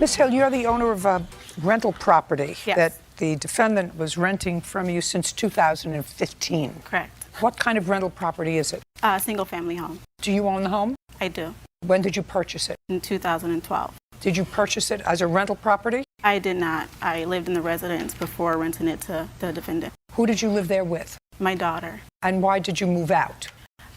Ms. Hill, you're the owner of a rental property Yes. that the defendant was renting from you since 2015. Correct. What kind of rental property is it? Single family home. Do you own the home? I do. When did you purchase it? In 2012. Did you purchase it as a rental property? I did not. I lived in the residence before renting it to the defendant. Who did you live there with? My daughter. And why did you move out?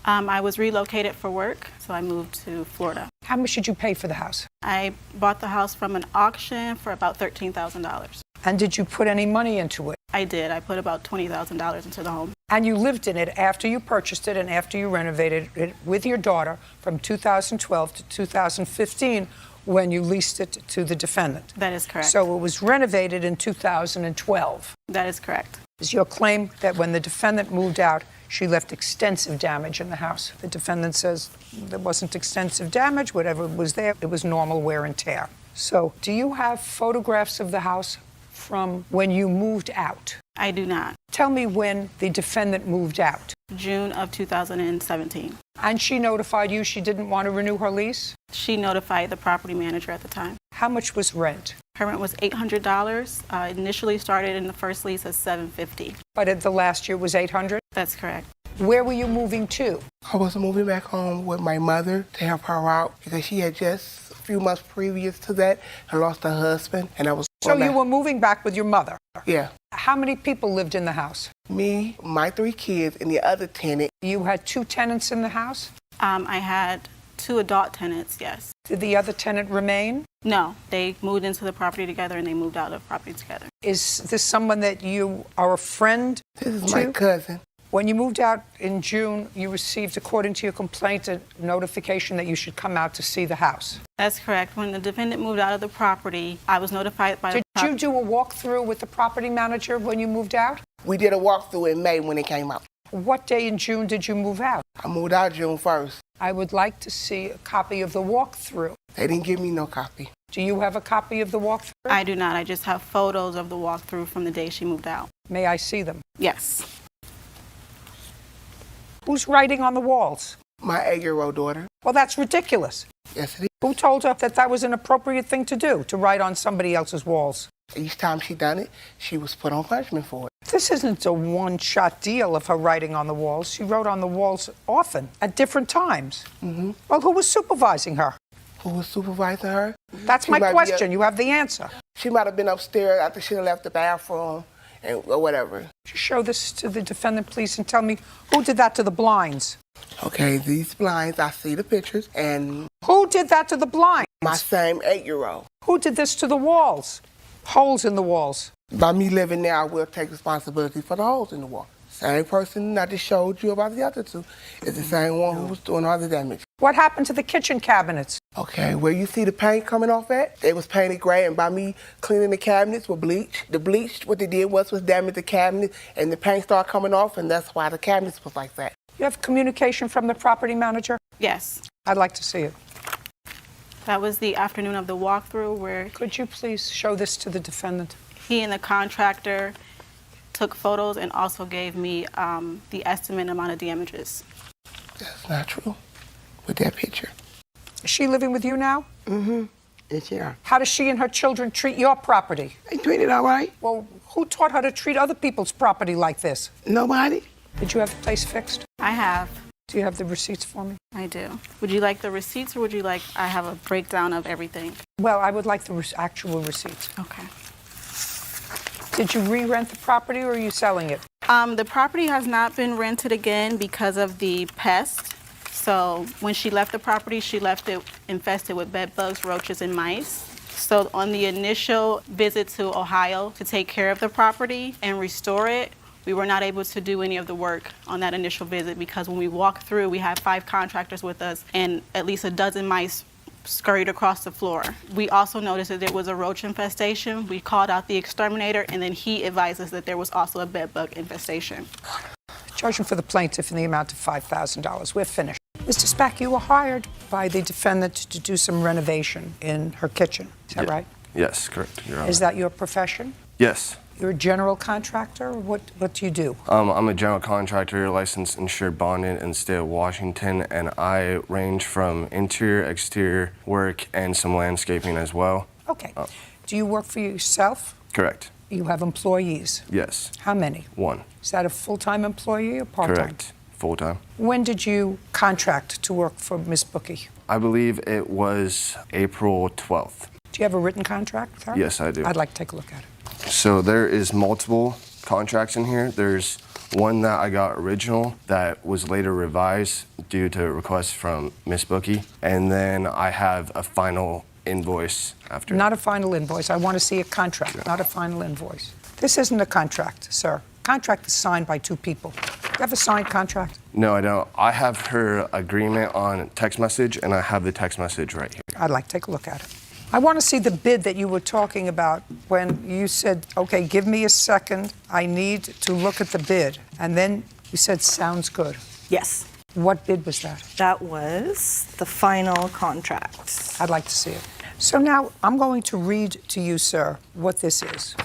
I was relocated for work, so I moved to Florida. How much did you pay for the house? I bought the house from an auction for about $13,000. And did you put any money into it? I did. I put about $20,000 into the home. And you lived in it after you purchased it and after you renovated it with your daughter from 2012 to 2015 when you leased it to the defendant. That is correct. So it was renovated in 2012. That is correct. Is your claim that when the defendant moved out, she left extensive damage in the house? The defendant says there wasn't extensive damage. Whatever was there, it was normal wear and tear. So do you have photographs of the house from when you moved out? I do not. Tell me when the defendant moved out. June of 2017. And she notified you she didn't want to renew her lease? She notified the property manager at the time. How much was rent? Her rent was $800. Initially started in the first lease as $750. But at the last year was $800? That's correct. Where were you moving to? I was moving back home with my mother to help her out because she had just a few months previous to that and lost her husband, and I was. So you were moving back with your mother? Yeah. How many people lived in the house? Me, my 3 kids, and the other tenant. You had 2 tenants in the house? I had 2 adult tenants, yes. Did the other tenant remain? No, they moved into the property together and they moved out of the property together. Is this someone that you are a friend This is to? my cousin. When you moved out in June, you received, according to your complaint, a notification that you should come out to see the house. That's correct. When the defendant moved out of the property, I was notified by Did you do a walkthrough with the property manager when you moved out? We did a walkthrough in May when it came out. What day in June did you move out? I moved out June 1st. I would like to see a copy of the walkthrough. They didn't give me no copy. Do you have a copy of the walkthrough? I do not. I just have photos of the walkthrough from the day she moved out. May I see them? Yes. Who's writing on the walls? My 8-year-old daughter. Well, that's ridiculous. Yes, it is. Who told her that that was an appropriate thing to do, to write on somebody else's walls? Each time she done it, she was put on punishment for it. This isn't a one-shot deal of her writing on the walls. She wrote on the walls often, at different times. Mm-hmm. Well, who was supervising her? Who was supervising her? That's She my might be question. You have the answer. She might have been upstairs after she left the bathroom or whatever. Just show this to the defendant, please, and tell me who did that to the blinds. Okay, these blinds, I see the pictures, and Who did that to the blinds? my same 8-year-old. Who did this to the walls? Holes in the walls. By me living there, I will take responsibility for the holes in the wall. Same person I just showed you about the other 2 is the same one who was doing all the damage. What happened to the kitchen cabinets? Okay, where you see the paint coming off at, it was painted gray, and by me cleaning the cabinets with bleach, the bleach, what they did was damage the cabinet, and the paint started coming off, and that's why the cabinets was like that. You have communication from the property manager? Yes. I'd like to see it. That was the afternoon of the walkthrough where Could you please show this to the defendant? he and the contractor took photos and also gave me the estimate amount of damages. That's not true with that picture. Is she living with you now? Mm-hmm. It's here. How does she and her children treat your property? They treated all right. Well, who taught her to treat other people's property like this? Nobody. Did you have the place fixed? I have. Do you have the receipts for me? I do. Would you like the receipts or would you like I have a breakdown of everything? Well, I would like the actual receipts. Okay. Did you re-rent the property or are you selling it? The property has not been rented again because of the pest. So when she left the property, she left it infested with bed bugs, roaches, and mice. So on the initial visit to Ohio to take care of the property and restore it, we were not able to do any of the work on that initial visit because when we walked through, we had 5 contractors with us and at least a dozen mice scurried across the floor. We also noticed that there was a roach infestation. We called out the exterminator and then he advised us that there was also a bed bug infestation. Charging for the plaintiff in the amount of $5,000. We're finished. Mr. Spack, you were hired by the defendant to do some renovation in her kitchen. Is that right? Yes, correct, Your Honor. Is that your profession? Yes. You're a general contractor? What do you do? I'm a general contractor, licensed, insured, bonded in the state of Washington, and I range from interior, exterior work, and some landscaping as well. Okay. Do you work for yourself? Correct. You have employees? Yes. How many? One. Is that a full-time employee or part-time? Correct. Full-time. When did you contract to work for Ms. Bookie? I believe it was April 12th. Do you have a written contract with her? Yes, I do. I'd like to take a look at it. So there is multiple contracts in here. There's one that I got original that was later revised due to requests from Miss Bookie. And then I have a final invoice after. Not a final invoice. I want to see a contract, not a final invoice. This isn't a contract, sir. Contract is signed by two people. Do you have a signed contract? No, I don't. I have her agreement on text message, and I have the text message right here. I'd like to take a look at it. I want to see the bid that you were talking about when you said, okay, give me a second. I need to look at the bid. And then you said, sounds good. Yes, What bid was that? that was the final contract. I'd like to see it. So now I'm going to read to you, sir, what this is.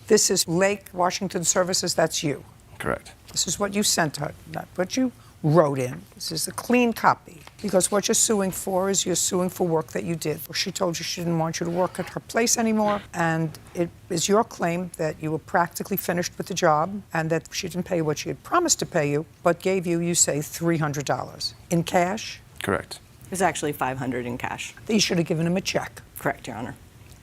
This is Lake Washington Services. That's you. Correct. This is what you sent her, not what you wrote in. This is a clean copy. Because what you're suing for is you're suing for work that you did. She told you she didn't want you to work at her place anymore, and it is your claim that you were practically finished with the job and that she didn't pay what she had promised to pay you, but gave you, you say, $300 in cash. Correct. It was actually $500 in cash. That you should have given him a check. Correct, Your Honor.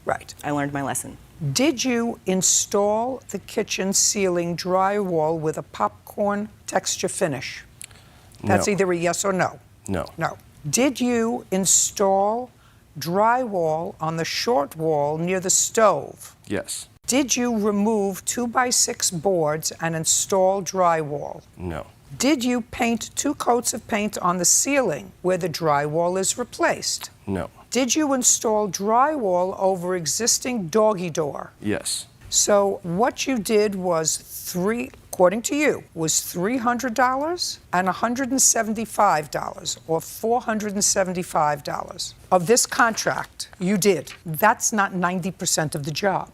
Right. I learned my lesson. Did you install the kitchen ceiling drywall with a popcorn texture finish? That's No. either a yes or no. No. No. Did you install drywall on the short wall near the stove? Yes. Did you remove 2x6 boards and install drywall? No. Did you paint 2 coats of paint on the ceiling where the drywall is replaced? No. Did you install drywall over existing doggy door? Yes. So what you did was according to you, was $300 and $175, or $475 of this contract you did. That's not 90% of the job.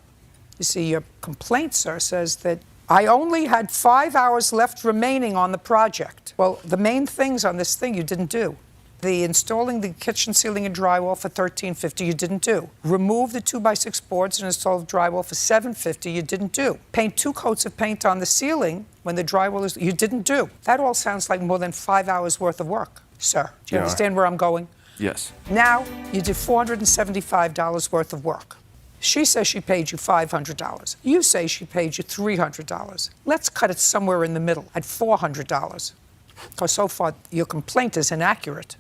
You see, your complaint, sir, says that I only had 5 hours left remaining on the project. Well, the main things on this thing you didn't do. The installing the kitchen ceiling and drywall for $13.50 you didn't do. Remove the 2x6 boards and install drywall for $7.50 you didn't do. Paint 2 coats of paint on the ceiling when the drywall is you didn't do. That all sounds like more than 5 hours worth of work, sir. Do you Yeah. understand where I'm going? Yes. Now you did $475 worth of work. She says she paid you $500. You say she paid you $300. Let's cut it somewhere in the middle at $400. Because so far your complaint is inaccurate.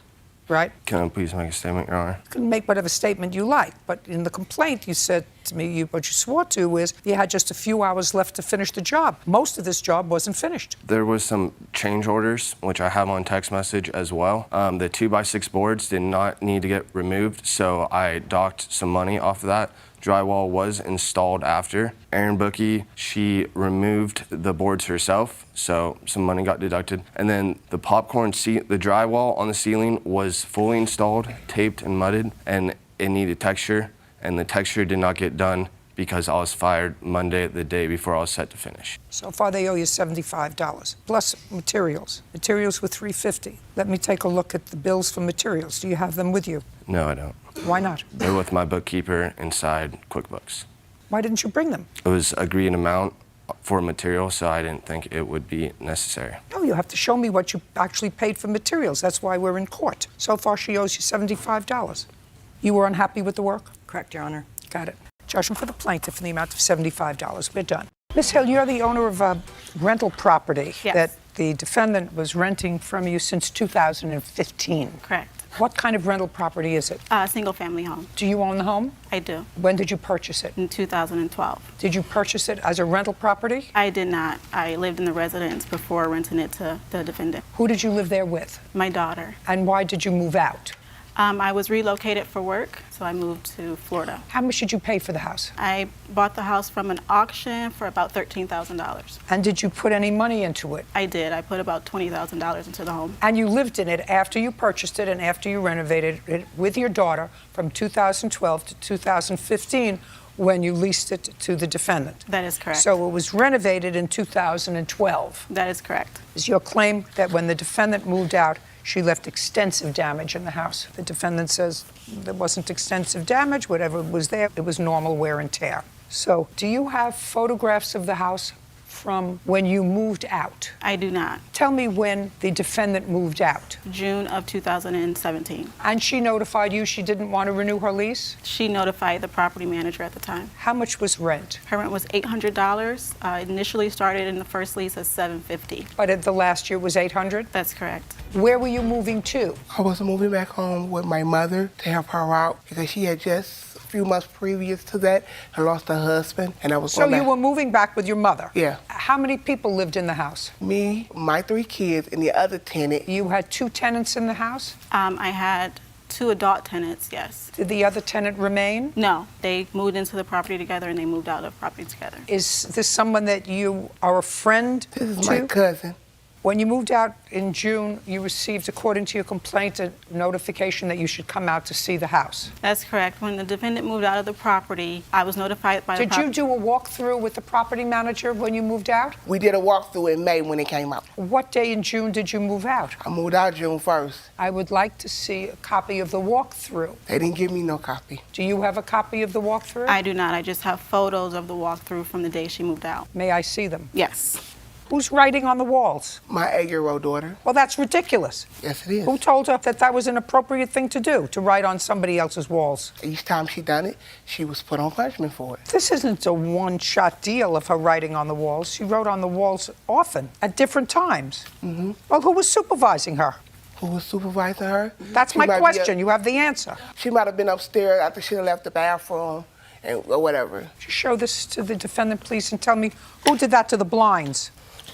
Right? Can I please make a statement, Your Honor? You can make whatever statement you like, but in the complaint you said to me, what you swore to is you had just a few hours left to finish the job. Most of this job wasn't finished. There was some change orders, which I have on text message as well. The 2x6 boards did not need to get removed, so I docked some money off of that. Drywall was installed after. Erin Bookie, she removed the boards herself, so some money got deducted. And then the the drywall on the ceiling was fully installed, taped and mudded, and it needed texture, and the texture did not get done because I was fired Monday, the day before I was set to finish. So far they owe you $75, plus materials. Materials were $350. Let me take a look at the bills for materials. Do you have them with you? No, I don't. Why not? They're with my bookkeeper inside QuickBooks. Why didn't you bring them? It was agreed amount for material, so I didn't think it would be necessary. No, you have to show me what you actually paid for materials. That's why we're in court. So far she owes you $75. You were unhappy with the work? Correct, Your Honor. Got it. Judgment for the plaintiff in the amount of $75. We're done. Ms. Hill, you're the owner of a rental property Yes. that the defendant was renting from you since 2015. Correct. What kind of rental property is it? Single family home. Do you own the home? I do. When did you purchase it? In 2012. Did you purchase it as a rental property? I did not. I lived in the residence before renting it to the defendant. Who did you live there with? My daughter. And why did you move out? I was relocated for work, so I moved to Florida. How much did you pay for the house? I bought the house from an auction for about $13,000. And did you put any money into it? I did. I put about $20,000 into the home. And you lived in it after you purchased it and after you renovated it with your daughter from 2012 to 2015 when you leased it to the defendant. That is correct. So it was renovated in 2012. That is correct. Is your claim that when the defendant moved out, she left extensive damage in the house. The defendant says there wasn't extensive damage. Whatever was there, it was normal wear and tear. So, do you have photographs of the house from when you moved out? I do not. Tell me when the defendant moved out. June of 2017. And she notified you she didn't want to renew her lease? She notified the property manager at the time. How much was rent? Her rent was $800. Initially started in the first lease as $750. But at the last year it was $800? That's correct. Where were you moving to? I was moving back home with my mother to help her out because she had just a few months previous to that and lost her husband, and I was So going you back. were moving back with your mother? Yeah. How many people lived in the house? Me, my 3 kids, and the other tenant. You had 2 tenants in the house? I had 2 adult tenants, yes. Did the other tenant remain? No, they moved into the property together and they moved out of the property together. Is this someone that you are a friend This is to? my cousin. When you moved out in June, you received, according to your complaint, a notification that you should come out to see the house. That's correct. When the defendant moved out of the property, I was notified by the Did you do a walkthrough with the property manager when you moved out? We did a walkthrough in May when it came out. What day in June did you move out? I moved out June 1st. I would like to see a copy of the walkthrough. They didn't give me no copy. Do you have a copy of the walkthrough? I do not. I just have photos of the walkthrough from the day she moved out. May I see them? Yes. Who's writing on the walls? My 8-year-old daughter. Well, that's ridiculous. Yes, it is. Who told her that that was an appropriate thing to do, to write on somebody else's walls? Each time she done it, she was put on punishment for it. This isn't a one-shot deal of her writing on the walls. She wrote on the walls often, at different times. Mm-hmm. Well, who was supervising her? Who was supervising her? That's She my might be question. You have the answer. She might have been upstairs after she left the bathroom or whatever. Just show this to the defendant, please, and tell me who did that to the blinds.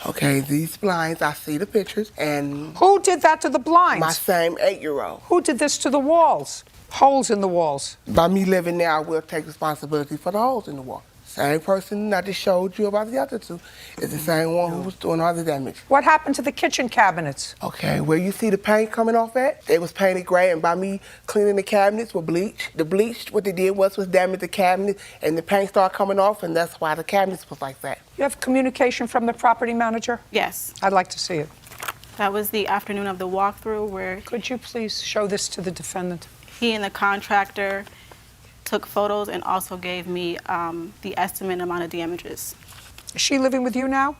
Okay, these blinds, I see the pictures, and Who did that to the blinds? my same 8-year-old. Who did this to the walls? Holes in the walls. By me living there, I will take responsibility for the holes in the wall. Same person I just showed you about the other 2 is the same one who was doing all the damage. What happened to the kitchen cabinets? Okay, where you see the paint coming off at, it was painted gray, and by me cleaning the cabinets with bleach, the bleach, what they did was damage the cabinet, and the paint started coming off, and that's why the cabinets was like that. You have communication from the property manager? Yes. I'd like to see it. That was the afternoon of the walkthrough where Could you please show this to the defendant? he and the contractor took photos and also gave me the estimate amount of damages. Is she living with you now?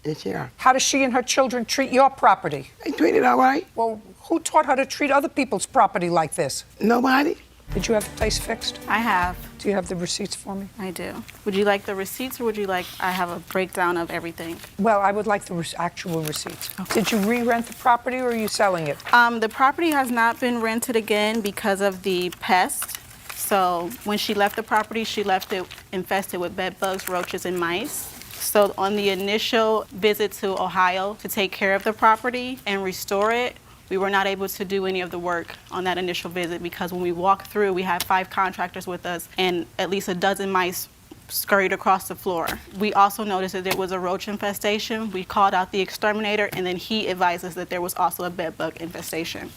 Yes, yeah. How does she and her children treat your property? They treated all right. Well, who taught her to treat other people's property like this? Nobody. Did you have the place fixed? I have. Do you have the receipts for me? I do. Would you like the receipts or would you like I have a breakdown of everything? Well, I would like the actual receipts. Did you re-rent the property or are you selling it? The property has not been rented again because of the pest. So when she left the property, she left it infested with bed bugs, roaches, and mice. So on the initial visit to Ohio to take care of the property and restore it, we were not able to do any of the work on that initial visit because when we walked through, we had 5 contractors with us and at least a dozen mice scurried across the floor. We also noticed that there was a roach infestation. We called out the exterminator and then he advised us that there was also a bed bug infestation.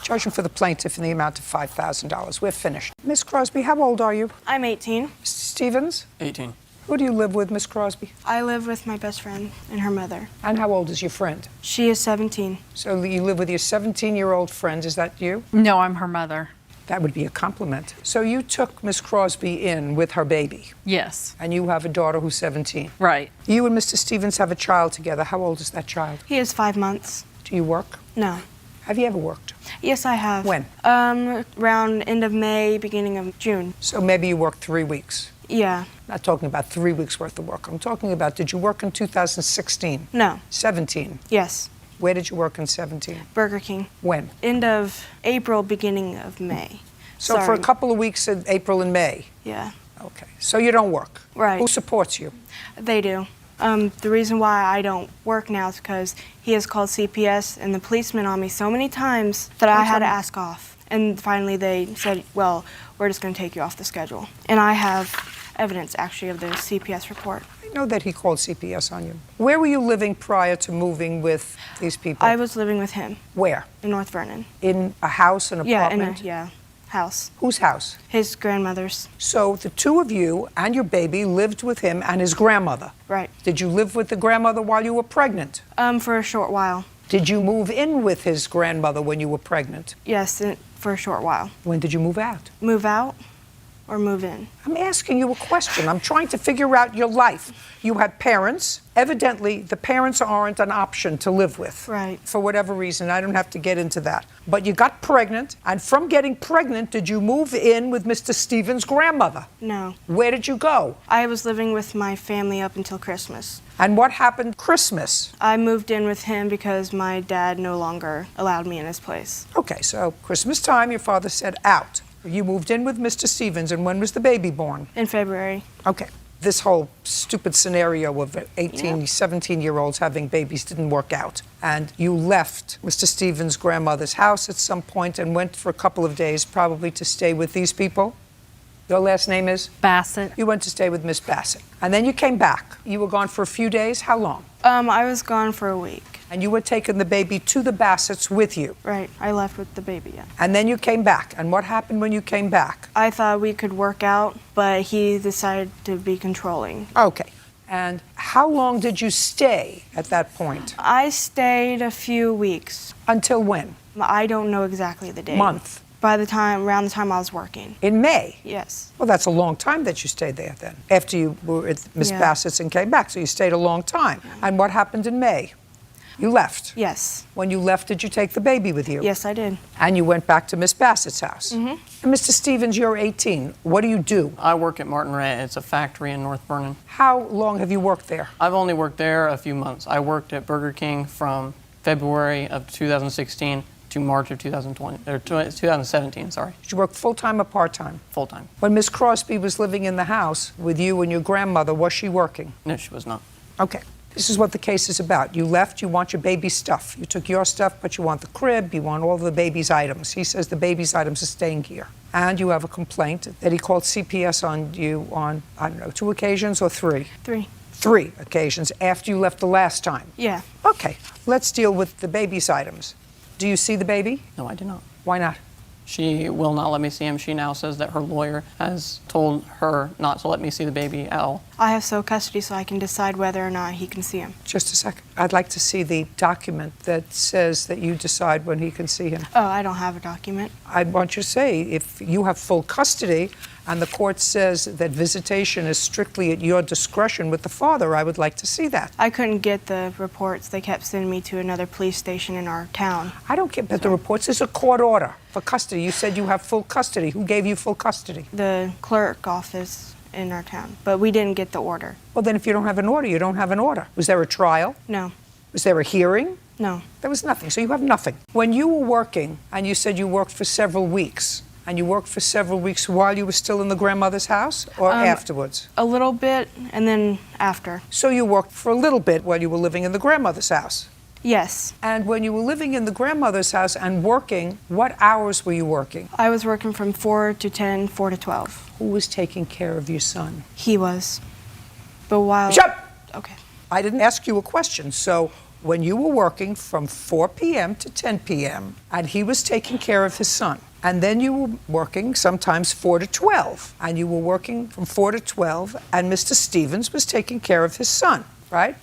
Judgment for the plaintiff in the amount of $5,000. We're finished. Miss Crosby, how old are you? I'm 18. Mr. Stevens? 18. Who do you live with, Miss Crosby? I live with my best friend and her mother. And how old is your friend? She is 17. So you live with your 17-year-old friend. Is that you? No, I'm her mother. That would be a compliment. So you took Miss Crosby in with her baby, Yes, and you have a daughter who's 17. right. You and Mr. Stevens have a child together. How old is that child? He is 5 months. Do you work? No. Have you ever worked? Yes, I have. When? Around end of May, beginning of June. So maybe you worked 3 weeks. Yeah. Not talking about 3 weeks worth of work. I'm talking about, did you work in 2016? No. 17? Yes. Where did you work in 17? Burger King. When? End of April, beginning of May. So for a Sorry. couple of weeks in April and May. Yeah. Okay. So you don't work. Right. Who supports you? They do. The reason why I don't work now is because he has called CPS and the policeman on me so many times that I had to ask off. And finally they said, well, we're just going to take you off the schedule. And I have evidence, actually, of the CPS report. I know that he called CPS on you. Where were you living prior to moving with these people? I was living with him Where? in North Vernon. In a house, an Yeah, in apartment? a house. Whose house? His grandmother's. So the two of you and your baby lived with him and his grandmother. Right. Did you live with the grandmother while you were pregnant? For a short while. Did you move in with his grandmother when you were pregnant? Yes, for a short while. When did you move out? Move out or move in? I'm asking you a question. I'm trying to figure out your life. You had parents. Evidently, the parents aren't an option to live with. Right. For whatever reason. I don't have to get into that. But you got pregnant, and from getting pregnant, did you move in with Mr. Stevens' grandmother? No. Where did you go? I was living with my family up until Christmas. And what happened Christmas? I moved in with him because my dad no longer allowed me in his place. Okay, so Christmas time, your father said out. You moved in with Mr. Stevens, and when was the baby born? In February. Okay. This whole stupid scenario of 18, 17-year-olds having babies didn't work out. And you left Mr. Stevens' grandmother's house at some point and went for a couple of days, probably to stay with these people. Your last name is? Bassett. You went to stay with Miss Bassett. And then you came back. You were gone for a few days. How long? I was gone for a week. And you were taking the baby to the Bassetts with you. Right. I left with the baby, yeah. And then you came back. And what happened when you came back? I thought we could work out, but he decided to be controlling. Okay. And how long did you stay at that point? I stayed a few weeks. Until when? I don't know exactly the date. Month. Around the time I was working. In May? Yes. Well, that's a long time that you stayed there then, after you were at Miss Yeah. Bassett's and came back. So you stayed a long time. And what happened in May? You left. Yes. When you left, did you take the baby with you? Yes, I did. And you went back to Miss Bassett's house. And Mr. Stevens, you're 18. What do you do? I work at Martin Ray. It's a factory in North Vernon. How long have you worked there? I've only worked there a few months. I worked at Burger King from February of 2016 to March of 2017, sorry, Did you work full-time or part-time? full-time. When Miss Crosby was living in the house with you and your grandmother, was she working? No, she was not. Okay. This is what the case is about. You left, you want your baby's stuff. You took your stuff, but you want the crib, you want all the baby's items. He says the baby's items are staying here. And you have a complaint that he called CPS on you on, I don't know, 2 occasions or 3? 3. 3 occasions after you left the last time. Yeah. Okay, let's deal with the baby's items. Do you see the baby? No, I did not. Why not? She will not let me see him. She now says that her lawyer has told her not to let me see the baby at all. I have sole custody so I can decide whether or not he can see him. Just a second. I'd like to see the document that says that you decide when he can see him. Oh, I don't have a document. I want you to say, if you have full custody and the court says that visitation is strictly at your discretion with the father, I would like to see that. I couldn't get the reports. They kept sending me to another police station in our town. I don't get, but the reports is a court order for custody. You said you have full custody. Who gave you full custody? The clerk office in our town, but we didn't get the order. Well, then if you don't have an order, you don't have an order. Was there a trial? No, Was there a hearing? no. There was nothing, so you have nothing. When you were working, and you said you worked for several weeks, and you worked for several weeks while you were still in the grandmother's house, or afterwards? A little bit, and then after. So you worked for a little bit while you were living in the grandmother's house. Yes, And when you were living in the grandmother's house and working, what hours were you working? I was working from 4 to 10, 4 to 12. Who was taking care of your son? He was. But while... Shut up! Okay. I didn't ask you a question. So when you were working from 4 p.m. to 10 p.m., and he was taking care of his son, and then you were working sometimes 4 to 12, and you were working from 4 to 12, and Mr. Stevens was taking care of his son, right?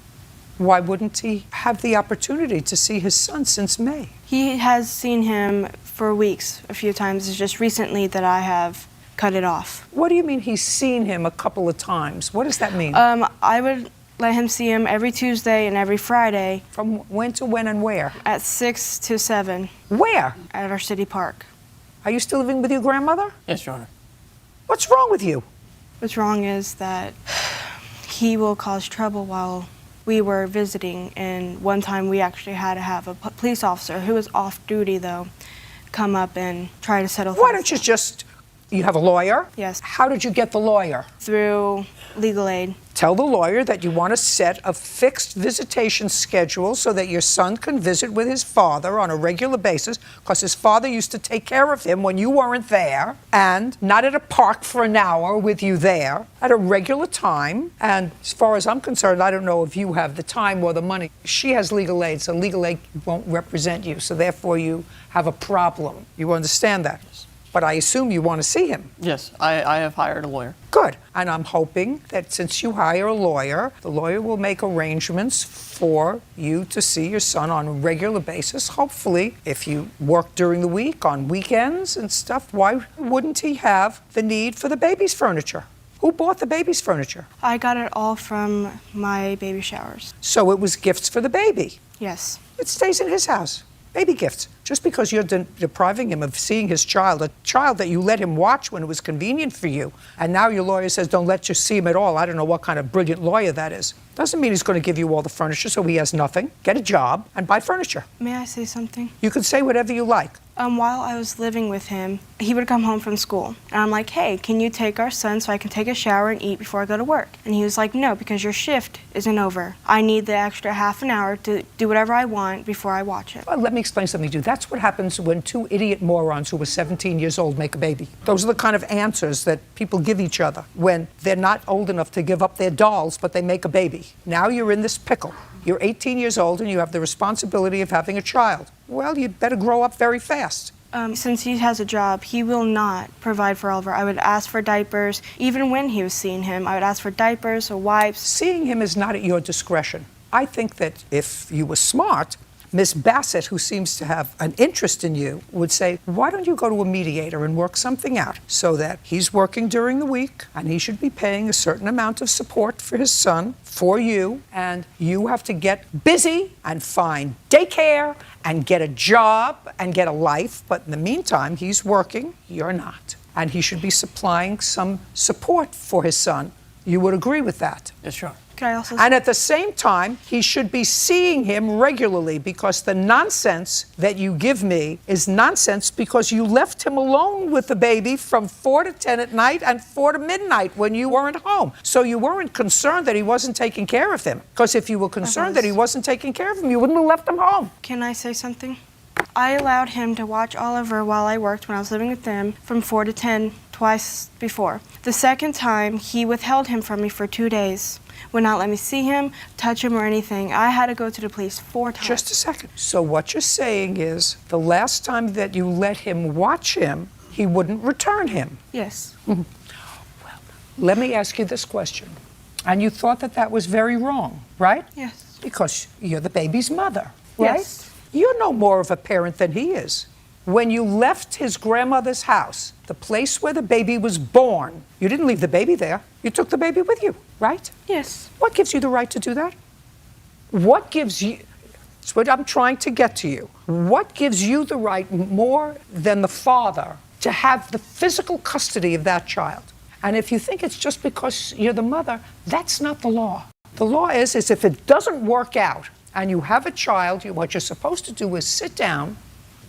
Why wouldn't he have the opportunity to see his son since May? He has seen him for weeks, a few times. It's just recently that I have cut it off. What do you mean he's seen him a couple of times? What does that mean? I would let him see him every Tuesday and every Friday From when to when and where? at 6 to 7 Where? at our city park. Are you still living with your grandmother? Yes, Your Honor. What's wrong with you? What's wrong is that he will cause trouble while we were visiting, and one time we actually had to have a police officer who was off duty, though, come up and try to settle Why things don't you just, you have a lawyer? Yes. How did you get the lawyer? through legal aid. Tell the lawyer that you want to set a fixed visitation schedule so that your son can visit with his father on a regular basis, because his father used to take care of him when you weren't there, and not at a park for an hour with you there, at a regular time. And as far as I'm concerned, I don't know if you have the time or the money. She has legal aid, so legal aid won't represent you, so therefore you have a problem. You understand that? but I assume you want to see him. Yes, I have hired a lawyer. Good. And I'm hoping that since you hire a lawyer, the lawyer will make arrangements for you to see your son on a regular basis. Hopefully, if you work during the week, on weekends and stuff, why wouldn't he have the need for the baby's furniture? Who bought the baby's furniture? I got it all from my baby showers. So it was gifts for the baby. Yes. It stays in his house. Baby gifts. Just because you're depriving him of seeing his child, a child that you let him watch when it was convenient for you, and now your lawyer says don't let you see him at all. I don't know what kind of brilliant lawyer that is. Doesn't mean he's going to give you all the furniture so he has nothing. Get a job and buy furniture. May I say something? You can say whatever you like. While I was living with him, he would come home from school. And I'm like, hey, can you take our son so I can take a shower and eat before I go to work? And he was like, no, because your shift isn't over. I need the extra half an hour to do whatever I want before I watch it. Well, let me explain something to you. That's what happens when two idiot morons who were 17 years old make a baby. Those are the kind of answers that people give each other when they're not old enough to give up their dolls, but they make a baby. Now you're in this pickle. You're 18 years old and you have the responsibility of having a child. Well, you'd better grow up very fast. Since he has a job, he will not provide for Oliver. I would ask for diapers. Even when he was seeing him, I would ask for diapers or wipes. Seeing him is not at your discretion. I think that if you were smart, Miss Bassett, who seems to have an interest in you, would say, why don't you go to a mediator and work something out so that he's working during the week and he should be paying a certain amount of support for his son, for you, and you have to get busy and find daycare and get a job and get a life. But in the meantime, he's working, you're not. And he should be supplying some support for his son. You would agree with that? Yes, sure. Could I also And at the same time, he should be seeing him regularly, because the nonsense that you give me is nonsense because you left him alone with the baby from 4 to 10 at night and 4 to midnight when you weren't home. So you weren't concerned that he wasn't taking care of him. Because if you were concerned that he wasn't taking care of him, you wouldn't have left him home. Can I say something? I allowed him to watch Oliver while I worked when I was living with them from 4 to 10 twice before. The second time, he withheld him from me for 2 days. Would not let me see him, touch him, or anything. I had to go to the police 4 times. Just a second. So what you're saying is the last time that you let him watch him, he wouldn't return him. Yes. Well, let me ask you this question. And you thought that that was very wrong, right? Yes. Because you're the baby's mother, right? Yes. You're no more of a parent than he is. When you left his grandmother's house, the place where the baby was born, you didn't leave the baby there. You took the baby with you, right? Yes. What gives you the right to do that? What gives you, it's what I'm trying to get to you. What gives you the right more than the father to have the physical custody of that child? And if you think it's just because you're the mother, that's not the law. The law is if it doesn't work out and you have a child, what you're supposed to do is sit down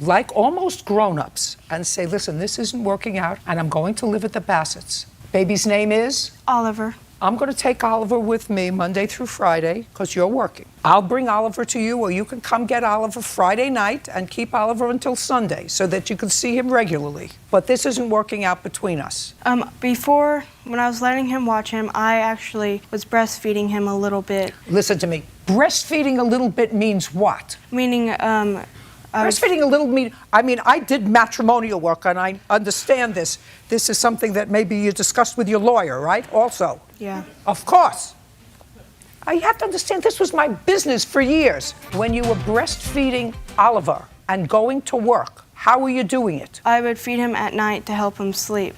like almost grown-ups and say, listen, this isn't working out and I'm going to live at the Bassett's. Baby's name is? Oliver. I'm going to take Oliver with me Monday through Friday because you're working. I'll bring Oliver to you, or you can come get Oliver Friday night and keep Oliver until Sunday so that you can see him regularly. But this isn't working out between us. Before, when I was letting him watch him, I actually was breastfeeding him a little bit. Listen to me. Breastfeeding a little bit means what? Meaning, Breastfeeding a little I did matrimonial work and I understand this. This is something that maybe you discussed with your lawyer, right? Also. yeah. Of course. You have to understand, this was my business for years. When you were breastfeeding Oliver and going to work, how were you doing it? I would feed him at night to help him sleep.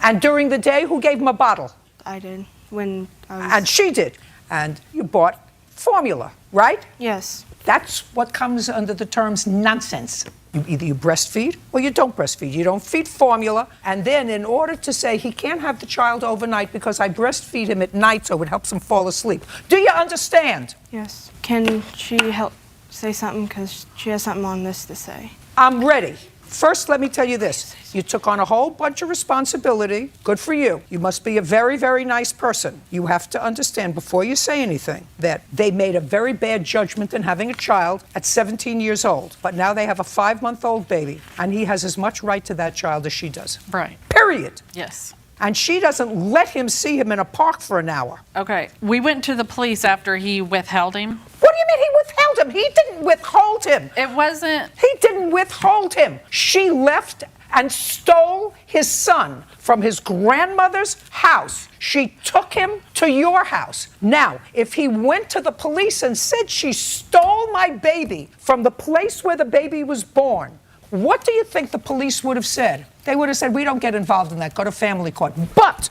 And during the day, who gave him a bottle? I did. When I was... And she did. And you bought formula, right? Yes. That's what comes under the terms nonsense. Either you breastfeed or you don't breastfeed. You don't feed formula. And then in order to say he can't have the child overnight because I breastfeed him at night so it helps him fall asleep. Do you understand? Yes. Can she help say something? Because she has something on this to say. I'm ready. First, let me tell you this. You took on a whole bunch of responsibility. Good for you. You must be a very, very nice person. You have to understand before you say anything that they made a very bad judgment in having a child at 17 years old. But now they have a 5-month-old baby, and he has as much right to that child as she does. Right. Period. Yes. And she doesn't let him see him in a park for an hour. Okay. We went to the police after he withheld him. What do you mean he withheld him? He didn't withhold him. It wasn't. He didn't withhold him. She left and stole his son from his grandmother's house. She took him to your house. Now, if he went to the police and said she stole my baby from the place where the baby was born, what do you think the police would have said? They would have said, we don't get involved in that, go to family court. But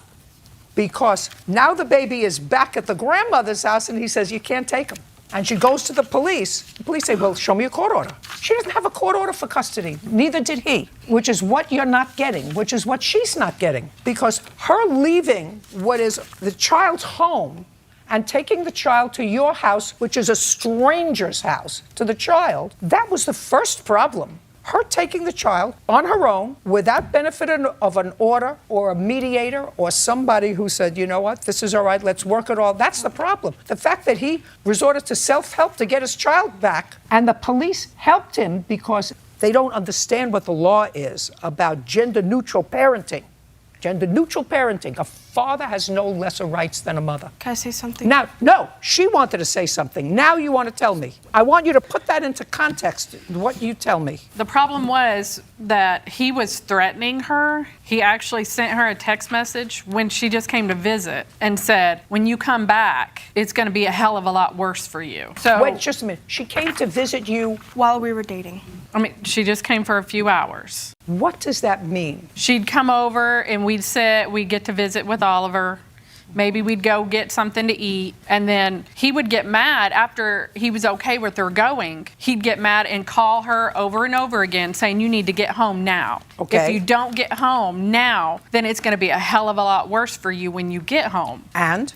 because now the baby is back at the grandmother's house and he says, you can't take him. And she goes to the police say, well, show me a court order. She doesn't have a court order for custody. Neither did he, which is what you're not getting, which is what she's not getting. Because her leaving what is the child's home and taking the child to your house, which is a stranger's house, to the child, that was the first problem. Her taking the child on her own without benefit of an order or a mediator or somebody who said, you know what, this is all right, let's work it all. That's the problem. The fact that he resorted to self-help to get his child back, and the police helped him because they don't understand what the law is about gender-neutral parenting. Gender-neutral parenting. A father has no lesser rights than a mother. Can I say something? Now, no, she wanted to say something. Now you want to tell me. I want you to put that into context, what you tell me. The problem was that he was threatening her. He actually sent her a text message when she just came to visit and said, when you come back, it's going to be a hell of a lot worse for you. So Wait, just a minute. She came to visit you. While we were dating. I mean, she just came for a few hours. What does that mean? She'd come over and we'd get to visit with Oliver. Maybe we'd go get something to eat. And then he would get mad after he was okay with her going. He'd get mad and call her over and over again saying, you need to get home now. Okay. If you don't get home now, then it's going to be a hell of a lot worse for you when you get home. And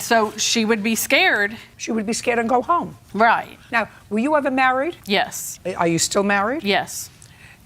so she would be scared. She would be scared and go home. Right. Now, were you ever married? Yes. Are you still married? Yes.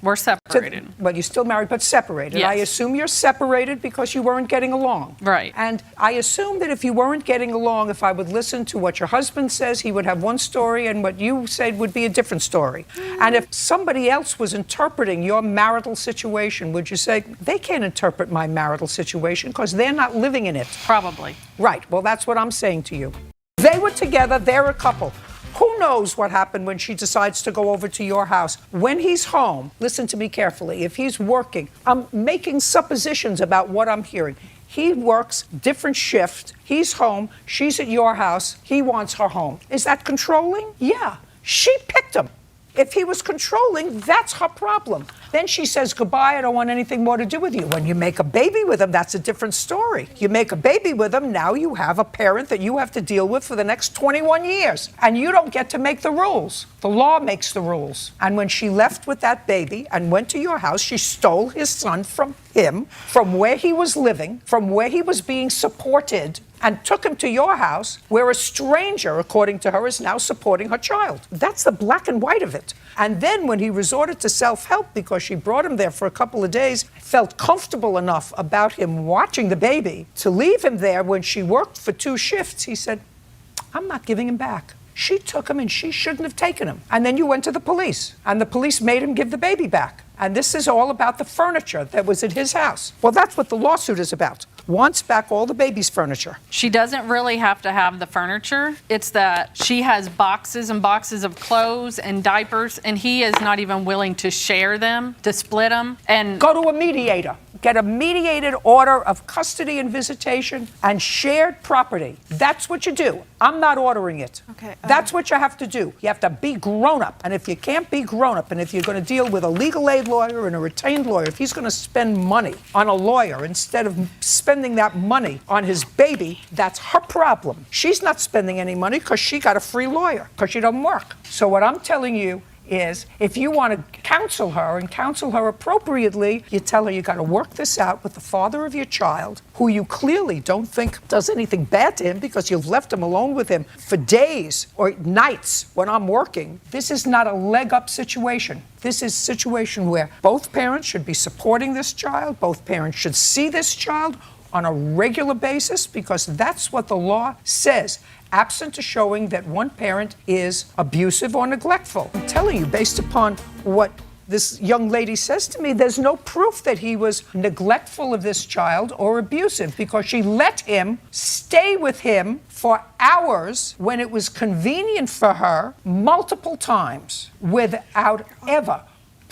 We're separated. Well, you're still married, but separated. Yes. I assume you're separated because you weren't getting along. Right. And I assume that if you weren't getting along, if I would listen to what your husband says, he would have one story, and what you said would be a different story. And if somebody else was interpreting your marital situation, would you say, they can't interpret my marital situation because they're not living in it? Probably. Right. Well, that's what I'm saying to you. They were together. They're a couple. Who knows what happened when she decides to go over to your house? When he's home, listen to me carefully. If he's working, I'm making suppositions about what I'm hearing. He works different shift. He's home. She's at your house. He wants her home. Is that controlling? Yeah. She picked him. If he was controlling, that's her problem. Then she says, goodbye, I don't want anything more to do with you. When you make a baby with him, that's a different story. You make a baby with him, now you have a parent that you have to deal with for the next 21 years. And you don't get to make the rules. The law makes the rules. And when she left with that baby and went to your house, she stole his son from him, from where he was living, from where he was being supported, and took him to your house, where a stranger, according to her, is now supporting her child. That's the black and white of it. And then when he resorted to self-help because she brought him there for a couple of days, felt comfortable enough about him watching the baby to leave him there when she worked for 2 shifts, he said, I'm not giving him back. She took him and she shouldn't have taken him. And then you went to the police, and the police made him give the baby back. And this is all about the furniture that was at his house. Well, that's what the lawsuit is about. Wants back all the baby's furniture. She doesn't really have to have the furniture. It's that she has boxes and boxes of clothes and diapers, and he is not even willing to share them, to split them. And go to a mediator. Get a mediated order of custody and visitation and shared property. That's what you do. I'm not ordering it. Okay, That's what you have to do. You have to be grown up. And if you can't be grown up, and if you're going to deal with a legal aid lawyer and a retained lawyer, if he's going to spend money on a lawyer instead of spending that money on his baby, that's her problem. She's not spending any money because she got a free lawyer, because she doesn't work. So what I'm telling you is, if you want to counsel her and counsel her appropriately, you tell her you got to work this out with the father of your child, who you clearly don't think does anything bad to him because you've left him alone with him for days or nights when I'm working. This is not a leg up situation. This is a situation where both parents should be supporting this child. Both parents should see this child on a regular basis, because that's what the law says, absent a showing that one parent is abusive or neglectful. I'm telling you, based upon what this young lady says to me, there's no proof that he was neglectful of this child or abusive, because she let him stay with him for hours when it was convenient for her, multiple times, without ever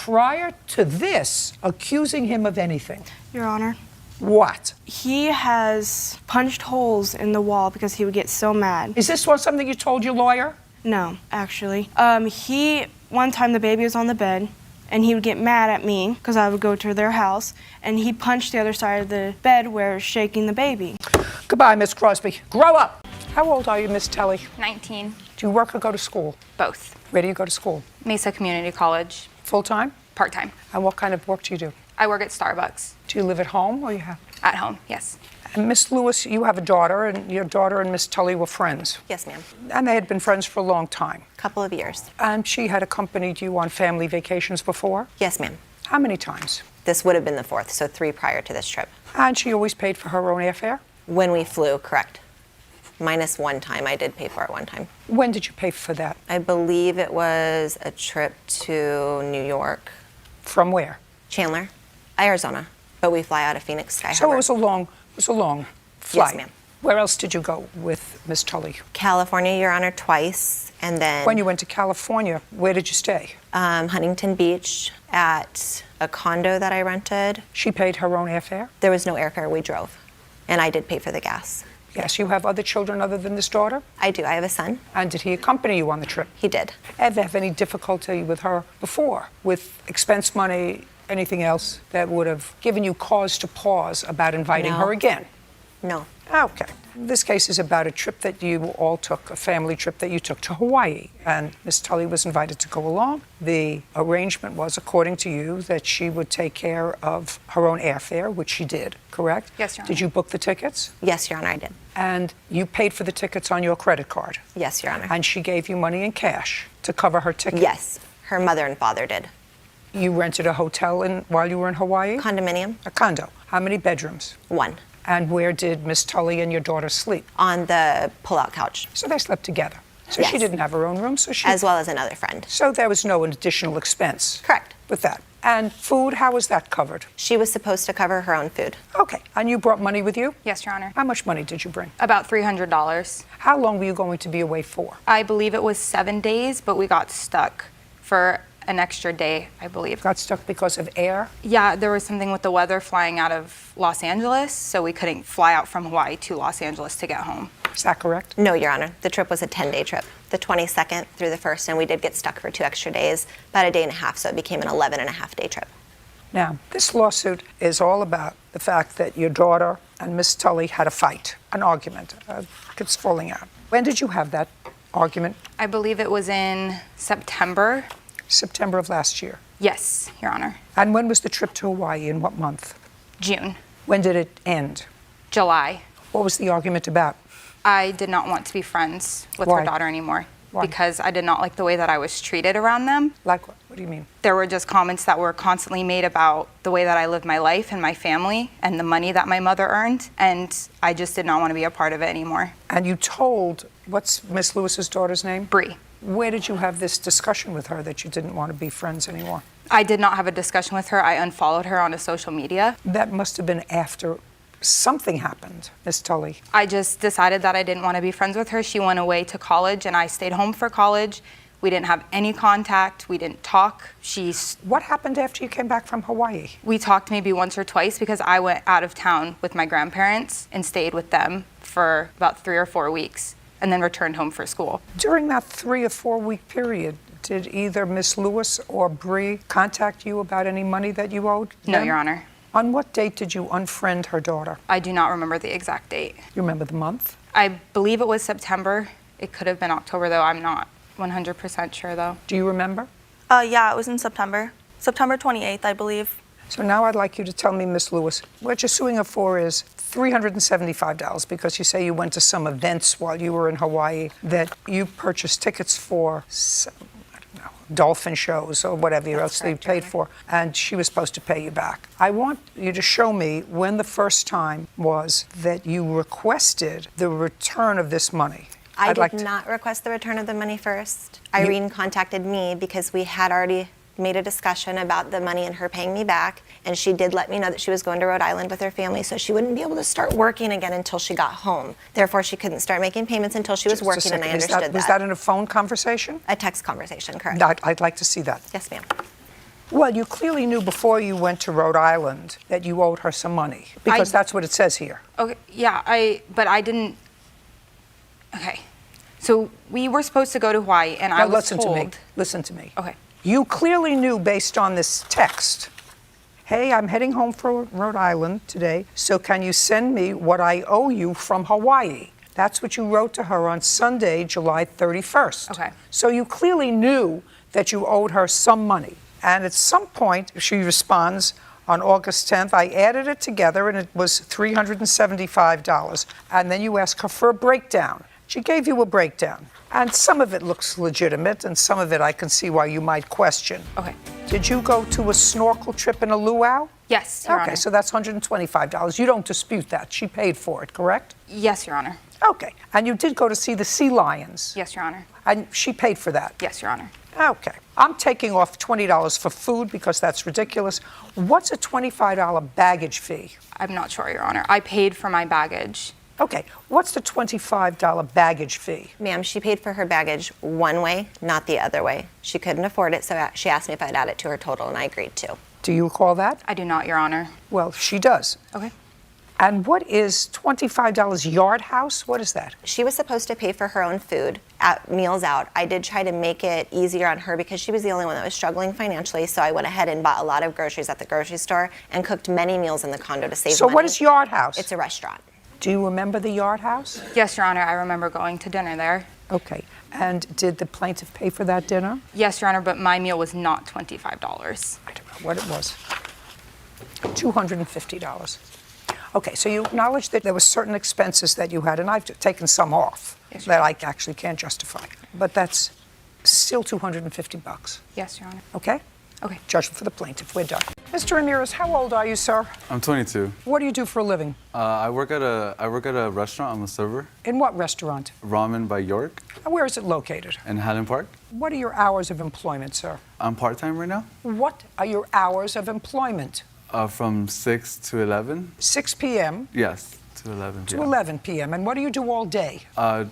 prior to this, accusing him of anything? Your Honor, What? he has punched holes in the wall because he would get so mad. Is this one something you told your lawyer? No, actually. One time the baby was on the bed, and he would get mad at me because I would go to their house, and he punched the other side of the bed where shaking the baby. Goodbye, Miss Crosby. Grow up. How old are you, Miss Telly? 19, Do you work or go to school? both. Where do you go to school? Mesa Community College, Full-time? part-time. And what kind of work do you do? I work at Starbucks, Do you live at home or you have? at home, yes. And Miss Lewis, you have a daughter, and your daughter and Miss Tully were friends. Yes, ma'am. And they had been friends for a long time. Couple of years. And she had accompanied you on family vacations before? Yes, ma'am. How many times? This would have been the fourth, so 3 prior to this trip. And she always paid for her own airfare? When we flew, correct. Minus one time, I did pay for it one time. When did you pay for that? I believe it was a trip to New York, From where? Chandler, Arizona, but we fly out of Phoenix Sky So Harbor. it was a long flight. ma'am. Where else did you go with Miss Tully? California, Your Honor, twice, and then When you went to California, where did you stay? Huntington Beach at a condo that I rented. She paid her own airfare? There was no airfare, we drove, and I did pay for the gas. Yes, you have other children other than this daughter? I do. I have a son. And did he accompany you on the trip? He did. Ever have any difficulty with her before, with expense money, anything else that would have given you cause to pause about inviting No. her again? No. Okay. This case is about a trip that you all took, a family trip that you took to Hawaii, and Miss Tully was invited to go along. The arrangement was, according to you, that she would take care of her own airfare, which she did, correct? Yes, Your Honor. Did you book the tickets? Yes, Your Honor, I did. And you paid for the tickets on your credit card? Yes, Your Honor. And she gave you money in cash to cover her ticket? Yes, her mother and father did. You rented a hotel while you were in Hawaii? Condominium, A condo. How many bedrooms? 1, And where did Miss Tully and your daughter sleep? on the pull-out couch, So they slept together. So she Yes. didn't have her own room, so she... as well as another friend. So there was no additional expense Correct. with that. And food, how was that covered? She was supposed to cover her own food. Okay. And you brought money with you? Yes, Your Honor. How much money did you bring? About $300. How long were you going to be away for? I believe it was 7 days, but we got stuck for an extra day, I believe. Got stuck because of air? Yeah, there was something with the weather flying out of Los Angeles, so we couldn't fly out from Hawaii to Los Angeles to get home. Is that correct? No, Your Honor. The trip was a 10-day trip, the 22nd through the 1st, and we did get stuck for 2 extra days, about a day and a half, so it became an 11-and-a-half-day trip. Now, this lawsuit is all about the fact that your daughter and Miss Tully had a fight, an argument. It's falling out. When did you have that argument? I believe it was in September. September of last year. Yes, Your Honor. And when was the trip to Hawaii? In what month? June, When did it end? July. What was the argument about? I did not want to be friends with Why? her daughter anymore Why? because I did not like the way that I was treated around them. Like what? What do you mean? There were just comments that were constantly made about the way that I lived my life and my family and the money that my mother earned, and I just did not want to be a part of it anymore. And you told, what's Miss Lewis's daughter's name? Bree. Where did you have this discussion with her that you didn't want to be friends anymore? I did not have a discussion with her. I unfollowed her on social media. That must have been after something happened, Miss Tully. I just decided that I didn't want to be friends with her. She went away to college and I stayed home for college. We didn't have any contact. We didn't talk. What happened after you came back from Hawaii? We talked maybe once or twice because I went out of town with my grandparents and stayed with them for about 3 or 4 weeks and then returned home for school. During that 3 or 4 week period, did either Miss Lewis or Bree contact you about any money that you owed No, them? Your Honor. On what date did you unfriend her daughter? I do not remember the exact date. You remember the month? I believe it was September. It could have been October, though. I'm not 100% sure, though. Do you remember? Yeah, it was in September. September 28th, I believe. So now I'd like you to tell me, Miss Lewis, what you're suing her for is $375 because you say you went to some events while you were in Hawaii that you purchased tickets for, I don't know, dolphin shows or whatever else you paid for, and she was supposed to pay you back. I want you to show me when the first time was that you requested the return of this money. I I'd like did to- not request the return of the money first. Irene contacted me because we had already made a discussion about the money and her paying me back, and she did let me know that she was going to Rhode Island with her family, so she wouldn't be able to start working again until she got home. Therefore, she couldn't start making payments until she was Just a working, and I second. understood Was that in a phone conversation? A text conversation, correct? I'd like to see that. Yes, ma'am. Well, you clearly knew before you went to Rhode Island that you owed her some money, because that's what it says here. Okay, yeah, but I didn't. Okay, so we were supposed to go to Hawaii, and I Now, was listen told. to me. Listen to me. Okay. You clearly knew based on this text, hey, I'm heading home from Rhode Island today, so can you send me what I owe you from Hawaii? That's what you wrote to her on Sunday, July 31st. Okay. So you clearly knew that you owed her some money. And at some point, she responds on August 10th, I added it together and it was $375. And then you ask her for a breakdown. She gave you a breakdown. And some of it looks legitimate, and some of it I can see why you might question. Okay. Did you go to a snorkel trip in a luau? Yes, Your Okay, Honor. so that's $125. You don't dispute that. She paid for it, correct? Yes, Your Honor. Okay. And you did go to see the sea lions? Yes, Your Honor. And she paid for that? Yes, Your Honor. Okay. I'm taking off $20 for food because that's ridiculous. What's a $25 baggage fee? I'm not sure, Your Honor. I paid for my baggage. Okay. What's the $25 baggage fee? Ma'am, she paid for her baggage one way, not the other way. She couldn't afford it, so she asked me if I'd add it to her total, and I agreed to. Do you recall that? I do not, Your Honor. Well, she does. Okay. And what is $25 Yard House? What is that? She was supposed to pay for her own food at Meals Out. I did try to make it easier on her because she was the only one that was struggling financially, so I went ahead and bought a lot of groceries at the grocery store and cooked many meals in the condo to save So money. what is Yard House? It's a restaurant. Do you remember the Yard House? Yes, Your Honor. I remember going to dinner there. Okay. And did the plaintiff pay for that dinner? Yes, Your Honor, but my meal was not $25. I don't know what it was. $250. Okay, so you acknowledge that there were certain expenses that you had, and I've taken some off Yes, Your that I actually can't justify. But that's still $250. Yes, Your Honor. Okay? Okay. Judgment for the plaintiff. We're done. Mr. Ramirez, how old are you, sir? I'm 22. What do you do for a living? I work at a restaurant. I'm a server. In what restaurant? Ramen by York And where is it located? in Highland Park. What are your hours of employment, sir? I'm part-time right now, What are your hours of employment? from 6 to 11. 6 p.m. Yes, to 11 to p.m. 11 p.m. And what do you do all day? Well,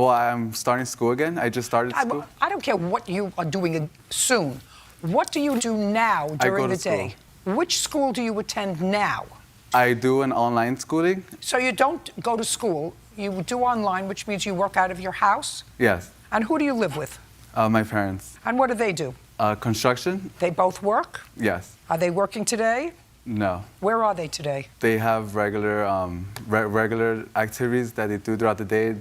I'm starting school again. I just started school. I don't care what you are doing soon. What do you do now during to the day? Which school do you attend now? I do an online schooling. So you don't go to school, you do online, which means you work out of your house? Yes, And who do you live with? my parents. And what do they do? Construction. They both work? Yes. Are they working today? No. Where are they today? They have regular regular activities that they do throughout the day.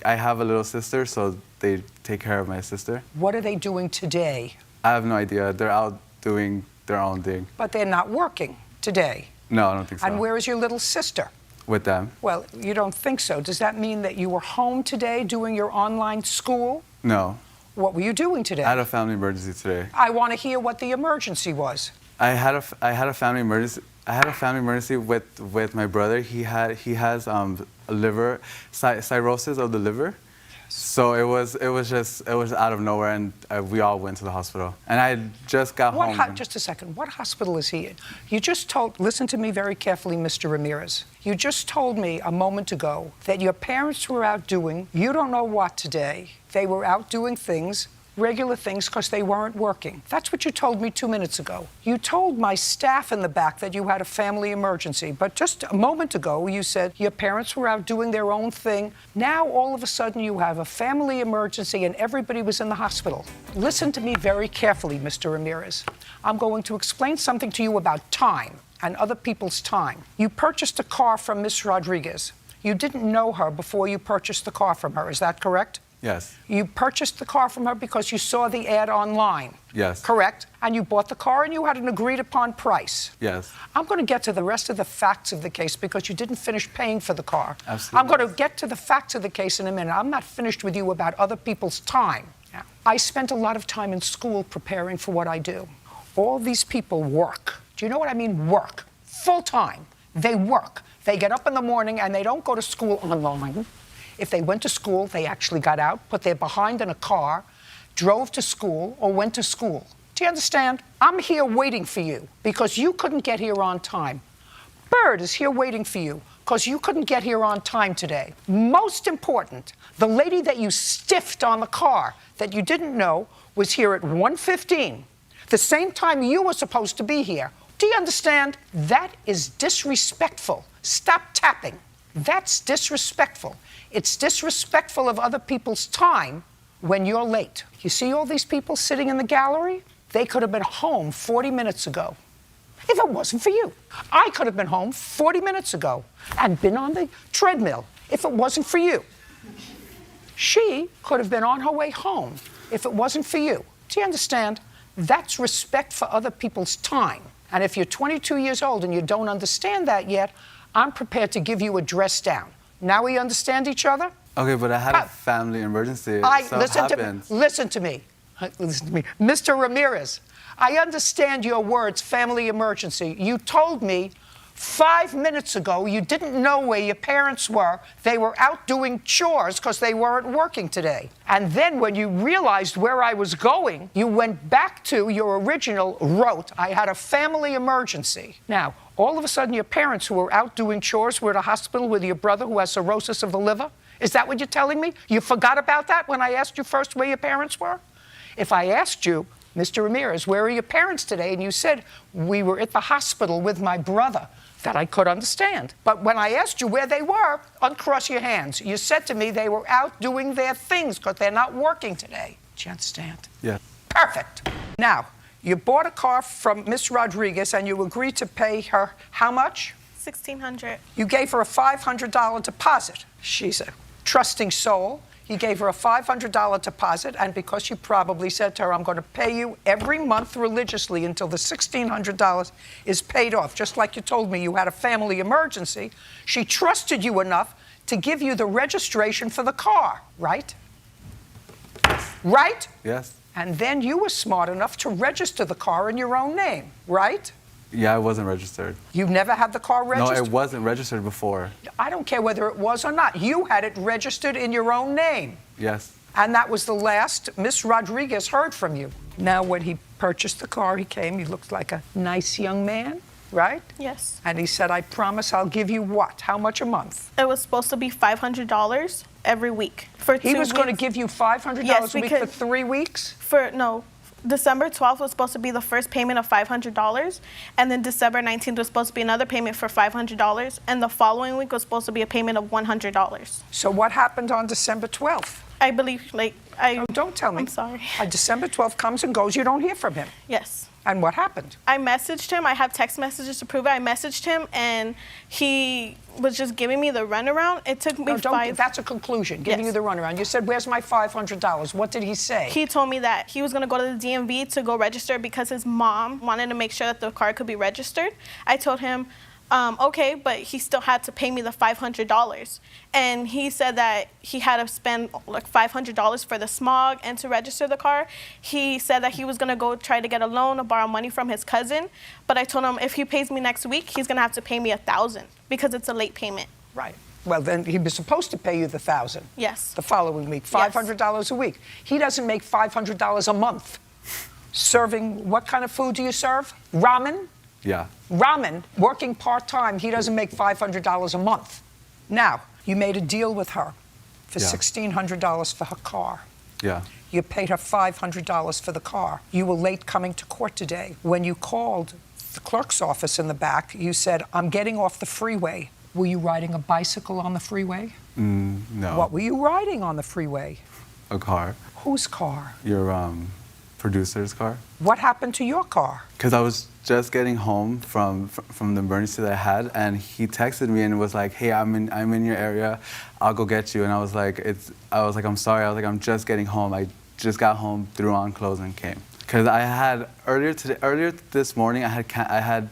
I have a little sister, so they take care of my sister. What are they doing today? I have no idea. They're out doing their own thing. But they're not working today. No, I don't think so. And where is your little sister? With them? Well, you don't think so. Does that mean that you were home today doing your online school? No. What were you doing today? I had a family emergency today. I want to hear what the emergency was. I had a family emergency. I had a family emergency with my brother. He has liver cirrhosis of the liver. So it was out of nowhere, and we all went to the hospital. And I just got home. Just a second. What hospital is he in? You just told. Listen to me very carefully, Mr. Ramirez. You just told me a moment ago that your parents were out doing you don't know what today. They were out doing things. Regular things because they weren't working. That's what you told me 2 minutes ago. You told my staff in the back that you had a family emergency, but just a moment ago you said your parents were out doing their own thing. Now all of a sudden you have a family emergency and everybody was in the hospital. Listen to me very carefully, Mr. Ramirez. I'm going to explain something to you about time and other people's time. You purchased a car from Miss Rodriguez. You didn't know her before you purchased the car from her, is that correct? Yes. You purchased the car from her because you saw the ad online. Yes. Correct? And you bought the car and you had an agreed upon price. Yes. I'm going to get to the rest of the facts of the case because you didn't finish paying for the car. Absolutely. I'm going to get to the facts of the case in a minute. I'm not finished with you about other people's time. I spent a lot of time in school preparing for what I do. All these people work. Do you know what I mean? Work. Full time. They work. They get up in the morning and they don't go to school online. If they went to school, they actually got out, put their behind in a car, drove to school, or went to school. Do you understand? I'm here waiting for you because you couldn't get here on time. Bird is here waiting for you because you couldn't get here on time today. Most important, the lady that you stiffed on the car that you didn't know was here at 1:15, the same time you were supposed to be here. Do you understand? That is disrespectful. Stop tapping. That's disrespectful. It's disrespectful of other people's time when you're late. You see all these people sitting in the gallery? They could have been home 40 minutes ago if it wasn't for you. I could have been home 40 minutes ago and been on the treadmill if it wasn't for you. She could have been on her way home if it wasn't for you. Do you understand? That's respect for other people's time. And if you're 22 years old and you don't understand that yet, I'm prepared to give you a dress down. Now we understand each other? Okay, but I had a family emergency. Listen to me. Listen to me. Mr. Ramirez, I understand your words, family emergency. You told me 5 minutes ago you didn't know where your parents were. They were out doing chores because they weren't working today. And then when you realized where I was going, you went back to your original wrote, I had a family emergency. Now, all of a sudden your parents who were out doing chores were at a hospital with your brother who has cirrhosis of the liver? Is that what you're telling me? You forgot about that when I asked you first where your parents were? If I asked you, Mr. Ramirez, where are your parents today? And you said, we were at the hospital with my brother. That I could understand. But when I asked you where they were, uncross your hands. You said to me they were out doing their things because they're not working today. Do you understand? Yeah. Perfect. Now, you bought a car from Miss Rodriguez and you agreed to pay her how much? $1,600. You gave her a $500 deposit. She's a trusting soul. You gave her a $500 deposit, and because you probably said to her, I'm going to pay you every month religiously until the $1,600 is paid off, just like you told me you had a family emergency, she trusted you enough to give you the registration for the car, right? Right? Yes. And then you were smart enough to register the car in your own name, right? Yeah, I wasn't registered. You never had the car registered? No, it wasn't registered before. I don't care whether it was or not. You had it registered in your own name. Yes. And that was the last Miss Rodriguez heard from you. Now, when he purchased the car, he came, he looked like a nice young man, right? Yes. And he said, I promise I'll give you what? How much a month? It was supposed to be $500 every week for 2 weeks. He was going to give you $500 a week for 3 weeks? December 12th was supposed to be the first payment of $500, and then December 19th was supposed to be another payment for $500, and the following week was supposed to be a payment of $100. So what happened on December 12th? I believe, Oh, don't tell me. I'm sorry. December 12th comes and goes, you don't hear from him. Yes. And what happened? I messaged him. I have text messages to prove it. I messaged him, and he was just giving me the runaround. It took me That's a conclusion, giving you the runaround. You said, where's my $500? What did he say? He told me that he was going to go to the DMV to go register because his mom wanted to make sure that the car could be registered. I told him, okay, but he still had to pay me the $500. And he said that he had to spend like $500 for the smog and to register the car. He said that he was going to go try to get a loan or borrow money from his cousin. But I told him if he pays me next week, he's going to have to pay me $1,000 because it's a late payment. Right. Well, then he was supposed to pay you the $1,000. Yes. The following week, $500 a week. He doesn't make $500 a month. Serving, what kind of food do you serve? Ramen? Yeah. Ramen, working part-time, he doesn't make $500 a month. Now, you made a deal with her for $1,600 for her car. Yeah. You paid her $500 for the car. You were late coming to court today. When you called the clerk's office in the back, you said, I'm getting off the freeway. Were you riding a bicycle on the freeway? No. What were you riding on the freeway? A car. Whose car? Your producer's car. What happened to your car? Because I was just getting home from the emergency that I had, and he texted me and was like, "Hey, I'm in your area. I'll go get you." And I was like, "I'm sorry." I was like, "I'm just getting home. I just got home, threw on clothes, and came." Because I had earlier this morning, I had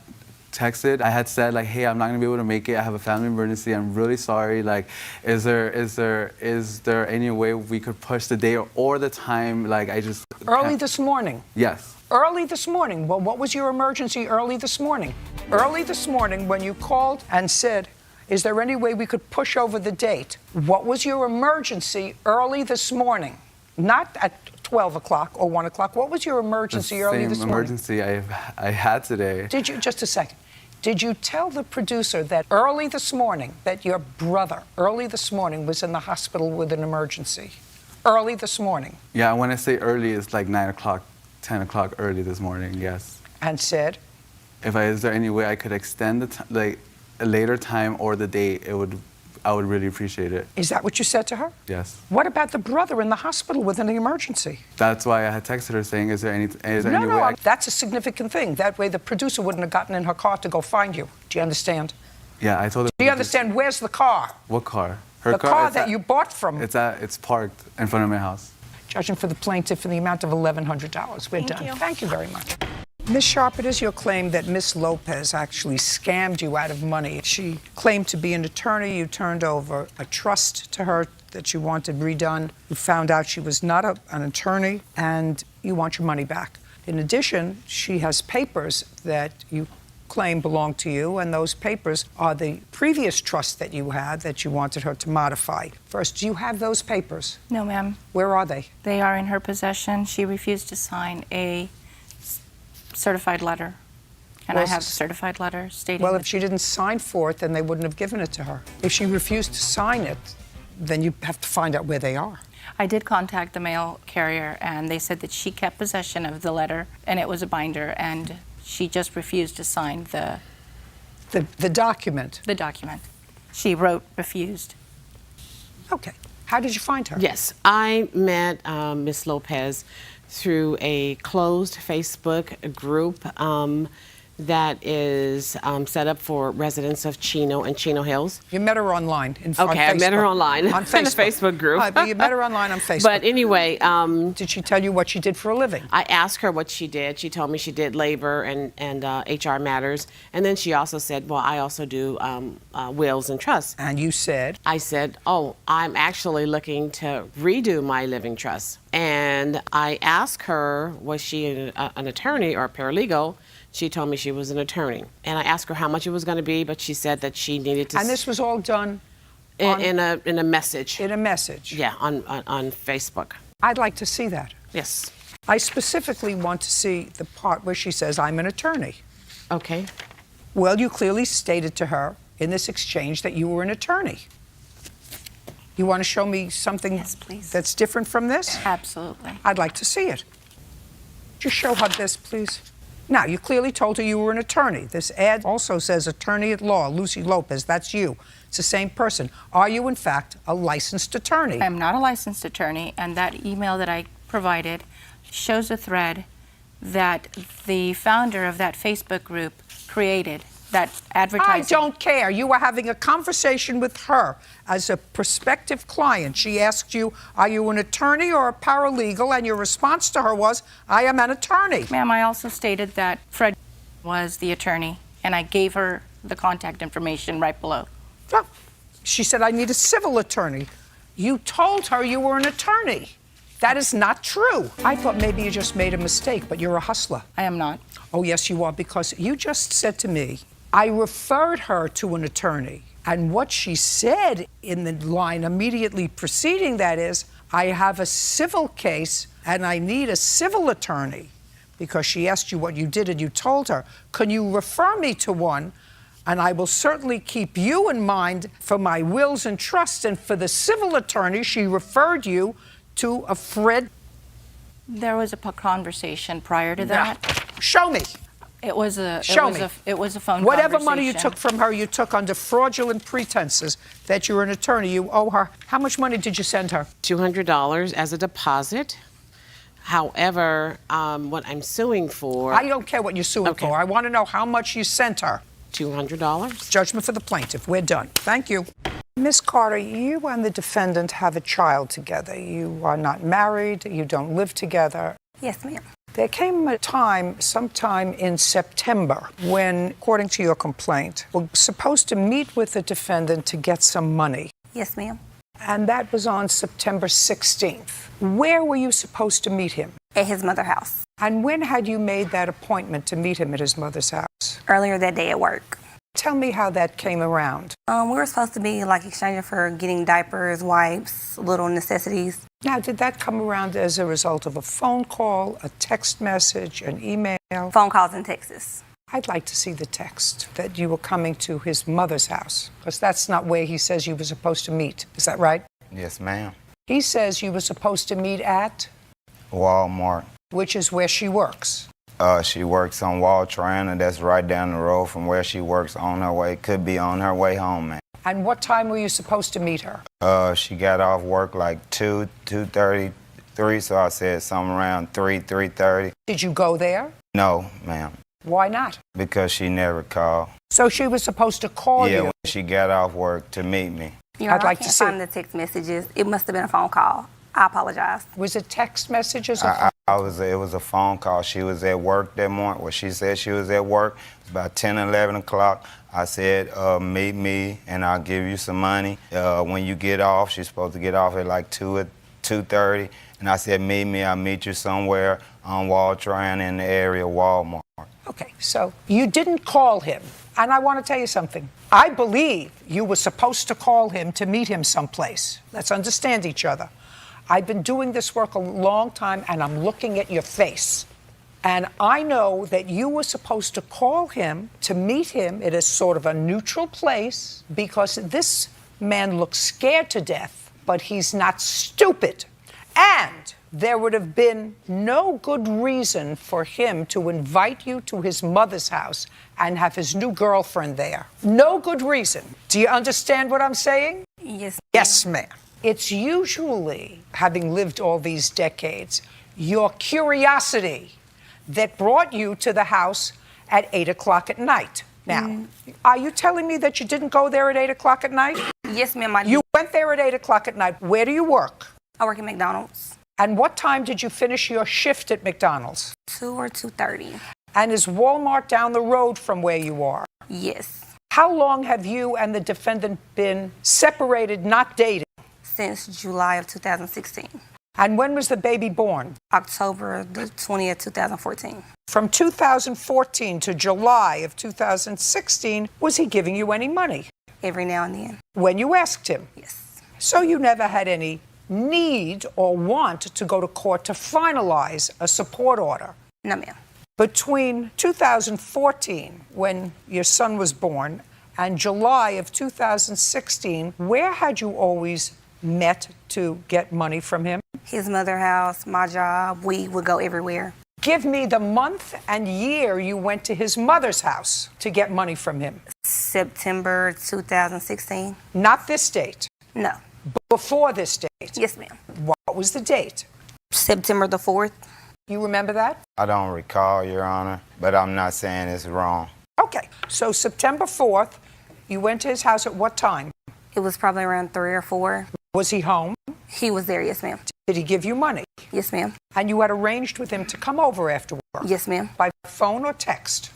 texted. I had said like, "Hey, I'm not gonna be able to make it. I have a family emergency. I'm really sorry. Like, is there any way we could push the day or the time? Like, I just early this morning." Yes. Early this morning. Well, what was your emergency early this morning? Early this morning when you called and said, is there any way we could push over the date? What was your emergency early this morning? Not at 12 o'clock or 1 o'clock. What was your emergency early this morning? The same emergency I had today. Just a second. Did you tell the producer that early this morning, that your brother, early this morning, was in the hospital with an emergency? Early this morning? Yeah, when I say early, it's like 9 o'clock, 10 o'clock early this morning, yes. And said? Is there any way I could extend like a later time or the date, I would really appreciate it. Is that what you said to her? Yes. What about the brother in the hospital with an emergency? That's why I had texted her saying, is there any way No, that's a significant thing. That way the producer wouldn't have gotten in her car to go find you. Do you understand? Yeah, I told her. Do you understand? Where's the car? What car? The car that you bought from. It's parked in front of my house. Judging for the plaintiff in the amount of $1,100. We're done. Thank you very much. Ms. Sharp, it is your claim that Ms. Lopez actually scammed you out of money. She claimed to be an attorney. You turned over a trust to her that you wanted redone. You found out she was not an attorney, and you want your money back. In addition, she has papers that you claim belong to you, and those papers are the previous trust that you had that you wanted her to modify. First, do you have those papers? No, ma'am. Where are they? They are in her possession. She refused to sign a certified letter. And I have a certified letter stating Well, if she didn't sign for it, then they wouldn't have given it to her. If she refused to sign it, then you have to find out where they are. I did contact the mail carrier, and they said that she kept possession of the letter, and it was a binder, and she just refused to sign the document. The document. She wrote refused. Okay. How did you find her? Yes, I met Ms. Lopez through a closed Facebook group that is set up for residents of Chino and Chino Hills. You met her online. On Okay, I met her online on Facebook. in a Facebook group. But you met her online on Facebook. But anyway, did she tell you what she did for a living? I asked her what she did. She told me she did labor and HR matters, and then she also said, "Well, I also do wills and trusts." And you said? I said, "Oh, I'm actually looking to redo my living trust." And I asked her, was she an attorney or a paralegal? She told me she was an attorney. And I asked her how much it was going to be, but she said that she needed to... And this was all done in a message. In a message? Yeah, on Facebook. I'd like to see that. Yes. I specifically want to see the part where she says, I'm an attorney. Okay. Well, you clearly stated to her in this exchange that you were an attorney. You want to show me something that's different from this? Absolutely. I'd like to see it. Just show her this, please. Now, you clearly told her you were an attorney. This ad also says attorney at law, Lucy Lopez. That's you. It's the same person. Are you, in fact, a licensed attorney? I'm not a licensed attorney, and that email that I provided shows a thread that the founder of that Facebook group created, that advertising. I don't care. You were having a conversation with her as a prospective client. She asked you, are you an attorney or a paralegal? And your response to her was, I am an attorney. Ma'am, I also stated that Fred was the attorney, and I gave her the contact information right below. Oh, she said, I need a civil attorney. You told her you were an attorney. That is not true. I thought maybe you just made a mistake, but you're a hustler. I am not. Oh, yes, you are, because you just said to me, I referred her to an attorney. And what she said in the line immediately preceding that is, I have a civil case and I need a civil attorney, because she asked you what you did and you told her, can you refer me to one? And I will certainly keep you in mind for my wills and trusts. And for the civil attorney, she referred you to a Fred. There was a conversation prior to that. Show me. It was a phone Whatever conversation. money you took from her, you took under fraudulent pretenses that you're an attorney. You owe her. How much money did you send her? $200 as a deposit. However, what I'm suing for... I don't care what you're suing for. I want to know how much you sent her. $200. Judgment for the plaintiff. We're done. Thank you. Ms. Carter, you and the defendant have a child together. You are not married. You don't live together. Yes, ma'am. There came a time, sometime in September, when, according to your complaint, we're supposed to meet with the defendant to get some money. Yes, ma'am. And that was on September 16th. Where were you supposed to meet him? At his mother's house. And when had you made that appointment to meet him at his mother's house? Earlier that day at work. Tell me how that came around. We were supposed to be like exchanging for getting diapers, wipes, little necessities. Now, did that come around as a result of a phone call, a text message, an email? Phone calls and texts. I'd like to see the text that you were coming to his mother's house, because that's not where he says you were supposed to meet. Is that right? Yes, ma'am. He says you were supposed to meet at, Walmart. which is where she works. She works on Wall Triana. That's right down the road from where she works on her way. Could be on her way home, ma'am. And what time were you supposed to meet her? She got off work like 2:30, 3, so I said something around 3:30. Did you go there? No, ma'am, Why not? because she never called. So she was supposed to call Yeah, you. when she got off work to meet me. I'd like to see. the text messages. It must have been a phone call. I apologize. Was it text messages? Or It was a phone call. She was at work that morning. Well, she said she was at work. It was about 10, 11 o'clock. I said, meet me and I'll give you some money. When you get off, she's supposed to get off at like 2:30. And I said, meet me. I'll meet you somewhere on Wall Triana in the area, Walmart. Okay, so you didn't call him. And I want to tell you something. I believe you were supposed to call him to meet him someplace. Let's understand each other. I've been doing this work a long time, and I'm looking at your face. And I know that you were supposed to call him to meet him at a sort of a neutral place, because this man looks scared to death, but he's not stupid. And there would have been no good reason for him to invite you to his mother's house and have his new girlfriend there. No good reason. Do you understand what I'm saying? Yes. Yes, ma'am. It's usually, having lived all these decades, your curiosity that brought you to the house at 8 o'clock at night. Now, are you telling me that you didn't go there at 8 o'clock at night? Yes, ma'am. You went there at 8 o'clock at night. Where do you work? I work at McDonald's. And what time did you finish your shift at McDonald's? 2 or 2:30. And is Walmart down the road from where you are? Yes. How long have you and the defendant been separated, not dating? Since July of 2016. And when was the baby born? October the 20th, 2014. From 2014 to July of 2016, was he giving you any money? Every now and then. When you asked him? Yes. So you never had any need or want to go to court to finalize a support order? No, ma'am. Between 2014, when your son was born, and July of 2016, where had you always met to get money from him? His mother house, my job, we would go everywhere. Give me the month and year you went to his mother's house to get money from him. September 2016. Not this date. No. Before this date. Yes, ma'am. What was the date? September the 4th. You remember that? I don't recall, Your Honor, but I'm not saying it's wrong. Okay, so September 4th, you went to his house at what time? It was probably around 3 or 4. Was he home? He was there, yes, ma'am. Did he give you money? Yes, ma'am. And you had arranged with him to come over after work? Yes, ma'am. By phone or text?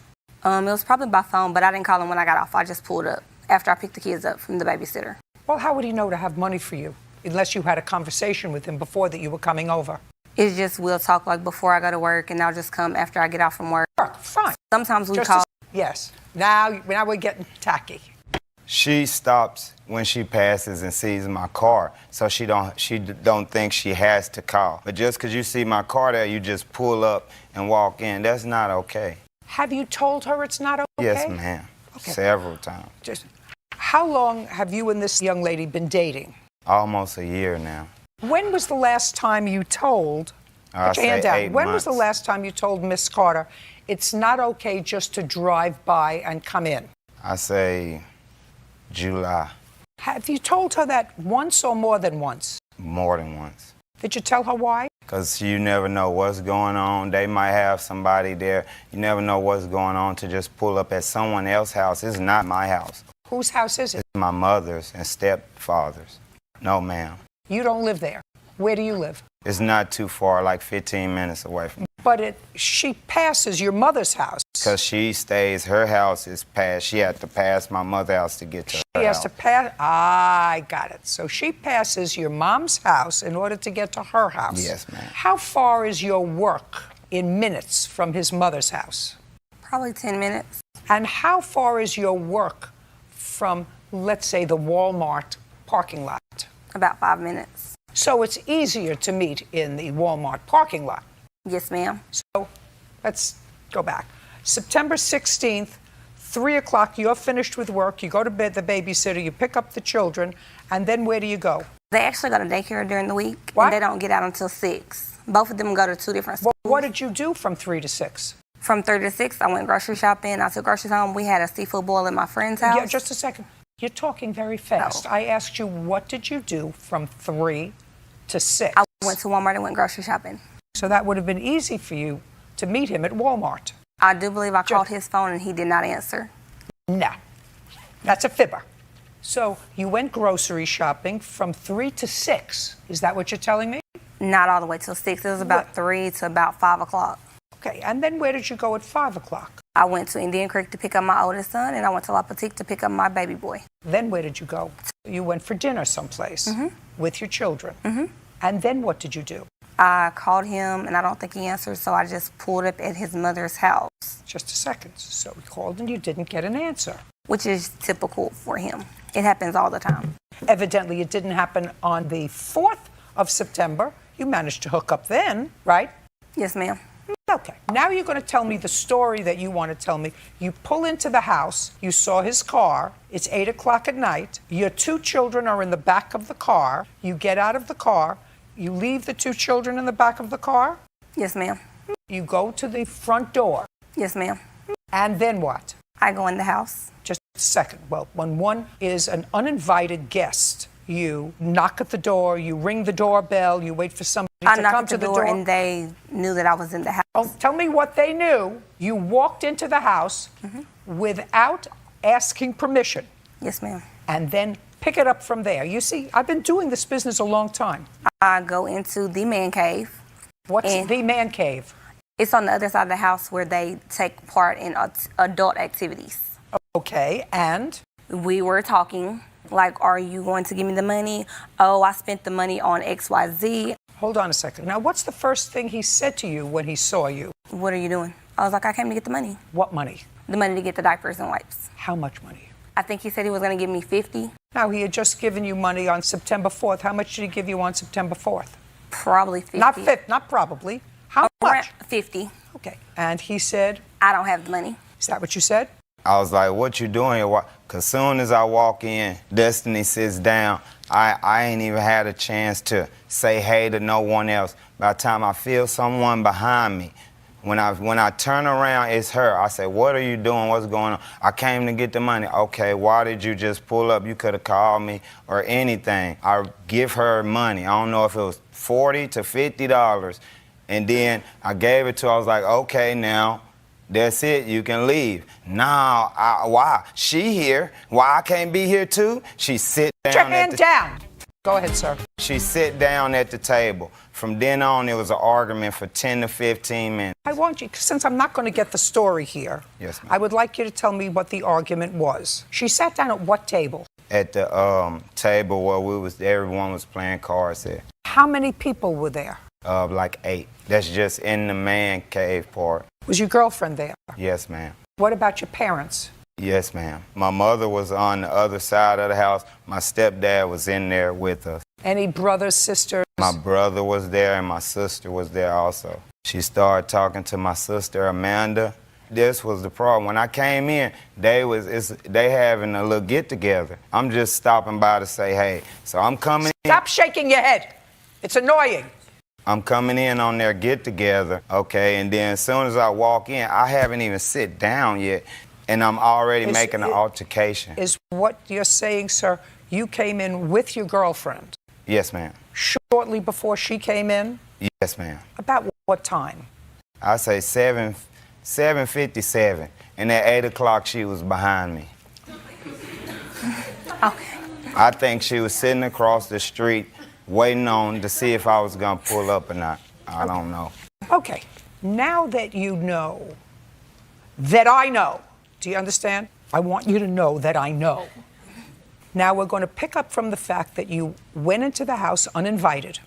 It was probably by phone, but I didn't call him when I got off. I just pulled up after I picked the kids up from the babysitter. Well, how would he know to have money for you, unless you had a conversation with him before that you were coming over? It's just we'll talk like before I go to work, and I'll just come after I get off from work. Fine. Sometimes we Just call. Yes. Now we're getting tacky. She stops when she passes and sees my car, so she don't think she has to call. But just because you see my car there, you just pull up and walk in. That's not okay. Have you told her it's not okay? Yes, ma'am. Okay. Several times. How long have you and this young lady been dating? Almost a year now. When was the last time you told, I'll put your hand say down. 8 When was the months. last time you told Miss Carter it's not okay just to drive by and come in? I say July. Have you told her that once or more than once? More than once. Did you tell her why? Because you never know what's going on. They might have somebody there. You never know what's going on to just pull up at someone else's house. It's not my house. Whose house is it? It's my mother's and stepfather's. No, ma'am. You don't live there. Where do you live? It's not too far, like 15 minutes away from me. But she passes your mother's house. Because she stays, her house is past. She had to pass my mother's house to get to her She has house. to pass. I got it. So she passes your mom's house in order to get to her house. Yes, ma'am. How far is your work in minutes from his mother's house? Probably 10 minutes. And how far is your work from, let's say, the Walmart parking lot? About 5 minutes. So it's easier to meet in the Walmart parking lot. Yes, ma'am. So let's go back. September 16th, 3 o'clock, you're finished with work, you go to bed, the babysitter, you pick up the children, and then where do you go? They actually go to daycare during the week, What? and they don't get out until 6. Both of them go to 2 different schools. What did you do from 3 to 6? From 3 to 6, I went grocery shopping. I took groceries home. We had a seafood boil at my friend's house. Yeah, just a second. You're talking very fast. I asked you, what did you do from 3 to 6? I went to Walmart and went grocery shopping. So that would have been easy for you to meet him at Walmart. I do believe I called his phone and he did not answer. No, that's a fibber. So you went grocery shopping from 3 to 6. Is that what you're telling me? Not all the way till 6. It was about 3 to about 5 o'clock. Okay, and then where did you go at 5 o'clock? I went to Indian Creek to pick up my oldest son, and I went to La Petite to pick up my baby boy. Then where did you go? You went for dinner someplace with your children. And then what did you do? I called him, and I don't think he answered, so I just pulled up at his mother's house. Just a second. So you called and you didn't get an answer. Which is typical for him. It happens all the time. Evidently, it didn't happen on the 4th of September. You managed to hook up then, right? Yes, ma'am. Okay, now you're going to tell me the story that you want to tell me. You pull into the house, you saw his car, it's 8 o'clock at night, your 2 children are in the back of the car, you get out of the car, you leave the 2 children in the back of the car? Yes, ma'am. You go to the front door. Yes, ma'am. And then what? I go in the house. Just a second. Well, when one is an uninvited guest, you knock at the door, you ring the doorbell, you wait for somebody to come to the door. And they knew that I was in the house. Oh, tell me what they knew. You walked into the house without asking permission. Yes, ma'am. And then pick it up from there. You see, I've been doing this business a long time. I go into the man cave. What's the man cave? It's on the other side of the house where they take part in adult activities. Okay, and? We were talking, like, are you going to give me the money? Oh, I spent the money on XYZ. Hold on a second. Now, what's the first thing he said to you when he saw you? What are you doing? I was like, I came to get the money. What money? The money to get the diapers and wipes. How much money? I think he said he was going to give me 50. Now, he had just given you money on September 4th. How much did he give you on September 4th? Probably 50. Not probably. How much? 50. Okay. And he said? I don't have the money. Is that what you said? I was like, what you doing here? Because soon as I walk in, Destiny sits down. I ain't even had a chance to say hey to no one else. By the time I feel someone behind me, when I turn around, it's her. I say, what are you doing? What's going on? I came to get the money. Okay, why did you just pull up? You could have called me or anything. I give her money. I don't know if it was $40 to $50. And then I gave it to her. I was like, okay, now. That's it, you can leave. Now, why? She here. Why I can't be here too? She sit down. Put your hand down. Go ahead, sir. She sit down at the table. From then on, it was an argument for 10 to 15 minutes. I want you, since I'm not going to get the story here, yes, ma'am. I would like you to tell me what the argument was. She sat down at what table? At the table where everyone was playing cards there. How many people were there? Like 8. That's just in the man cave part. Was your girlfriend there? Yes, ma'am. What about your parents? Yes, ma'am. My mother was on the other side of the house. My stepdad was in there with us. Any brothers, sisters? My brother was there and my sister was there also. She started talking to my sister, Amanda. This was the problem. When I came in, they having a little get-together. I'm just stopping by to say hey. So I'm coming in. Stop shaking your head. It's annoying. I'm coming in on their get-together, okay, and then as soon as I walk in, I haven't even sit down yet, and I'm already making an altercation. Is what you're saying, sir, you came in with your girlfriend? Yes, ma'am. Shortly before she came in? Yes, ma'am. About what time? I say 7:57, and at 8 o'clock she was behind me. Okay. I think she was sitting across the street waiting on to see if I was going to pull up or not. I don't know. Okay. Now that you know that I know, do you understand? I want you to know that I know. Now we're going to pick up from the fact that you went into the house uninvited.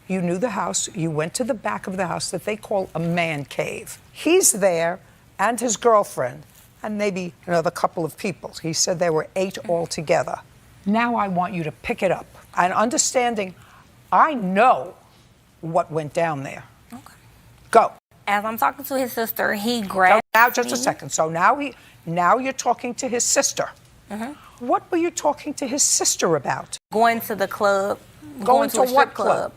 You knew the house. You went to the back of the house that they call a man cave. He's there and his girlfriend and maybe another couple of people. He said there were 8 altogether. Now I want you to pick it up. And understanding, I know what went down there. Okay. Go. As I'm talking to his sister, he grabbed Now, just me. a second. So now you're talking to his sister. What were you talking to his sister about? Going to the club. Going to a to strip what club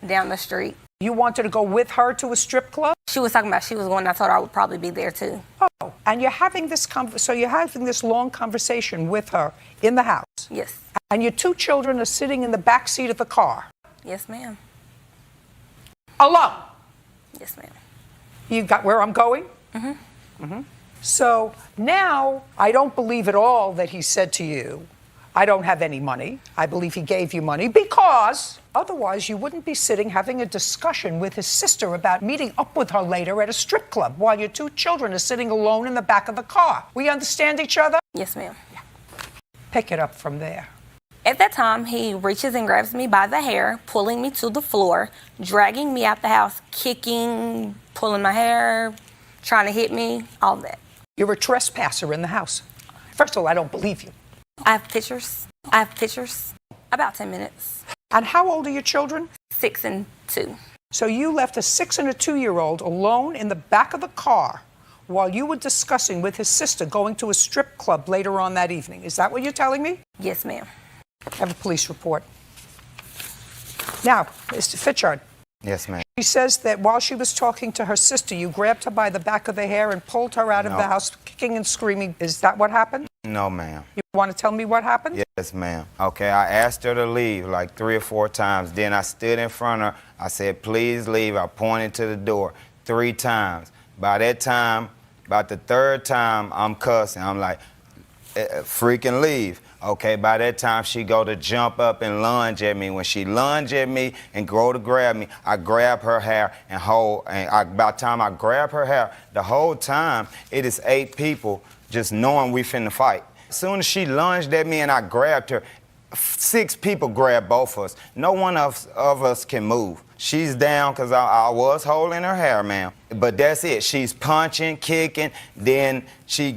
down the street. You wanted to go with her to a strip club? She was talking about she was going. I told her I would probably be there too. Oh, and you're having this so you're having this long conversation with her in the house. Yes. And your two children are sitting in the back seat of the car. Yes, ma'am. Alone. Yes, ma'am. You got where I'm going? So now I don't believe at all that he said to you, I don't have any money. I believe he gave you money because otherwise you wouldn't be sitting having a discussion with his sister about meeting up with her later at a strip club while your two children are sitting alone in the back of the car. We understand each other? Yes, ma'am. Pick it up from there. At that time, he reaches and grabs me by the hair, pulling me to the floor, dragging me out the house, kicking, pulling my hair, trying to hit me, all that. You're a trespasser in the house. First of all, I don't believe you. I have pictures. About 10 minutes. And how old are your children? 6 and 2. So you left a 6 and a 2-year-old alone in the back of the car while you were discussing with his sister going to a strip club later on that evening. Is that what you're telling me? Yes, ma'am. Have a police report. Now, Mr. Fitchard. Yes, ma'am. She says that while she was talking to her sister, you grabbed her by the back of the hair and pulled her out of the house, kicking and screaming. Is that what happened? No, ma'am. You want to tell me what happened? Yes, ma'am. Okay, I asked her to leave like 3 or 4 times. Then I stood in front of her. I said, please leave. I pointed to the door 3 times. By that time, about the 3rd time, I'm cussing. I'm like, freaking leave. Okay, by that time, she go to jump up and lunge at me. When she lunge at me and go to grab me, I grab her hair and hold. And by the time I grab her hair, the whole time, it is 8 people just knowing we finna fight. As soon as she lunged at me and I grabbed her, 6 people grabbed both of us. No one of us can move. She's down because I was holding her hair, ma'am. But that's it. She's punching, kicking. Then she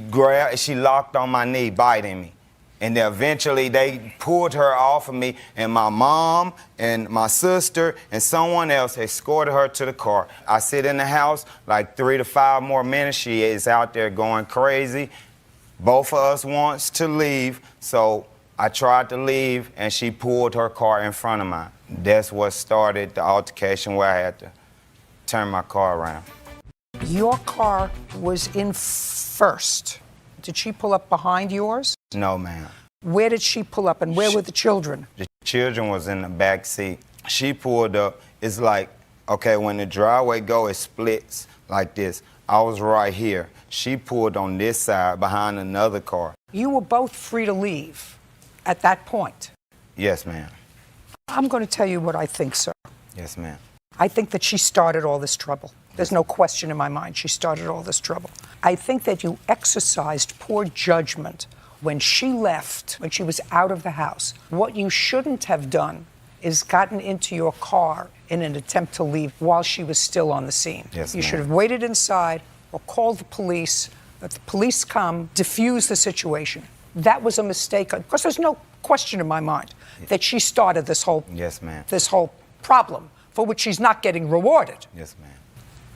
locked on my knee, biting me. And then eventually they pulled her off of me, and my mom and my sister and someone else escorted her to the car. I sit in the house like 3 to 5 more minutes. She is out there going crazy. Both of us wants to leave, so I tried to leave, and she pulled her car in front of mine. That's what started the altercation where I had to turn my car around. Your car was in first. Did she pull up behind yours? No, ma'am. Where did she pull up, and where were the children? The children was in the back seat. She pulled up. It's like, okay, when the driveway go, it splits like this. I was right here. She pulled on this side behind another car. You were both free to leave at that point. Yes, ma'am. I'm going to tell you what I think, sir. Yes, ma'am. I think that she started all this trouble. There's no question in my mind she started all this trouble. I think that you exercised poor judgment when she left, when she was out of the house. What you shouldn't have done is gotten into your car in an attempt to leave while she was still on the scene. Yes, you ma'am. should have waited inside or called the police, let the police come, diffuse the situation. That was a mistake, because there's no question in my mind that she started this whole, Yes, ma'am. this whole problem for which she's not getting rewarded. Yes, ma'am.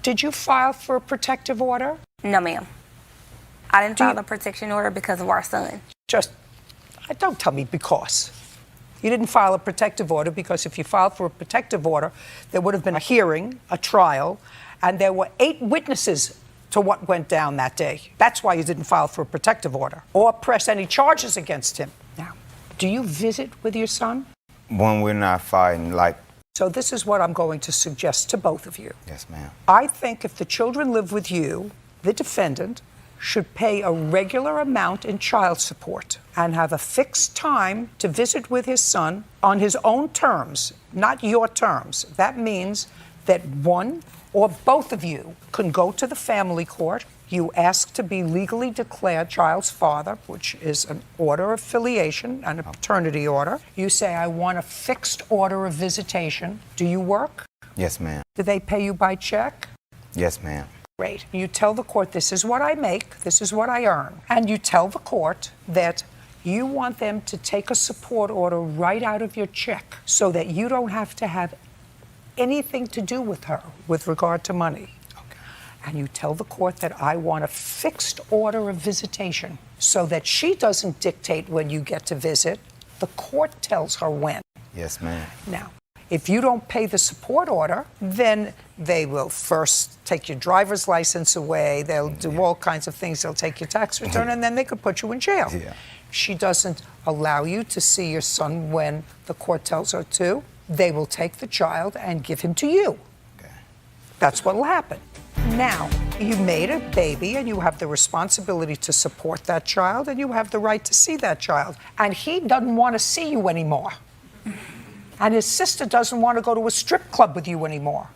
Did you file for a protective order? No, ma'am. I didn't file the protection order because of our son. Don't tell me because. You didn't file a protective order because if you filed for a protective order, there would have been a hearing, a trial, and there were 8 witnesses to what went down that day. That's why you didn't file for a protective order or press any charges against him. Now, do you visit with your son? When we're not fighting, like... So this is what I'm going to suggest to both of you. Yes, ma'am. I think if the children live with you, the defendant should pay a regular amount in child support and have a fixed time to visit with his son on his own terms, not your terms. That means that one or both of you can go to the family court. You ask to be legally declared child's father, which is an order of filiation and a paternity order. You say, I want a fixed order of visitation. Do you work? Yes, ma'am. Do they pay you by check? Yes, ma'am. Great. You tell the court, this is what I make, this is what I earn. And you tell the court that you want them to take a support order right out of your check so that you don't have to have anything to do with her with regard to money. Okay. and you tell the court that I want a fixed order of visitation so that she doesn't dictate when you get to visit. The court tells her when. Yes, ma'am. Now, if you don't pay the support order, then they will first take your driver's license away. They'll do all kinds of things. They'll take your tax return, and then they could put you in jail. Yeah. She doesn't allow you to see your son when the court tells her to. They will take the child and give him to you. Okay. That's what will happen. Now, you made a baby, and you have the responsibility to support that child, and you have the right to see that child. And he doesn't want to see you anymore. And his sister doesn't want to go to a strip club with you anymore.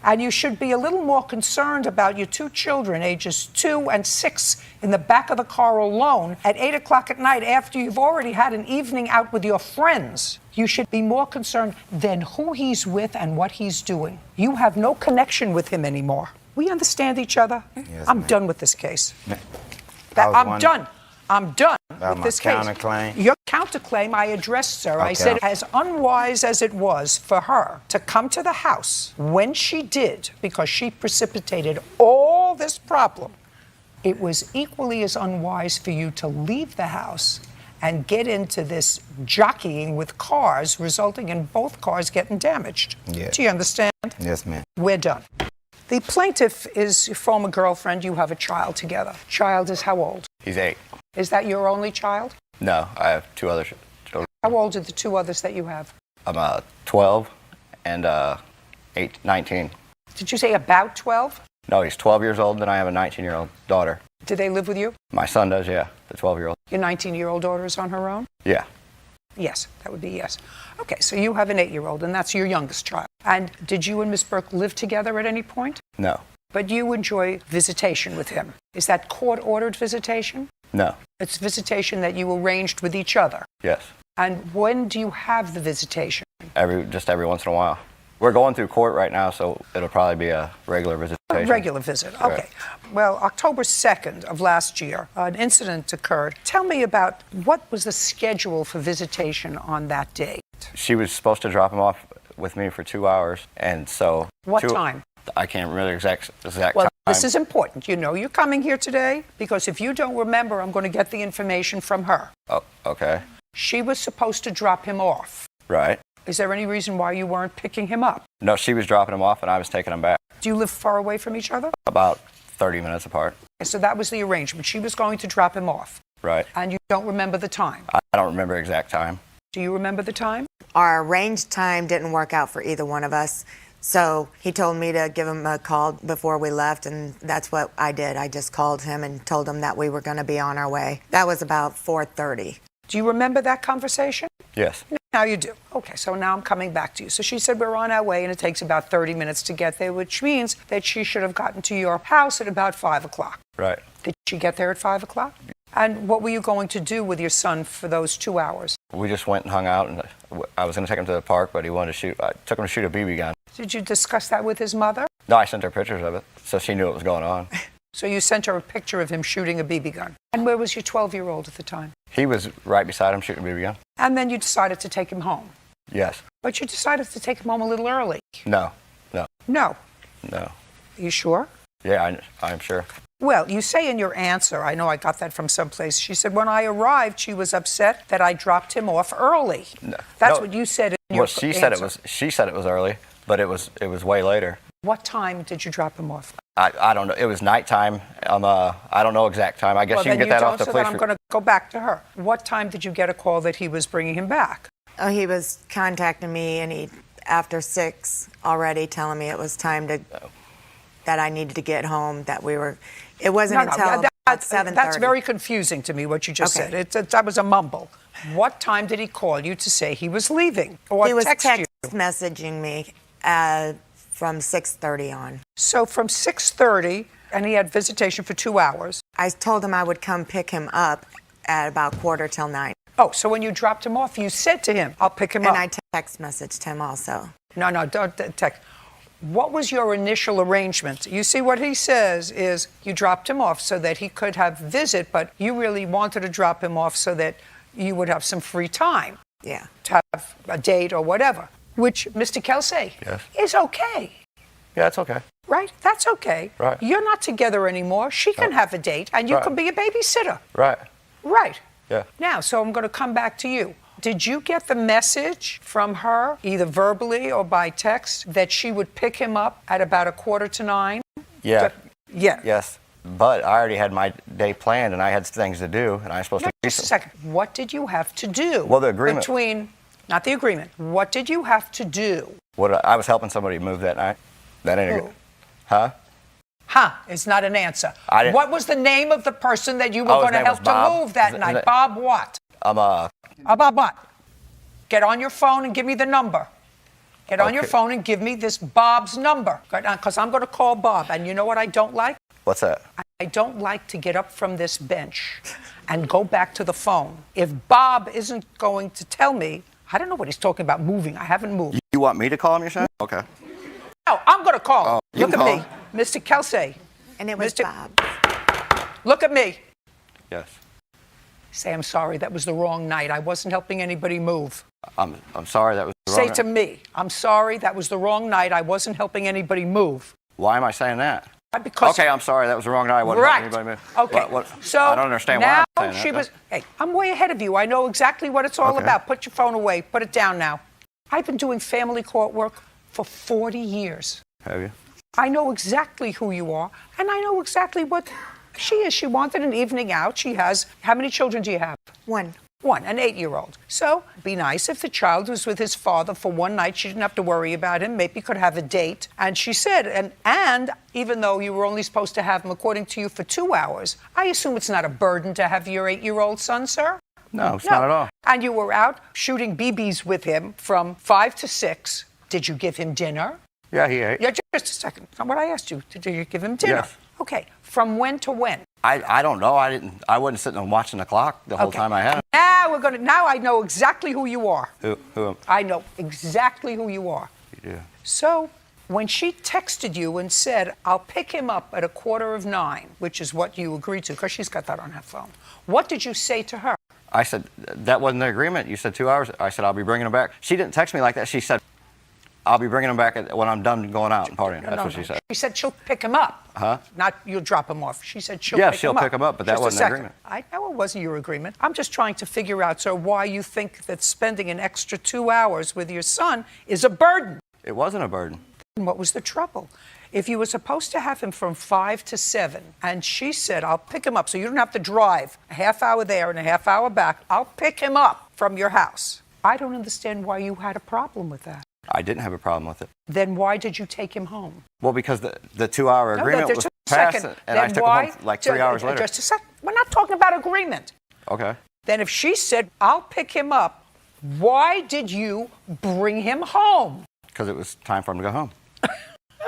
And you should be a little more concerned about your two children, ages 2 and 6, in the back of the car alone at 8 o'clock at night after you've already had an evening out with your friends. You should be more concerned than who he's with and what he's doing. You have no connection with him anymore. We understand each other? Yes, I'm ma'am. done with this case. I'm done. I'm done About with my this case. counterclaim? Your counterclaim I addressed, sir. I Okay. said, as unwise as it was for her to come to the house when she did, because she precipitated all this problem, it was equally as unwise for you to leave the house and get into this jockeying with cars, resulting in both cars getting damaged. Yeah. Do you understand? Yes, ma'am. We're done. The plaintiff is your former girlfriend. You have a child together. Child is how old? He's 8. Is that your only child? No, I have 2 other children. How old are the 2 others that you have? I'm 12 and 19. Did you say about 12? No, he's 12 years old, and I have a 19-year-old daughter. Do they live with you? My son does, yeah, the 12-year-old. Your 19-year-old daughter is on her own? Yeah. Yes, that would be yes. Okay, so you have an 8-year-old, and that's your youngest child. And did you and Miss Burke live together at any point? No. But you enjoy visitation with him. Is that court-ordered visitation? No. It's visitation that you arranged with each other. Yes. And when do you have the visitation? Just every once in a while. We're going through court right now, so it'll probably be a regular A visitation. regular visit, okay. Right. Well, October 2nd of last year, an incident occurred. Tell me about what was the schedule for visitation on that day? She was supposed to drop him off with me for 2 hours, and so... What time? I can't remember the exact Well, time. this is important. You know you're coming here today because if you don't remember, I'm going to get the information from her. Oh, okay. She was supposed to drop him off. Right. Is there any reason why you weren't picking him up? No, she was dropping him off, and I was taking him back. Do you live far away from each other? About 30 minutes apart. So that was the arrangement. She was going to drop him off. Right. And you don't remember the time? I don't remember the exact time. Do you remember the time? Our arranged time didn't work out for either one of us. So he told me to give him a call before we left, and that's what I did. I just called him and told him that we were going to be on our way. That was about 4:30. Do you remember that conversation? Yes. Now you do. Okay, so now I'm coming back to you. So she said we're on our way and it takes about 30 minutes to get there, which means that she should have gotten to your house at about 5 o'clock. Right. Did she get there at 5 o'clock? And what were you going to do with your son for those 2 hours? We just went and hung out, and I was going to take him to the park, but he wanted to shoot. I took him to shoot a BB gun. Did you discuss that with his mother? No, I sent her pictures of it, so she knew what was going on. So you sent her a picture of him shooting a BB gun. And where was your 12-year-old at the time? He was right beside him shooting a BB gun. And then you decided to take him home. Yes. But you decided to take him home a little early. No. No. No. Are you sure? Yeah, I'm sure. Well, you say in your answer, I know I got that from someplace, she said, when I arrived, she was upset that I dropped him off early. No. That's what you said in your she answer. said it was early, but it was way later. What time did you drop him off? I don't know. It was nighttime. I don't know exact time. I guess you can get that off the police. I'm going to go back to her. What time did you get a call that he was bringing him back? Oh, he was contacting me, and after 6 already telling me it was time that I needed to get home, that we were... It wasn't until about 7:30. That's very confusing to me, what you just said. That was a mumble. What time did he call you to say he was leaving? Or he was text you? messaging me from 6:30 on. So from 6:30, and he had visitation for 2 hours. I told him I would come pick him up at about 8:45. Oh, so when you dropped him off, you said to him, I'll pick him up. And I text messaged him also. No, don't text. What was your initial arrangement? You see, what he says is you dropped him off so that he could have visit, but you really wanted to drop him off so that you would have some free time. Yeah. To have a date or whatever, which, Mr. Kelsey, yes, is okay. Yeah, it's okay. Right? That's okay. Right. You're not together anymore. She can have a date, and you Right. can be a babysitter. Right. Right. Yeah. Now, so I'm going to come back to you. Did you get the message from her, either verbally or by text, that she would pick him up at about 8:45? Yeah. Yeah. Yes. But I already had my day planned, and I had things to do, and I was supposed No, to do just a something. second. What did you have to do? Well, the agreement. Not the agreement. What did you have to do? I was helping somebody move that night. That ain't a Who? good. Huh? Huh, it's not an answer. I didn't- What was the name of the person that you were Oh, his going to name help was Bob. to move that Is night? it- Bob what? Bob what? Get on your phone and give me the number. Get on your Okay. phone and give me this Bob's number. Because I'm going to call Bob. And you know what I don't like? What's that? I don't like to get up from this bench and go back to the phone. If Bob isn't going to tell me, I don't know what he's talking about moving. I haven't moved. You want me to call him, you're saying? Okay. No, I'm going to call him. You Look can at call me, him. Mr. Kelsey. And it was Mr. Bob. Look at me. Yes. Say, I'm sorry, that was the wrong night. I wasn't helping anybody move. I'm sorry that was the Say wrong. to me, I'm sorry, that was the wrong night. I wasn't helping anybody move. Why am I saying that? Because Okay, I'm sorry. That was the wrong night. I wasn't Right. helping anybody move. Okay. So I don't understand now why I'm saying she that. was. Hey, I'm way ahead of you. I know exactly what it's all Okay. about. Put your phone away. Put it down now. I've been doing family court work for 40 years. Have you? I know exactly who you are, and I know exactly what she is. She wanted an evening out. She has. How many children do you have? One. One, an 8-year-old. So, be nice if the child was with his father for one night. She didn't have to worry about him. Maybe could have a date. And she said, and even though you were only supposed to have him, according to you, for 2 hours, I assume it's not a burden to have your 8-year-old son, sir? No, it's not at all. And you were out shooting BBs with him from 5 to 6. Did you give him dinner? Yeah, he ate. Yeah, just a second. That's not what I asked you. Did you give him dinner? Yes. Okay. From when to when? I don't know. I wasn't sitting and watching the clock the whole Okay. time I had him. Now I know exactly who you are. Who? I know exactly who you are. You do. So when she texted you and said, I'll pick him up at 8:45, which is what you agreed to, because she's got that on her phone, what did you say to her? I said, that wasn't the agreement. You said 2 hours. I said, I'll be bringing him back. She didn't text me like that. She said, I'll be bringing him back when I'm done going out and partying. That's what she said. She said she'll pick him up. Huh? Not you'll drop him off. She said she'll Yeah, pick she'll him up. pick him up, but that Just a wasn't the second. agreement. I know it wasn't your agreement. I'm just trying to figure out, sir, why you think that spending an extra 2 hours with your son is a burden. It wasn't a burden. And what was the trouble? If you were supposed to have him from 5 to 7, and she said, I'll pick him up, so you don't have to drive a half hour there and a half hour back. I'll pick him up from your house. I don't understand why you had a problem with that. I didn't have a problem with it. Then why did you take him home? Well, because the 2 hour No, agreement there's was a passed, second. and I Then took why? him home like 3 hours later. Just a second. We're not talking about agreement. Okay. Then if she said, I'll pick him up, why did you bring him home? Because it was time for him to go home.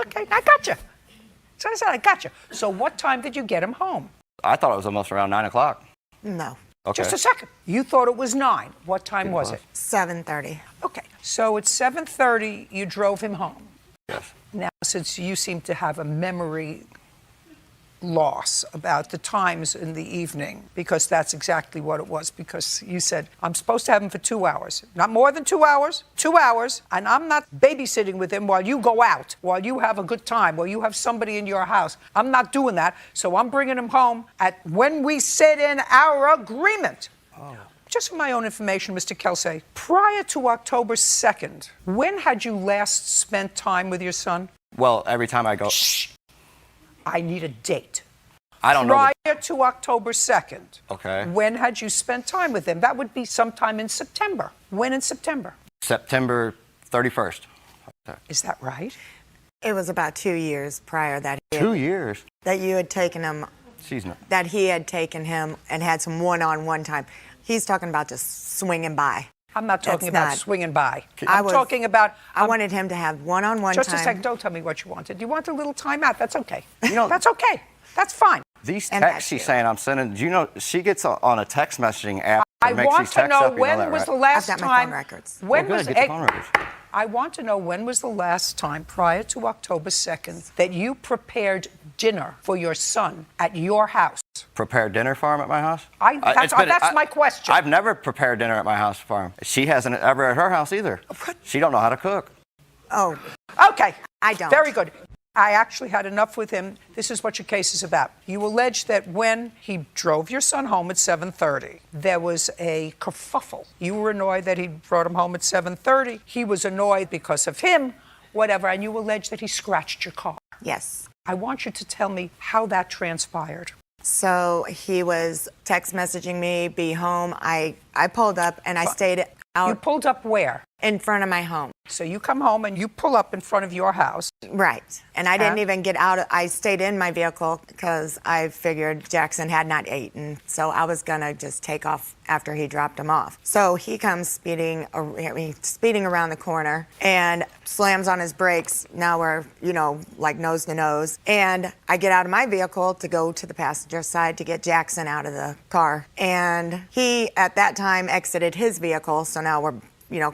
Okay, I got you. So I said, I got you. So what time did you get him home? I thought it was almost around 9 o'clock. No. Okay. Just a second. You thought it was 9. What time was it? 7:30. Okay, so at 7:30, you drove him home. Yes. Now, since you seem to have a memory loss about the times in the evening, because that's exactly what it was, because you said, I'm supposed to have him for 2 hours. Not more than 2 hours, 2 hours, and I'm not babysitting with him while you go out, while you have a good time, while you have somebody in your house. I'm not doing that, so I'm bringing him home at when we said in our agreement. Oh. Just for my own information, Mr. Kelsey, prior to October 2nd, when had you last spent time with your son? Well, every time I go. Shh. I need a date. I don't know. Prior to October 2nd. Okay. When had you spent time with him? That would be sometime in September. When in September? September 31st. Is that right? It was about 2 years prior that 2 years? that you had taken him, She's not. that he had taken him and had some one-on-one time. He's talking about just swinging by. I'm not talking That's about not- swinging by. I I'm was- talking about... I wanted him to have one-on-one time. Just a second. Don't tell me what you wanted. You want a little time out. That's okay. You know, that's okay. That's fine. These And texts that's she's saying I'm sending, do you know, she gets on a text messaging app I that makes want these to texts know up. You know when that, was right? the last I've got my time... phone records. When Well, was good. Get the phone records. I want to know when was the last time prior to October 2nd that you prepared dinner for your son at your house? Prepared dinner for him at my house? That's my question. I've never prepared dinner at my house for him. She hasn't ever at her house either. She don't know how to cook. Oh, Okay. I don't. Very good. I actually had enough with him. This is what your case is about. You allege that when he drove your son home at 7:30, there was a kerfuffle. You were annoyed that he brought him home at 7:30. He was annoyed because of him, whatever, and you allege that he scratched your car. Yes. I want you to tell me how that transpired. So he was text messaging me, be home. I pulled up and I stayed out. You pulled up where? In front of my home. So you come home and you pull up in front of your house. Right. And I didn't even get out. I stayed in my vehicle because I figured Jackson had not eaten. So I was going to just take off after he dropped him off. So he comes speeding around the corner and slams on his brakes. Now we're, like nose to nose. And I get out of my vehicle to go to the passenger side to get Jackson out of the car. And he, at that time, exited his vehicle. So now we're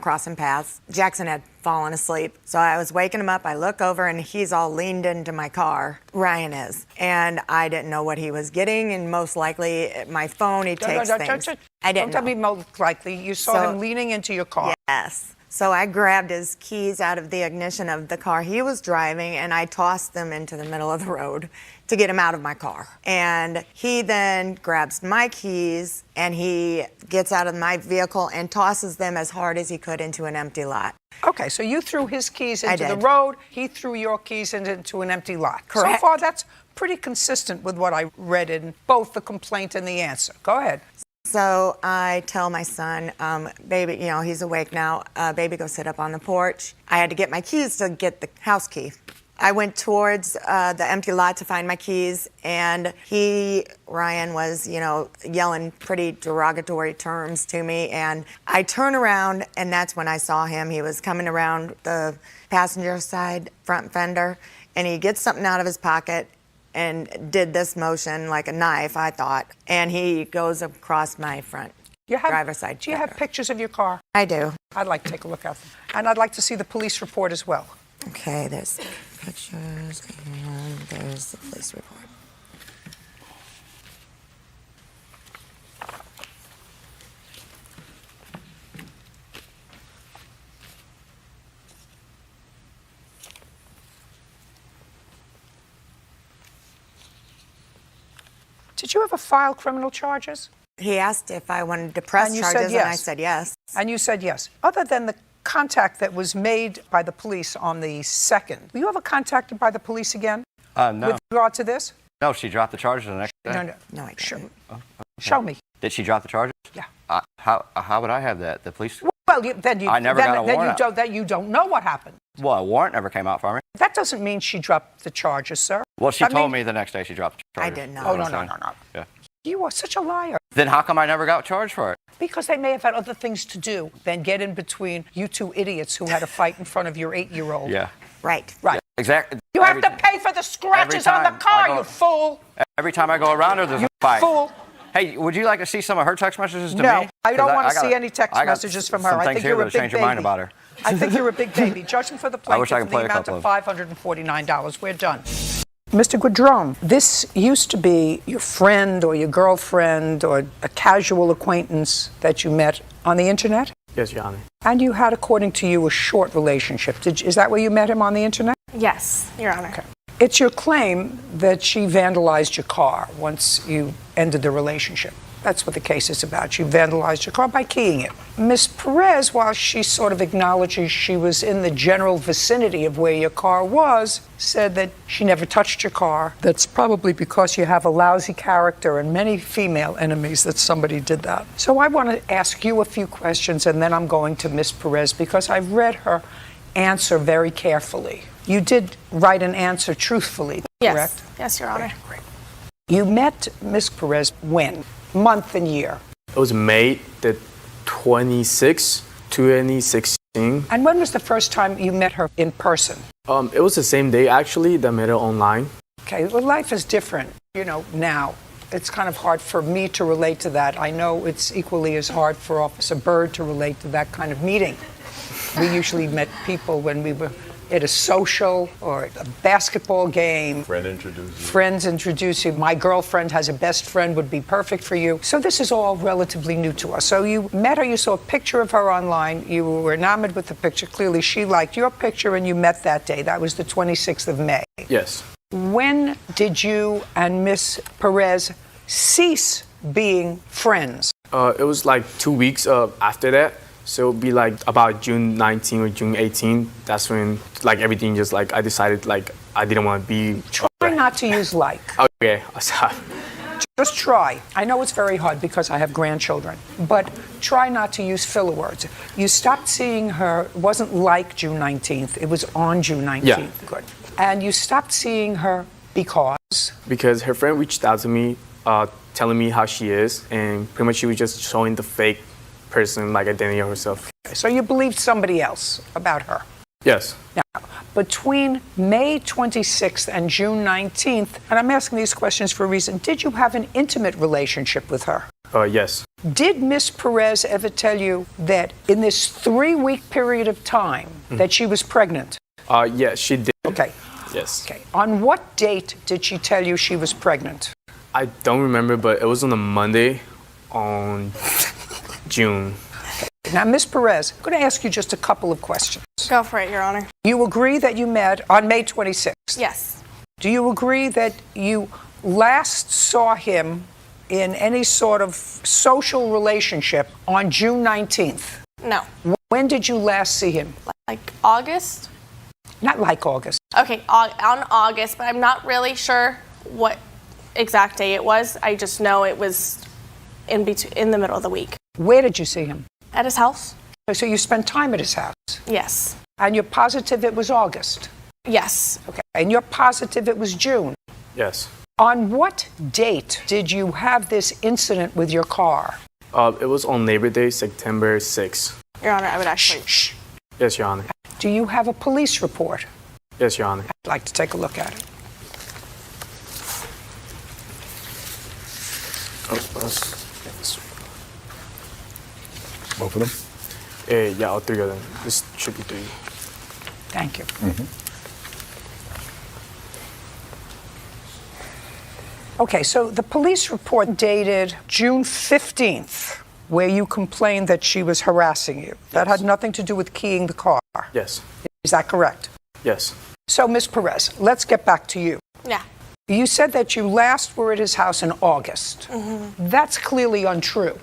crossing paths. Jackson had fallen asleep. So I was waking him up. I look over and he's all leaned into my car. Ryan is. And I didn't know what he was getting. And most likely my phone, he takes things. I didn't know. Don't tell me most likely. You saw him leaning into your car. Yes. So I grabbed his keys out of the ignition of the car he was driving and I tossed them into the middle of the road to get him out of my car. And he then grabs my keys and he gets out of my vehicle and tosses them as hard as he could into an empty lot. Okay, so you threw his keys into the road, he threw your keys into an empty lot. Correct. So far, that's pretty consistent with what I read in both the complaint and the answer. Go ahead. So I tell my son, baby, he's awake now, baby, go sit up on the porch. I had to get my keys to get the house key. I went towards the empty lot to find my keys, and Ryan was, yelling pretty derogatory terms to me, and I turn around, and that's when I saw him. He was coming around the passenger side front fender, and he gets something out of his pocket and did this motion like a knife, I thought, and he goes across my front driver's side. Do you have pictures of your car? I do. I'd like to take a look at them. And I'd like to see the police report as well. Okay, there's pictures and there's the police report. Did you ever file criminal charges? He asked if I wanted to press And you charges, said yes. and I said yes. And you said yes. Other than the contact that was made by the police on the 2nd, were you ever contacted by the police again? No. With regard to this? No, she dropped the charges the next day. No, I didn't. Show me. Did she drop the charges? Yeah. How would I have that? The police? Well, I never got a warrant. Then you don't know what happened. Well, a warrant never came out for me. That doesn't mean she dropped the charges, sir. Well, she told me the next day she dropped the charges. I didn't know. Oh, no. Yeah. You are such a liar. Then how come I never got charged for it? Because they may have had other things to do than get in between you two idiots who had a fight in front of your 8-year-old. Yeah. Right. Right. Exactly. You have to pay for the scratches on the car, you fool. Every time I go around her, there's a fight. Fool. Hey, would you like to see some of her text messages to me? No, I don't want to got see any text messages from her. Some I things think here you're a that'll big change your mind about her. I think you're a big baby. Judging for the I wish plaintiff I could for play the a amount couple of $549. We're done. Mr. Guidron, this used to be your friend or your girlfriend or a casual acquaintance that you met on the internet? Yes, Your Honor. And you had, according to you, a short relationship. Is that where you met him on the internet? Yes, Your Honor. Okay. It's your claim that she vandalized your car once you ended the relationship. That's what the case is about. She vandalized your car by keying it. Ms. Perez, while she sort of acknowledges she was in the general vicinity of where your car was, said that she never touched your car. That's probably because you have a lousy character and many female enemies that somebody did that. So I want to ask you a few questions, and then I'm going to Ms. Perez because I've read her answer very carefully. You did write an answer truthfully, correct? Yes, Your Honor. Great. You met Ms. Perez when? Month and year? It was May the 26th, 2016. And when was the first time you met her in person? It was the same day, actually, that I met her online. Okay, well, life is different, now. It's kind of hard for me to relate to that. I know it's equally as hard for Officer Byrd to relate to that kind of meeting. We usually met people when we were at a social or a basketball game. Friends introduce you. My girlfriend has a best friend, would be perfect for you. So this is all relatively new to us. So you met her, you saw a picture of her online, you were enamored with the picture. Clearly she liked your picture and you met that day. That was the 26th of May. Yes. When did you and Miss Perez cease being friends? It was like 2 weeks after that. So it would be like about June 19 or June 18. That's when like everything just like I decided like I didn't want to be. Try not to use like. Okay, sorry. Just try. I know it's very hard because I have grandchildren, but try not to use filler words. You stopped seeing her, it wasn't like June 19th, it was on June 19th. Yeah. Good. And you stopped seeing her because? Because her friend reached out to me telling me how she is, and pretty much she was just showing the fake person, like identity of herself. So you believed somebody else about her? Yes. Now, between May 26th and June 19th, and I'm asking these questions for a reason, did you have an intimate relationship with her? Yes. Did Miss Perez ever tell you that in this 3-week period of time that she was pregnant? Yes, she did. Okay. Yes. Okay. On what date did she tell you she was pregnant? I don't remember, but it was on a Monday on June. Now, Ms. Perez, I'm going to ask you just a couple of questions. Go for it, Your Honor. You agree that you met on May 26th? Yes. Do you agree that you last saw him in any sort of social relationship on June 19th? No. When did you last see him? Like August? Not like August. Okay, on August, but I'm not really sure what exact day it was. I just know it was in the middle of the week. Where did you see him? At his house? So you spent time at his house? Yes. And you're positive it was August? Yes. Okay. And you're positive it was June? Yes. On what date did you have this incident with your car? It was on Labor Day, September 6th. Your Honor, I would actually... Shh. Yes, Your Honor. Do you have a police report? Yes, Your Honor. I'd like to take a look at it. Both of them? Yeah, all three of them. This should be 3. Thank you. Okay, so the police report dated June 15th, where you complained that she was harassing you. That had nothing to do with keying the car. Yes. Is that correct? Yes. So, Ms. Perez, let's get back to you. Yeah. You said that you last were at his house in August. That's clearly untrue.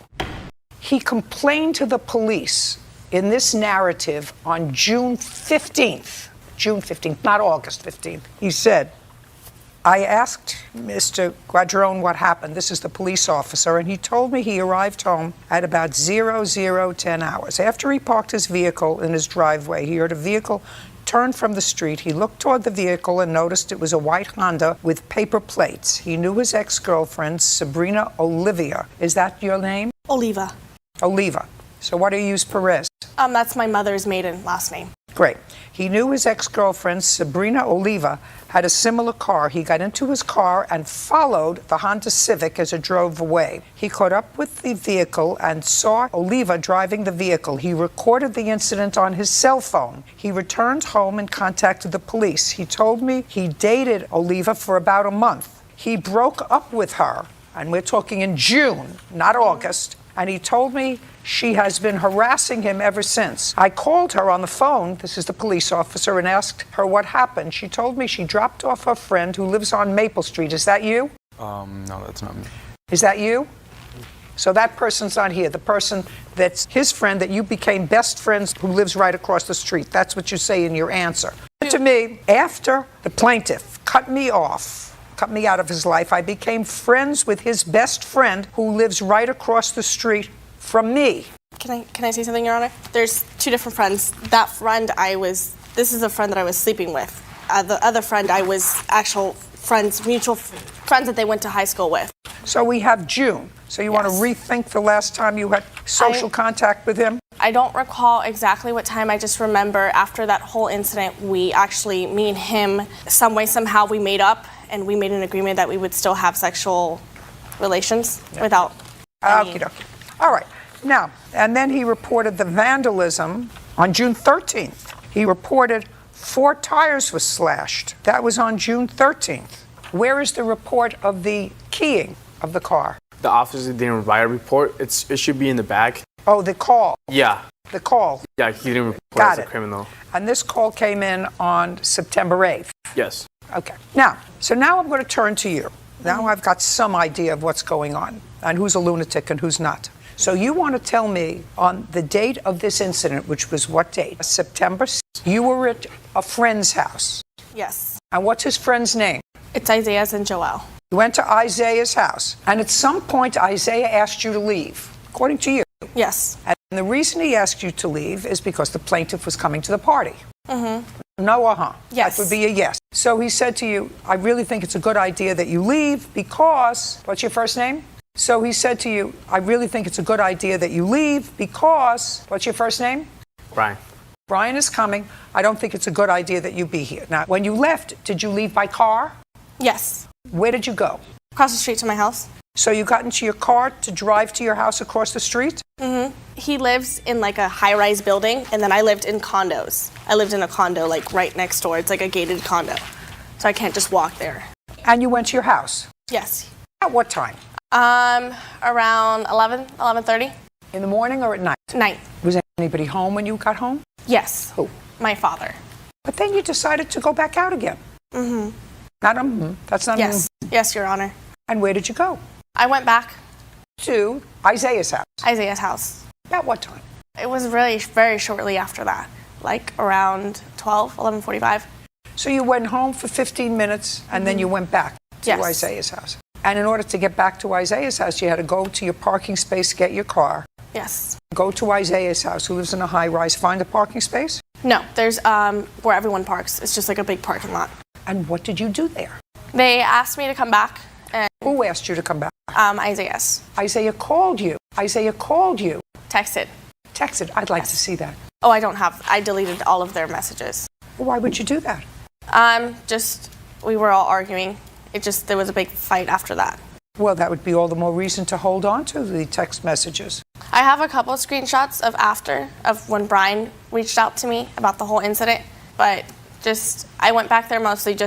He complained to the police in this narrative on June 15th. June 15th, not August 15th. He said, I asked Mr. Guadron what happened. This is the police officer, and he told me he arrived home at about 0010 hours. After he parked his vehicle in his driveway, he heard a vehicle turn from the street. He looked toward the vehicle and noticed it was a white Honda with paper plates. He knew his ex-girlfriend, Sabrina Olivia. Is that your name? Oliva. Oliva. So what do you use Perez? That's my mother's maiden last name. Great. He knew his ex-girlfriend, Sabrina Oliva, had a similar car. He got into his car and followed the Honda Civic as it drove away. He caught up with the vehicle and saw Oliva driving the vehicle. He recorded the incident on his cell phone. He returned home and contacted the police. He told me he dated Oliva for about a month. He broke up with her, and we're talking in June, not August, and he told me she has been harassing him ever since. I called her on the phone, this is the police officer, and asked her what happened. She told me she dropped off her friend who lives on Maple Street. Is that you? No, that's not me. Is that you? So that person's not here. The person that's his friend that you became best friends who lives right across the street. That's what you say in your answer. To me, after the plaintiff cut me off, cut me out of his life, I became friends with his best friend who lives right across the street from me. Can I say something, Your Honor? There's 2 different friends. That friend this is a friend that I was sleeping with. The other friend I was actual friends, mutual friends that they went to high school with. So we have June. So you want to rethink the last time you had social contact with him? I don't recall exactly what time. I just remember after that whole incident, me and him, some way, somehow we made up and we made an agreement that we would still have sexual relations without any... Okie dokie. All right. Now, and then he reported the vandalism on June 13th. He reported 4 tires were slashed. That was on June 13th. Where is the report of the keying of the car? The officer didn't write a report. It should be in the bag. Oh, the call. Yeah. The call. Yeah, he didn't report Got as a it. criminal. And this call came in on September 8th. Yes. Okay. Now I'm going to turn to you. Now I've got some idea of what's going on and who's a lunatic and who's not. So you want to tell me on the date of this incident, which was what date? September 6th. You were at a friend's house. Yes. And what's his friend's name? It's Isaiah's and Joel. You went to Isaiah's house. And at some point, Isaiah asked you to leave, according to you. Yes. And the reason he asked you to leave is because the plaintiff was coming to the party. Mm-hmm. No, uh-huh. Yes. That would be a yes. So he said to you, I really think it's a good idea that you leave because, what's your first name? So he said to you, I really think it's a good idea that you leave because, what's your first name? Brian. Brian is coming. I don't think it's a good idea that you be here. Now, when you left, did you leave by car? Yes. Where did you go? Across the street to my house. So you got into your car to drive to your house across the street? Mm-hmm. He lives in like a high-rise building, and then I lived in condos. I lived in a condo like right next door. It's like a gated condo. So I can't just walk there. And you went to your house? Yes. At what time? Around 11:30. In the morning or at night? Night. Was anybody home when you got home? Yes. Who? My father. But then you decided to go back out again. Mm-hmm. Not that's not Yes. Yes, Your Honor. And where did you go? I went back to Isaiah's house. Isaiah's house. At what time? It was really very shortly after that, like around 11:45. So you went home for 15 minutes and then you went back to Yes. Isaiah's house. And in order to get back to Isaiah's house, you had to go to your parking space, get your car. Yes. Go to Isaiah's house, who lives in a high-rise, find a parking space. No, there's where everyone parks. It's just like a big parking lot. And what did you do there? They asked me to come back. And, who asked you to come back? Isaiah's. Isaiah called you. Isaiah called you. Texted. Texted. I'd like to see that. Oh, I deleted all of their messages. Well, why would you do that? We were all arguing. There was a big fight after that. Well, that would be all the more reason to hold on to the text messages. I have a couple of screenshots of when Brian reached out to me about the whole incident, but I went back there mostly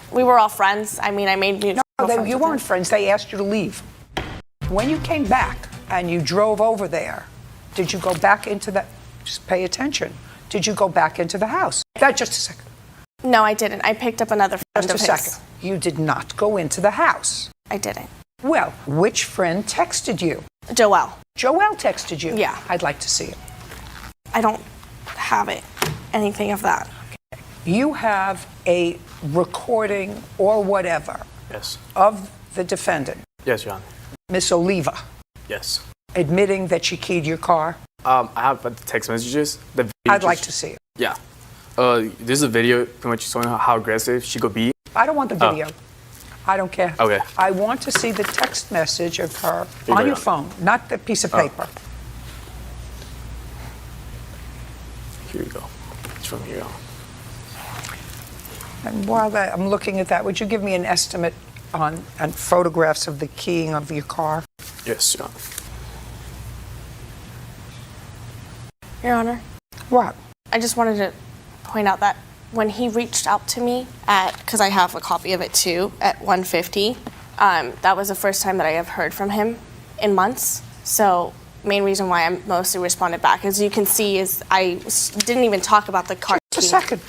we were all friends. I mean, I made mutual friends. You weren't friends. They asked you to leave. When you came back and you drove over there, did you go back into just pay attention. Did you go back into the house? Just a second. No, I didn't. I picked up another friend of his. Just a second. You did not go into the house. I didn't. Well, which friend texted you? Joel. Joel texted you? Yeah. I'd like to see it. I don't have anything of that. Okay. You have a recording or whatever Yes. of the defendant. Yes, Your Honor. Miss Oliva. Yes. Admitting that she keyed your car. I have the text messages. The video I'd like to see it. Yeah. This is a video pretty much showing how aggressive she could be. I don't want the video. I don't care. Okay. I want to see the text message of her on your phone, not the piece of paper. Here you go. It's from here. And while I'm looking at that, would you give me an estimate on photographs of the keying of your car? Yes, Your Honor. Your Honor. What? I just wanted to point out that when he reached out to me because I have a copy of it too, at 1:50, that was the first time that I have heard from him in months. So main reason why I mostly responded back, as you can see, is I didn't even talk about the car. Just a second.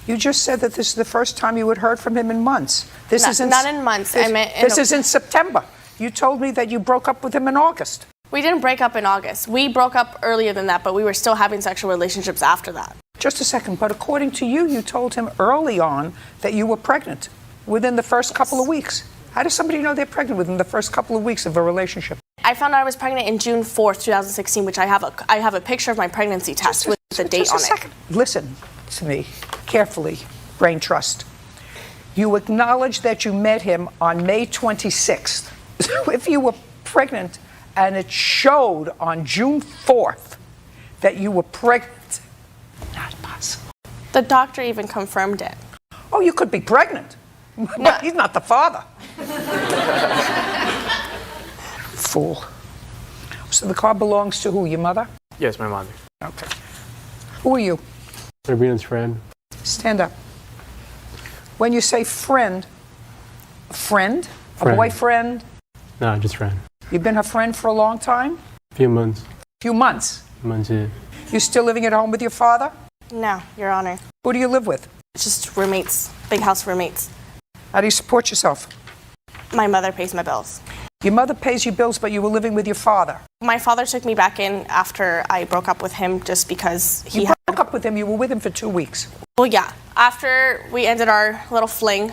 You just said that this is the first time you had heard from him in months. Not in months. This is in September. You told me that you broke up with him in August. We didn't break up in August. We broke up earlier than that, but we were still having sexual relationships after that. Just a second, but according to you, you told him early on that you were pregnant within the first couple of weeks. How does somebody know they're pregnant within the first couple of weeks of a relationship? I found out I was pregnant in June 4th, 2016, which I have a picture of my pregnancy test with the date on it. Listen to me carefully, brain trust. You acknowledge that you met him on May 26th. So if you were pregnant and it showed on June 4th that you were pregnant, not possible. The doctor even confirmed it. Oh, you could be pregnant, but he's not the father. Fool. So the car belongs to who, your mother? Yes, my mother. Okay. Who are you? Rabina's friend. Stand up. When you say friend, a friend? A Friend. boyfriend? No, just friend. You've been her friend for a long time? Few months. Few months. Months, yeah. You still living at home with your father? No, Your Honor. Who do you live with? It's just roommates, big house roommates. How do you support yourself? My mother pays my bills. Your mother pays you bills, but you were living with your father. My father took me back in after I broke up with him just because he You broke up with him, you were with him for 2 weeks. Well, yeah. After we ended our little fling,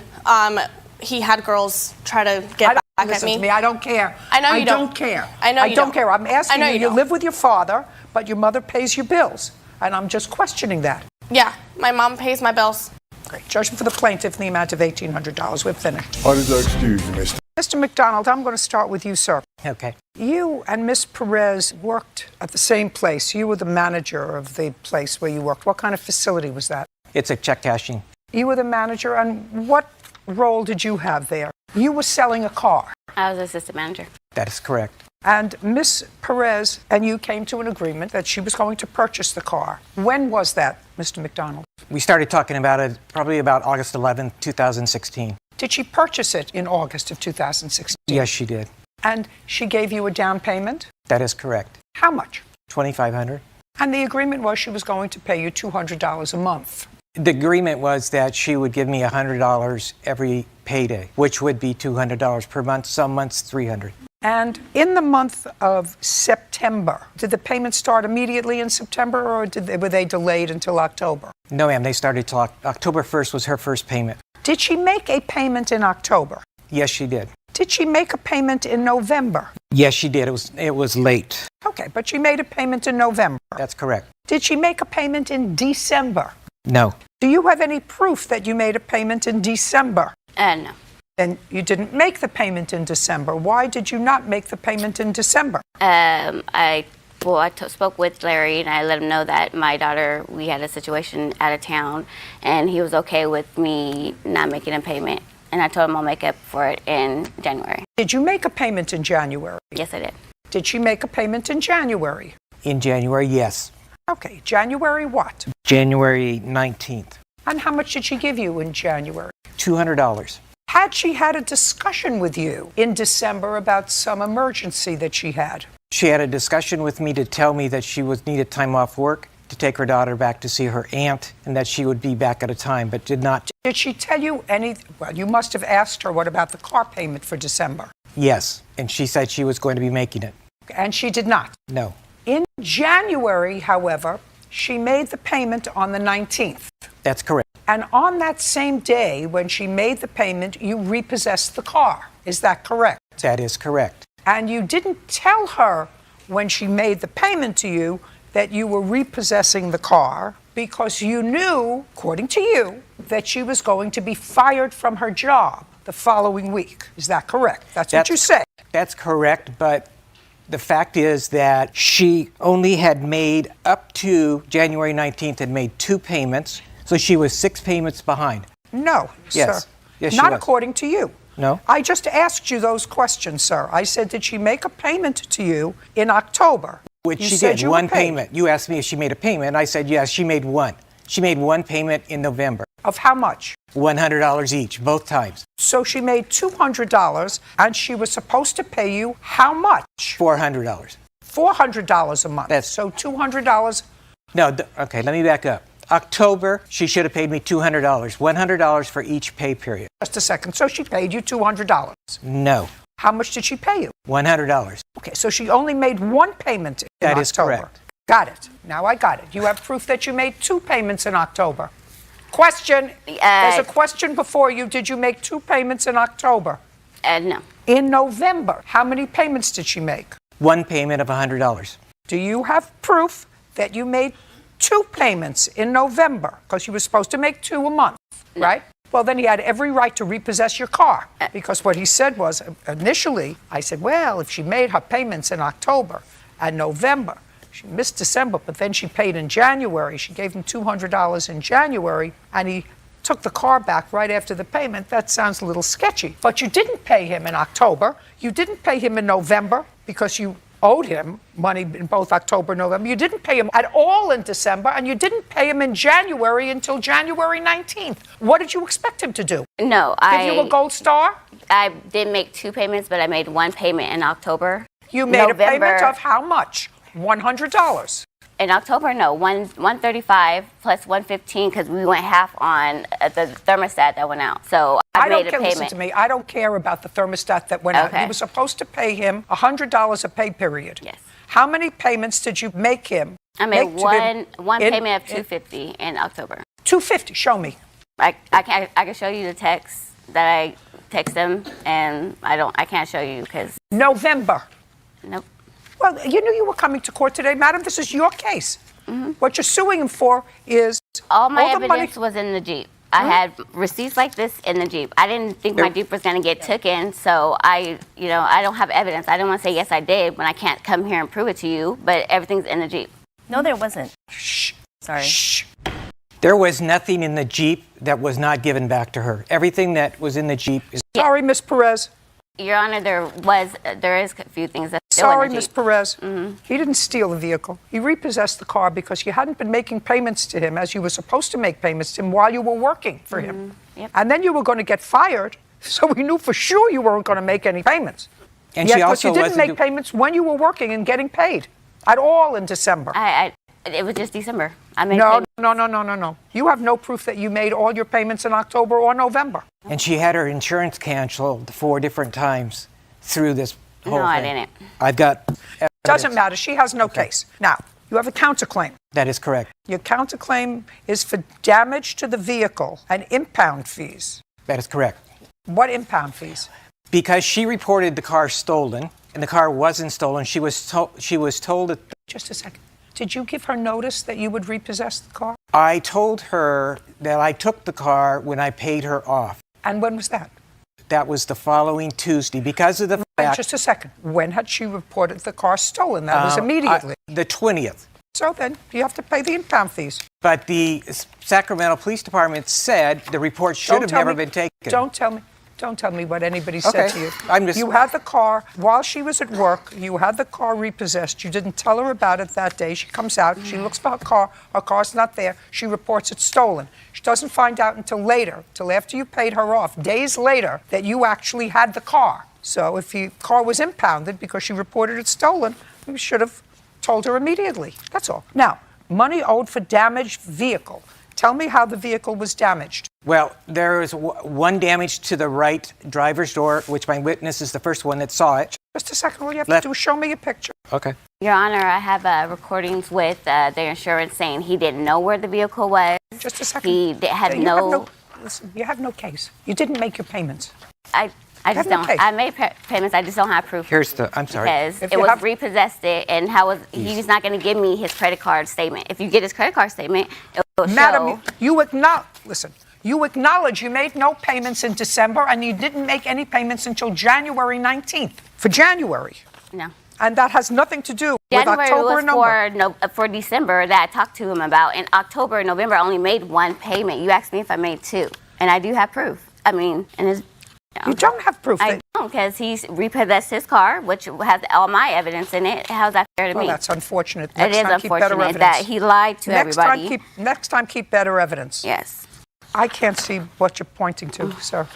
he had girls try to get back at Listen me. to me, I don't care. I know you I don't. don't care. I know I you don't don't. care. I'm asking I know you, you you don't. live with your father, but your mother pays your bills. And I'm just questioning that. Yeah, my mom pays my bills. Great. Judgment for the plaintiff in the amount of $1,800. We're finished. I just excuse you, mister. Mr. McDonald, I'm going to start with you, sir. Okay. You and Miss Perez worked at the same place. You were the manager of the place where you worked. What kind of facility was that? It's a check cashing. You were the manager, and what role did you have there? You were selling a car. I was assistant manager. That is correct. And Miss Perez and you came to an agreement that she was going to purchase the car. When was that, Mr. McDonald? We started talking about it probably about August 11th, 2016. Did she purchase it in August of 2016? Yes, she did. And she gave you a down payment? That is correct. How much? $2,500. And the agreement was she was going to pay you $200 a month. The agreement was that she would give me $100 every payday, which would be $200 per month, some months $300. And in the month of September, did the payments start immediately in September, or were they delayed until October? No, ma'am, they started till October 1st was her first payment. Did she make a payment in October? Yes, she did. Did she make a payment in November? Yes, she did. It was late. Okay, but she made a payment in November. That's correct. Did she make a payment in December? No. Do you have any proof that you made a payment in December? No. Then you didn't make the payment in December. Why did you not make the payment in December? I spoke with Larry and I let him know that my daughter, we had a situation out of town, and he was okay with me not making a payment. And I told him I'll make up for it in January. Did you make a payment in January? Yes, I did. Did she make a payment in January? In January, yes. Okay, January what? January 19th. And how much did she give you in January? $200. Had she had a discussion with you in December about some emergency that she had? She had a discussion with me to tell me that she needed time off work to take her daughter back to see her aunt and that she would be back at a time, but did not. Did she tell you well, you must have asked her what about the car payment for December? Yes, and she said she was going to be making it. And she did not? No. In January, however, she made the payment on the 19th. That's correct. And on that same day, when she made the payment, you repossessed the car. Is that correct? That is correct. And you didn't tell her when she made the payment to you that you were repossessing the car because you knew, according to you, that she was going to be fired from her job the following week. Is that correct? That's what you say. That's correct, but the fact is that she only had made up to January 19th had made 2 payments, so she was 6 payments behind. No, Yes. sir. Yes, she Not was. according to you. No? I just asked you those questions, sir. I said, did she make a payment to you in October? Which You she said did, you were one paid. payment. You asked me if she made a payment, and I said yes, she made one. She made 1 payment in November. Of how much? $100 each, both times. So she made $200, and she was supposed to pay you how much? $400. $400 a month. So $200. No, okay, let me back up. October, she should have paid me $200, $100 for each pay period. Just a second. So she paid you $200. No, How much did she pay you? $100. Okay, so she only made 1 payment in That is October. correct. Got it. Now I got it. You have proof that you made 2 payments in October. Question. There's a question before you. Did you make 2 payments in October? No. In November, how many payments did she make? 1 payment of $100. Do you have proof that you made 2 payments in November? Because you were supposed to make 2 a month, right? Well, then he had every right to repossess your car. Because what he said was, initially, I said, well, if she made her payments in October and November, she missed December, but then she paid in January. She gave him $200 in January, and he took the car back right after the payment. That sounds a little sketchy. But you didn't pay him in October. You didn't pay him in November because you owed him money in both October and November. You didn't pay him at all in December, and you didn't pay him in January until January 19th. What did you expect him to do? No, Give you a gold star? I did make 2 payments, but I made 1 payment in October. You made a payment of how much? $100. In October, no, 135 plus 115 because we went half on the thermostat that went out. So I made a payment. Listen to me. I don't care about the thermostat that went out. You were supposed to pay him $100 a pay period. Yes. How many payments did you make him? I made one payment of $250 in October. $250. Show me. I can show you the text that I text them, and I can't show you because November. Nope. Well, you knew you were coming to court today, madam. This is your case. What you're suing him for is all my the money. evidence was in the Jeep. I had receipts like this in the Jeep. I didn't think my Jeep was going to get taken, so I don't have evidence. I don't want to say yes, I did when I can't come here and prove it to you. But everything's in the Jeep. No, there wasn't. Shh. Sorry. Shh. There was nothing in the Jeep that was not given back to her. Everything that was in the Jeep is. Sorry, Miss Perez. Your Honor, there is a few things that still Sorry, in the Miss Jeep. Perez. He didn't steal the vehicle. He repossessed the car because you hadn't been making payments to him as you were supposed to make payments to him while you were working for him. Yep. And then you were going to get fired, so we knew for sure you weren't going to make any payments. And Yet, she also you didn't wasn't make payments when you were working and getting paid at all in December. It was just December. I made No. payments. You have no proof that you made all your payments in October or November. And she had her insurance canceled 4 different times through this whole No, I thing. didn't. I've got evidence. Doesn't matter. She has no case. Now, you have a counterclaim. That is correct. Your counterclaim is for damage to the vehicle and impound fees. That is correct. What impound fees? Because she reported the car stolen, and the car wasn't stolen, she was told that. Just a second. Did you give her notice that you would repossess the car? I told her that I took the car when I paid her off. And when was that? That was the following Tuesday because of the fact. Just a second. When had she reported the car stolen? That was immediately. The 20th. So then you have to pay the impound fees. But the Sacramento Police Department said the report should have never been taken. Don't tell me what anybody said to you. I'm just. You had the car while she was at work. You had the car repossessed. You didn't tell her about it that day. She comes out. She looks for her car. Her car's not there. She reports it stolen. She doesn't find out until later, till after you paid her off, days later, that you actually had the car. So if the car was impounded because she reported it stolen, you should have told her immediately. That's all. Now, money owed for damaged vehicle. Tell me how the vehicle was damaged. Well, there is one damage to the right driver's door, which my witness is the first one that saw it. Just a second. All you have to do is show me a picture. Okay. Your Honor, I have recordings with their insurance saying he didn't know where the vehicle was. Just a second. He had no. Listen, you have no case. You didn't make your payments. I just don't. I made payments. I just don't have proof. I'm sorry. Because it was repossessed it, and he's not going to give me his credit card statement. If you get his credit card statement, it will show. Madam, you acknowledge you made no payments in December, and you didn't make any payments until January 19th. For January. No. And that has nothing to do with January October and November. was for December that I talked to him about. In October and November, I only made 1 payment. You asked me if I made 2, and I do have proof. I mean, and his. You don't have proof. I don't, because he's repossessed his car, which has all my evidence in it. How's that fair to me? Well, that's unfortunate. It is unfortunate that he lied to everybody. Next time, keep better evidence. Yes. I can't see what you're pointing to, sir.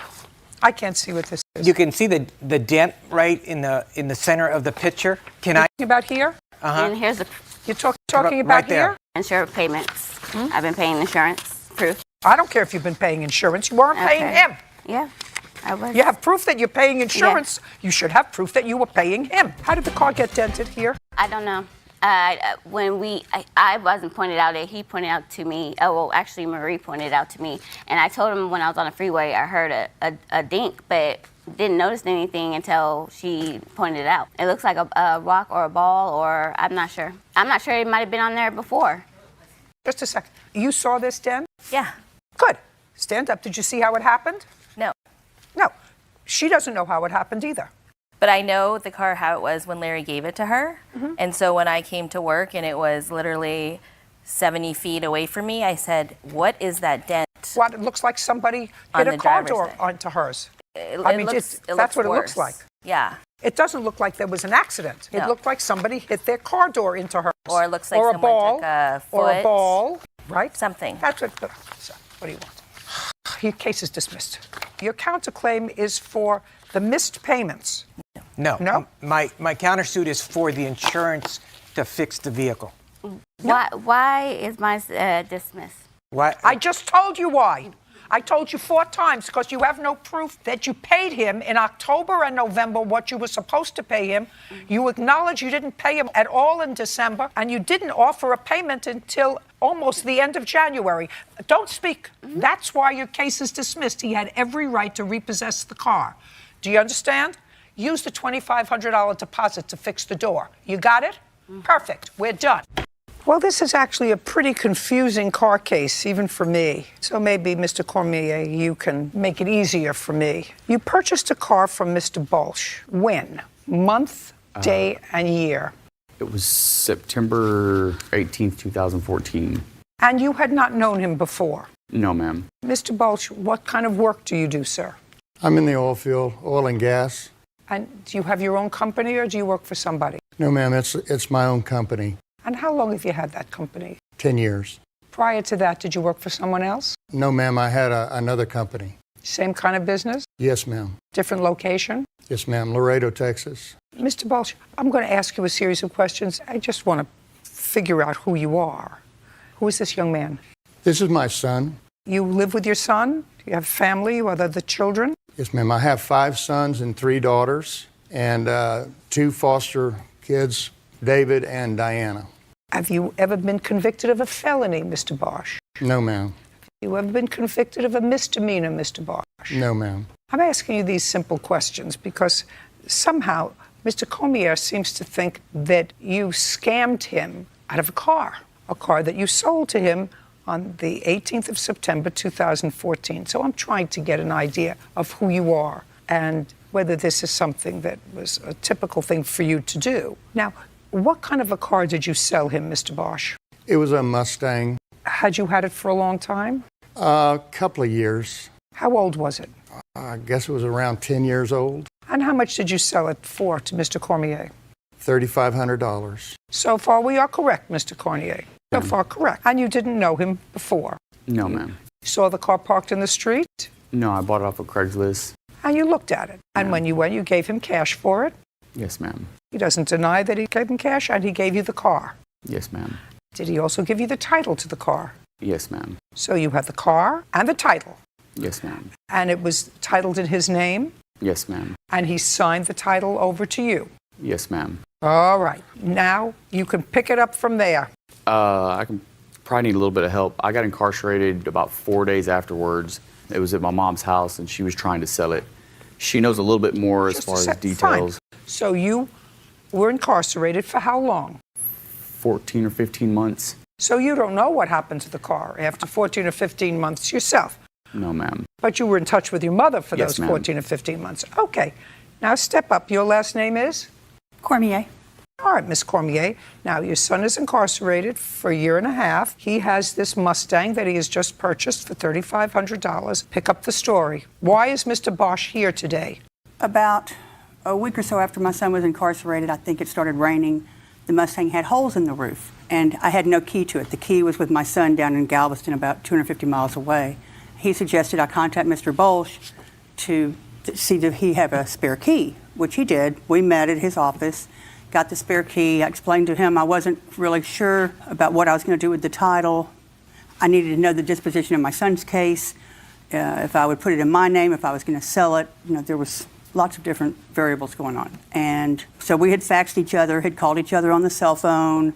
I can't see what this is. You can see the dent right in the center of the picture. Can I? Talking about here? And here's the. You're talking about right there. here? Insurance payments. I've been paying insurance. Proof. I don't care if you've been paying insurance. You weren't paying him. Yeah. I was. You have proof that you're paying insurance. Yeah. You should have proof that you were paying him. How did the car get dented here? I don't know. When I wasn't pointed out it, he pointed out to me. Oh, well, actually, Marie pointed out to me, and I told him when I was on the freeway, I heard a dink, but didn't notice anything until she pointed it out. It looks like a rock or a ball, or I'm not sure. I'm not sure it might have been on there before. Just a second. You saw this dent? Yeah. Good. Stand up. Did you see how it happened? No. No. She doesn't know how it happened either. But I know the car how it was when Larry gave it to her. And so when I came to work and it was literally 70 feet away from me, I said, "What is that dent?" What, it looks like somebody hit a car door onto hers. That's what it looks like. Yeah. It doesn't look like there was an accident. It No. looked like somebody hit their car door into her. Or it looks like or a someone ball, took a or a foot. ball, right? Something. That's what. So, what do you want? Your case is dismissed. Your counterclaim is for the missed payments. No. No? My countersuit is for the insurance to fix the vehicle. Why is mine dismissed? Why? I just told you why. I told you 4 times because you have no proof that you paid him in October and November what you were supposed to pay him. You acknowledge you didn't pay him at all in December, and you didn't offer a payment until almost the end of January. Don't speak. That's why your case is dismissed. He had every right to repossess the car. Do you understand? Use the $2,500 deposit to fix the door. You got it? Perfect. We're done. Well, this is actually a pretty confusing car case, even for me. So maybe, Mr. Cormier, you can make it easier for me. You purchased a car from Mr. Bolsh. When? Month, day, and year. It was September 18th, 2014. And you had not known him before. No, ma'am. Mr. Bolsh, what kind of work do you do, sir? I'm in the oil field, oil and gas. And do you have your own company or do you work for somebody? No, ma'am, it's my own company. And how long have you had that company? 10 years. Prior to that, did you work for someone else? No, ma'am, I had another company. Same kind of business? Yes, ma'am. Different location? Yes, ma'am, Laredo, Texas. Mr. Bolsh, I'm going to ask you a series of questions. I just want to figure out who you are. Who is this young man? This is my son. You live with your son? You have family? You have other children? Yes, ma'am, I have 5 sons and 3 daughters, and 2 foster kids, David and Diana. Have you ever been convicted of a felony, Mr. Bosch? No, ma'am. Have you ever been convicted of a misdemeanor, Mr. Bosch? No, ma'am. I'm asking you these simple questions because somehow Mr. Cormier seems to think that you scammed him out of a car that you sold to him on the 18th of September 2014. So I'm trying to get an idea of who you are and whether this is something that was a typical thing for you to do. Now, what kind of a car did you sell him, Mr. Bosch? It was a Mustang. Had you had it for a long time? A couple of years. How old was it? I guess it was around 10 years old. And how much did you sell it for to Mr. Cormier? $3,500. So far, we are correct, Mr. Cormier. So far, correct. And you didn't know him before? No, ma'am. You saw the car parked in the street? No, I bought it off of Craigslist. And you looked at it. And when you went, you gave him cash for it? Yes, ma'am. He doesn't deny that he gave him cash, and he gave you the car. Yes, ma'am. Did he also give you the title to the car? Yes, ma'am. So you have the car and the title. Yes, ma'am. And it was titled in his name? Yes, ma'am. And he signed the title over to you? Yes, ma'am. All right. Now you can pick it up from there. I can probably need a little bit of help. I got incarcerated about 4 days afterwards. It was at my mom's house, and she was trying to sell it. She knows a little bit more as far as details. Fine. So you were incarcerated for how long? 14 or 15 months. So you don't know what happened to the car after 14 or 15 months yourself? No, ma'am. But you were in touch with your mother for Yes, those ma'am. 14 or 15 months. Okay. Now step up. Your last name is? Cormier. All right, Miss Cormier. Now, your son is incarcerated for a year and a half. He has this Mustang that he has just purchased for $3,500. Pick up the story. Why is Mr. Bosch here today? About a week or so after my son was incarcerated, I think it started raining. The Mustang had holes in the roof, and I had no key to it. The key was with my son down in Galveston, about 250 miles away. He suggested I contact Mr. Bolsh to see if he have a spare key, which he did. We met at his office, got the spare key. I explained to him I wasn't really sure about what I was going to do with the title. I needed to know the disposition of my son's case, if I would put it in my name, if I was going to sell it. You know, there was lots of different variables going on. And so we had faxed each other, had called each other on the cell phone.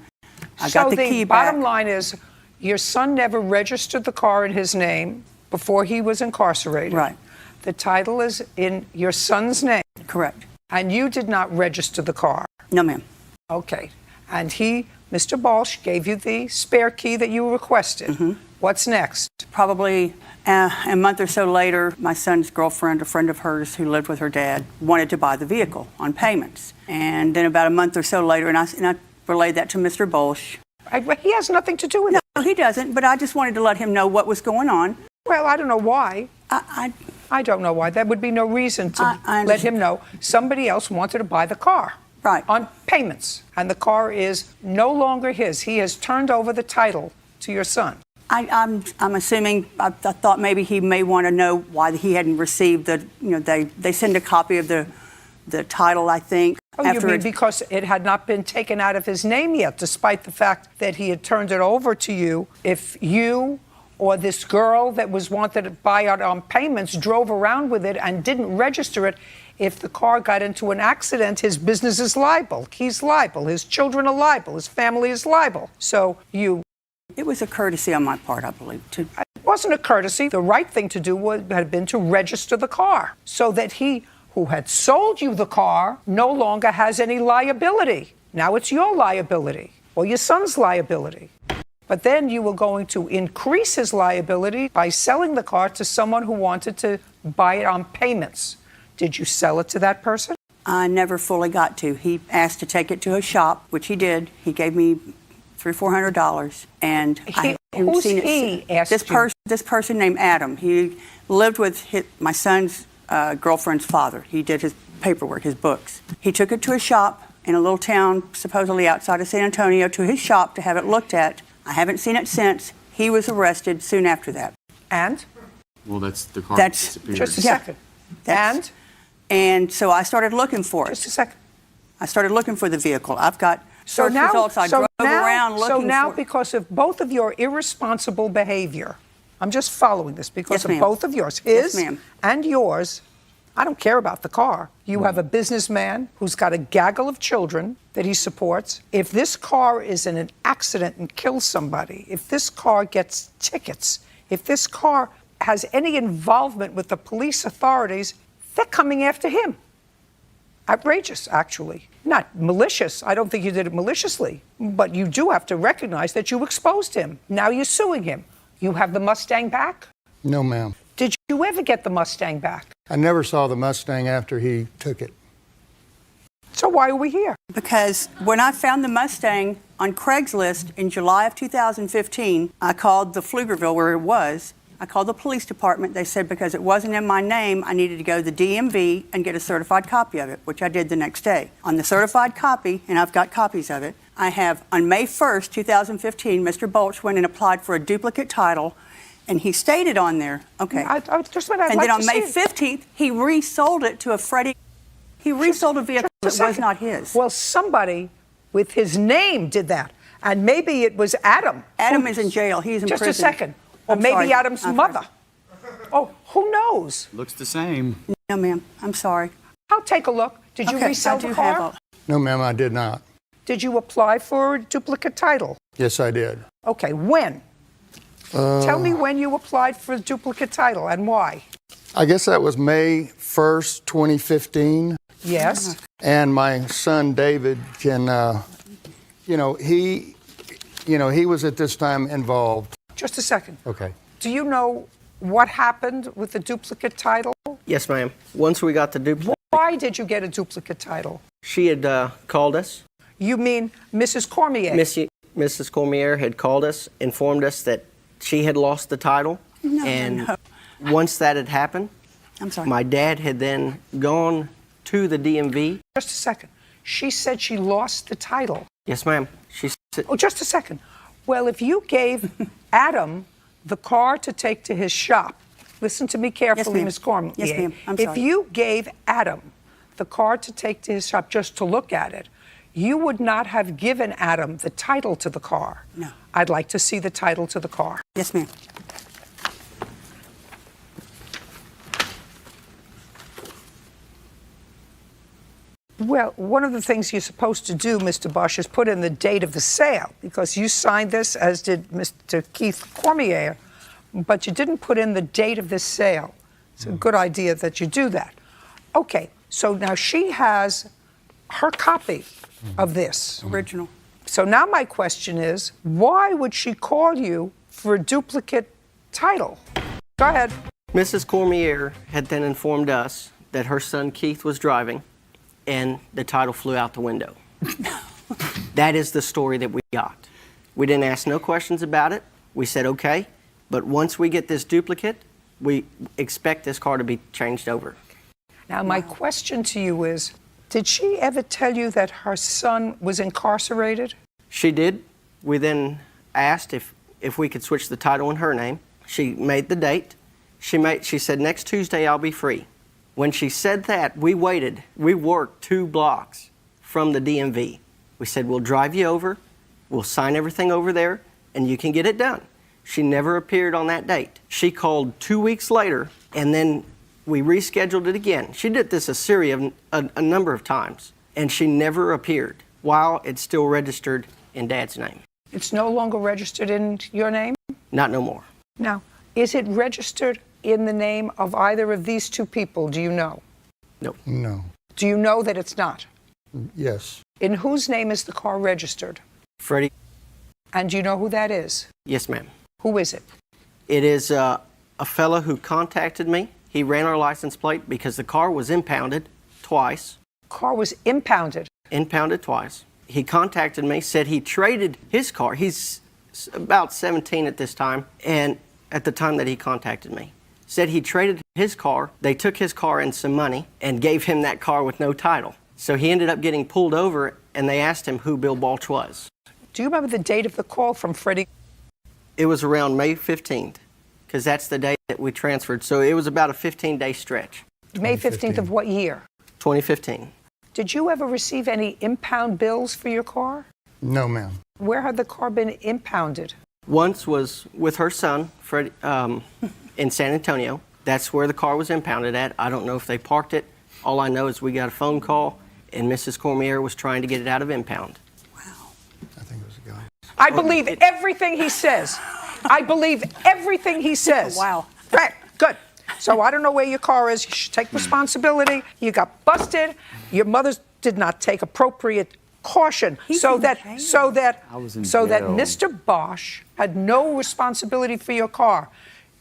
I got the key back. Bottom line is, your son never registered the car in his name before he was incarcerated. Right. The title is in your son's name. Correct. And you did not register the car. No, ma'am. Okay. And he, Mr. Bolsh, gave you the spare key that you requested. Mm-hmm. What's next? Probably a month or so later, my son's girlfriend, a friend of hers who lived with her dad, wanted to buy the vehicle on payments. And then about a month or so later, and I relayed that to Mr. Bolsh. He has nothing to do with it. No, he doesn't, but I just wanted to let him know what was going on. Well, I don't know why. I don't know why. There would be no reason to I let him know somebody else wanted to buy the car. Right. On payments. And the car is no longer his. He has turned over the title to your son. I'm assuming, I thought maybe he may want to know why he hadn't received they send a copy of the title, I think. Oh, you mean because it had not been taken out of his name yet, despite the fact that he had turned it over to you. If you or this girl that was wanted to buy it on payments drove around with it and didn't register it, if the car got into an accident, his business is liable. He's liable. His children are liable. His family is liable. So you... It was a courtesy on my part, I believe. It wasn't a courtesy. The right thing to do had been to register the car so that he, who had sold you the car, no longer has any liability. Now it's your liability or your son's liability. But then you were going to increase his liability by selling the car to someone who wanted to buy it on payments. Did you sell it to that person? I never fully got to. He asked to take it to a shop, which he did. He gave me $300-400, and who's he asked you? This person named Adam. He lived with my son's girlfriend's father. He did his paperwork, his books. He took it to a shop in a little town, supposedly outside of San Antonio, to his shop to have it looked at. I haven't seen it since. He was arrested soon after that. And? Well, that's the car. Just a second. And so I started looking for it. Just a second. I started looking for the vehicle. I've got search results. I drove around looking for it. So now, because of both of your irresponsible behavior, I'm just following this because of both of yours, his and yours. I don't care about the car. You have a businessman who's got a gaggle of children that he supports. If this car is in an accident and kills somebody, if this car gets tickets, if this car has any involvement with the police authorities, they're coming after him. Outrageous, actually. Not malicious. I don't think you did it maliciously. But you do have to recognize that you exposed him. Now you're suing him. You have the Mustang back? No, ma'am. Did you ever get the Mustang back? I never saw the Mustang after he took it. So why are we here? Because when I found the Mustang on Craigslist in July of 2015, I called the Pflugerville where it was. I called the police department. They said because it wasn't in my name, I needed to go to the DMV and get a certified copy of it, which I did the next day. On the certified copy, and I've got copies of it, I have on May 1st, 2015, Mr. Bolch went and applied for a duplicate title, and he stated on there, okay. And then on May 15th, he resold it to a Freddie. He resold a vehicle that was not his. Well, somebody with his name did that. And maybe it was Adam. Adam is in jail. He's in prison. Just a second. Or maybe Adam's mother. Oh, who knows? Looks the same. No, ma'am. I'm sorry. I'll take a look. Did you resell the car? No, ma'am, I did not. Did you apply for a duplicate title? Yes, I did. Okay, when? Tell me when you applied for a duplicate title and why. I guess that was May 1st, 2015. Yes. And my son David can, he was at this time involved. Just a second. Okay. Do you know what happened with the duplicate title? Yes, ma'am. Once we got the duplicate. Why did you get a duplicate title? She had called us. You mean Mrs. Cormier? Mrs. Cormier had called us, informed us that she had lost the title. No. Once that had happened, I'm sorry. My dad had then gone to the DMV. Just a second. She said she lost the title. Yes, ma'am. She said. Oh, just a second. Well, if you gave Adam the car to take to his shop, listen to me carefully, Ms. Cormier. Yes, ma'am. I'm if sorry. you gave Adam the car to take to his shop just to look at it, you would not have given Adam the title to the car. No. I'd like to see the title to the car. Yes, ma'am. Well, one of the things you're supposed to do, Mr. Bosch, is put in the date of the sale, because you signed this, as did Mr. Keith Cormier, but you didn't put in the date of this sale. It's a good idea that you do that. Okay, so now she has her copy of this. Original. So now my question is, why would she call you for a duplicate title? Go ahead. Mrs. Cormier had then informed us that her son Keith was driving, and the title flew out the window. That is the story that we got. We didn't ask no questions about it. We said, okay, but once we get this duplicate, we expect this car to be changed over. Now, my question to you is, did she ever tell you that her son was incarcerated? She did. We then asked if we could switch the title in her name. She made the date. She said, next Tuesday I'll be free. When she said that, we waited. We worked 2 blocks from the DMV. We said, we'll drive you over, we'll sign everything over there, and you can get it done. She never appeared on that date. She called 2 weeks later, and then we rescheduled it again. She did this a number of times, and she never appeared while it's still registered in Dad's name. It's no longer registered in your name? Not no more. Now, is it registered in the name of either of these 2 people? Do you know? No. No. Do you know that it's not? Yes. In whose name is the car registered? Freddie. And do you know who that is? Yes, ma'am. Who is it? It is a fellow who contacted me. He ran our license plate because the car was impounded twice. Car was impounded? Impounded twice. He contacted me, said he traded his car. He's about 17 at this time, and at the time that he contacted me. Said he traded his car. They took his car and some money and gave him that car with no title. So he ended up getting pulled over, and they asked him who Bill Balch was. Do you remember the date of the call from Freddie? It was around May 15th, because that's the day that we transferred. So it was about a 15-day stretch. May 15th of what year? 2015. Did you ever receive any impound bills for your car? No, ma'am. Where had the car been impounded? Once was with her son, Freddie, in San Antonio. That's where the car was impounded at. I don't know if they parked it. All I know is we got a phone call, and Mrs. Cormier was trying to get it out of impound. I think it was a guy. I believe everything he says. I believe everything he says. Wow. Right, good. So I don't know where your car is. You should take responsibility. You got busted. Your mother did not take appropriate caution so that Mr. Bosch had no responsibility for your car.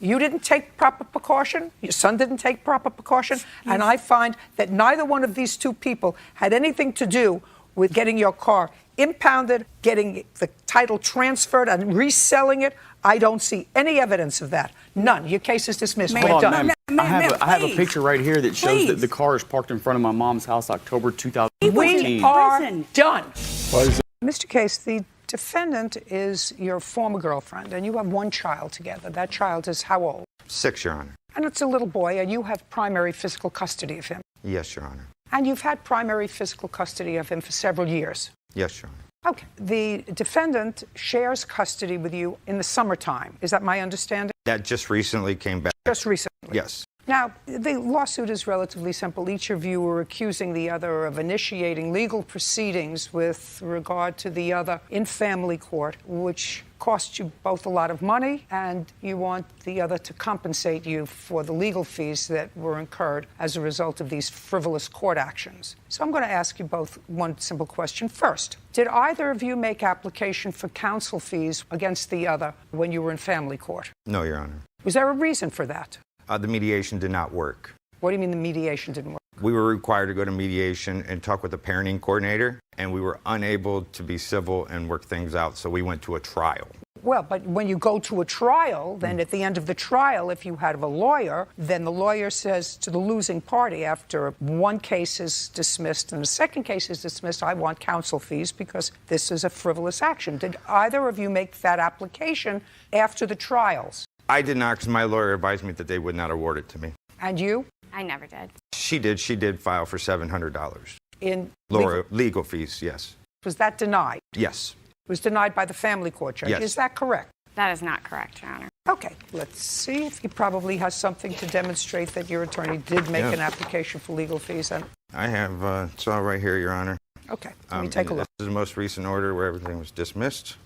You didn't take proper precaution. Your son didn't take proper precaution. And I find that neither one of these 2 people had anything to do with getting your car impounded, getting the title transferred, and reselling it. I don't see any evidence of that. None. Your case is dismissed. We're Hold on, done. ma'am. I have a picture right here that shows that the car is parked in front of my mom's house, October 2015. We are done. Why is Mr. Case, the defendant is your former girlfriend, and you have 1 child together. That child is how old? 6, Your Honor. And it's a little boy, and you have primary physical custody of him. Yes, Your Honor. And you've had primary physical custody of him for several years. Yes, Your Honor. Okay. The defendant shares custody with you in the summertime. Is that my understanding? That just recently came back. Just recently? Yes. Now, the lawsuit is relatively simple. Each of you are accusing the other of initiating legal proceedings with regard to the other in family court, which cost you both a lot of money, and you want the other to compensate you for the legal fees that were incurred as a result of these frivolous court actions. So I'm going to ask you both one simple question. First, did either of you make application for counsel fees against the other when you were in family court? No, Your Honor. Was there a reason for that? The mediation did not work. What do you mean the mediation didn't work? We were required to go to mediation and talk with the parenting coordinator, and we were unable to be civil and work things out, so we went to a trial. Well, but when you go to a trial, then at the end of the trial, if you have a lawyer, then the lawyer says to the losing party after 1 case is dismissed and the 2nd case is dismissed, I want counsel fees because this is a frivolous action. Did either of you make that application after the trials? I did not, because my lawyer advised me that they would not award it to me. And you? I never did. She did. She did file for $700. In Legal fees, yes. Was that denied? Yes. It was denied by the family court judge. Yes. Is that correct? That is not correct, Your Honor. Okay, let's see if he probably has something to demonstrate that your attorney did make an application for legal fees. I have, it's all right here, Your Honor. Okay, let me take a look. This is the most recent order where everything was dismissed.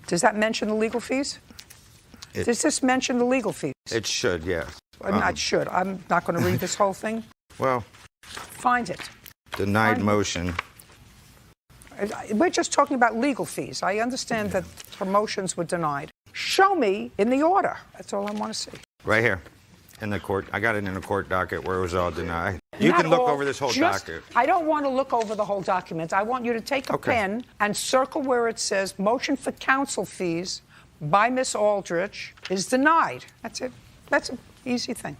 Does that mention the legal fees? Does this mention the legal fees? It should, yes. It should. I'm not going to read this whole thing. Well, find it. Denied motion. We're just talking about legal fees. I understand that promotions were denied. Show me in the order. That's all I want to see. Right here in the court. I got it in the court docket where it was all denied. You can look over this whole docket. I don't want to look over the whole document. I want you to take a pen and circle where it says motion for counsel fees by Miss Aldrich is denied. That's it. That's an easy thing.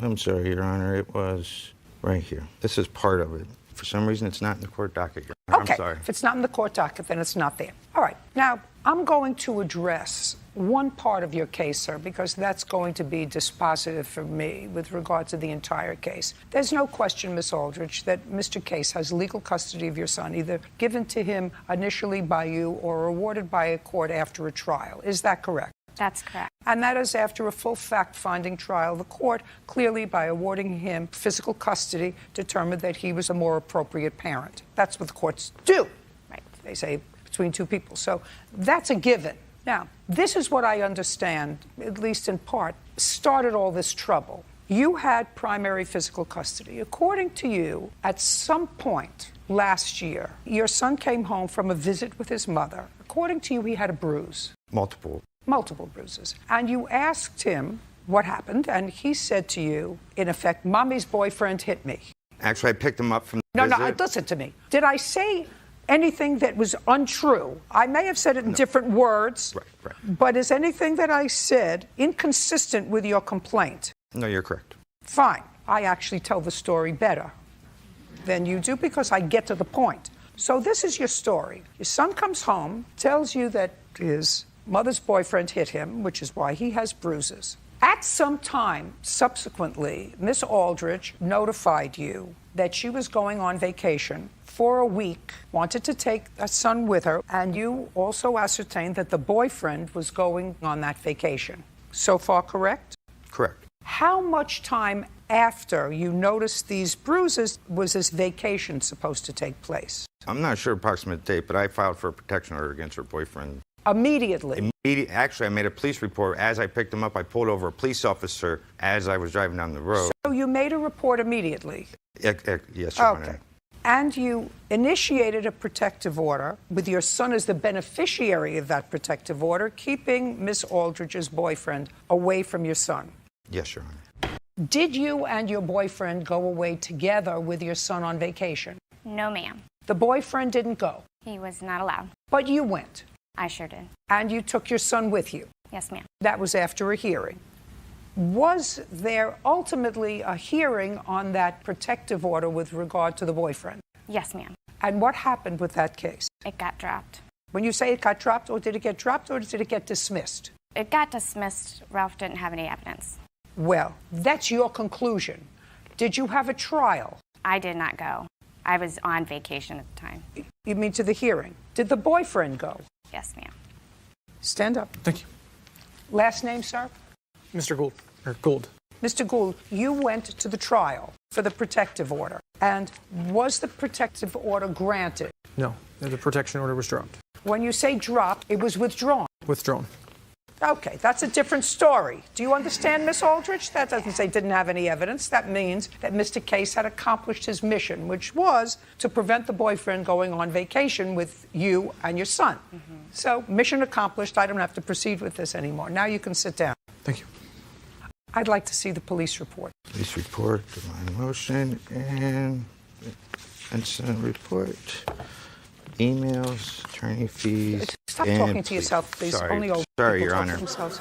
I'm sorry, Your Honor. It was right here. This is part of it. For some reason, it's not in the court docket, Your Honor. Okay. I'm sorry. If it's not in the court docket, then it's not there. All right. Now, I'm going to address one part of your case, sir, because that's going to be dispositive for me with regard to the entire case. There's no question, Miss Aldrich, that Mr. Case has legal custody of your son, either given to him initially by you or awarded by a court after a trial. Is that correct? That's correct. And that is after a full fact-finding trial. The court, clearly by awarding him physical custody, determined that he was a more appropriate parent. That's what the courts do. Right. They say between two people. So that's a given. Now, this is what I understand, at least in part, started all this trouble. You had primary physical custody. According to you, at some point last year, your son came home from a visit with his mother. According to you, he had a bruise. Multiple bruises. And you asked him what happened, and he said to you, in effect, Mommy's boyfriend hit me. Actually, I picked him up from the No, visit. listen to me. Did I say anything that was untrue? I may have said it in different words, but is anything that I said inconsistent with your complaint? No, you're correct. Fine. I actually tell the story better than you do because I get to the point. So this is your story. Your son comes home, tells you that his mother's boyfriend hit him, which is why he has bruises. At some time subsequently, Miss Aldrich notified you that she was going on vacation for a week, wanted to take a son with her, and you also ascertained that the boyfriend was going on that vacation. So far, correct? Correct. How much time after you noticed these bruises was this vacation supposed to take place? I'm not sure approximate date, but I filed for a protection order against her boyfriend. Immediately? Actually, I made a police report. As I picked him up, I pulled over a police officer as I was driving down the road. So you made a report immediately? Yes, Your Honor. Okay. And you initiated a protective order with your son as the beneficiary of that protective order, keeping Miss Aldrich's boyfriend away from your son. Yes, Your Honor. Did you and your boyfriend go away together with your son on vacation? No, ma'am. The boyfriend didn't go? He was not allowed. But you went? I sure did. And you took your son with you? Yes, ma'am. That was after a hearing. Was there ultimately a hearing on that protective order with regard to the boyfriend? Yes, ma'am. And what happened with that case? It got dropped. When you say it got dropped, or did it get dropped, or did it get dismissed? It got dismissed. Ralph didn't have any evidence. Well, that's your conclusion. Did you have a trial? I did not go. I was on vacation at the time. You mean to the hearing? Did the boyfriend go? Yes, ma'am. Stand up. Thank you. Last name, sir? Mr. Gould, or Gould. Mr. Gould, you went to the trial for the protective order. And was the protective order granted? No, the protection order was dropped. When you say dropped, it was withdrawn. Withdrawn. Okay, that's a different story. Do you understand, Miss Aldrich? That doesn't say didn't have any evidence. That means that Mr. Case had accomplished his mission, which was to prevent the boyfriend going on vacation with you and your son. So, mission accomplished. I don't have to proceed with this anymore. Now you can sit down. Thank you. I'd like to see the police report. Police report, divine motion, and incident report, emails, attorney fees. Stop and talking to yourself, please. Sorry, Only old sorry, people Your talk Honor. to themselves.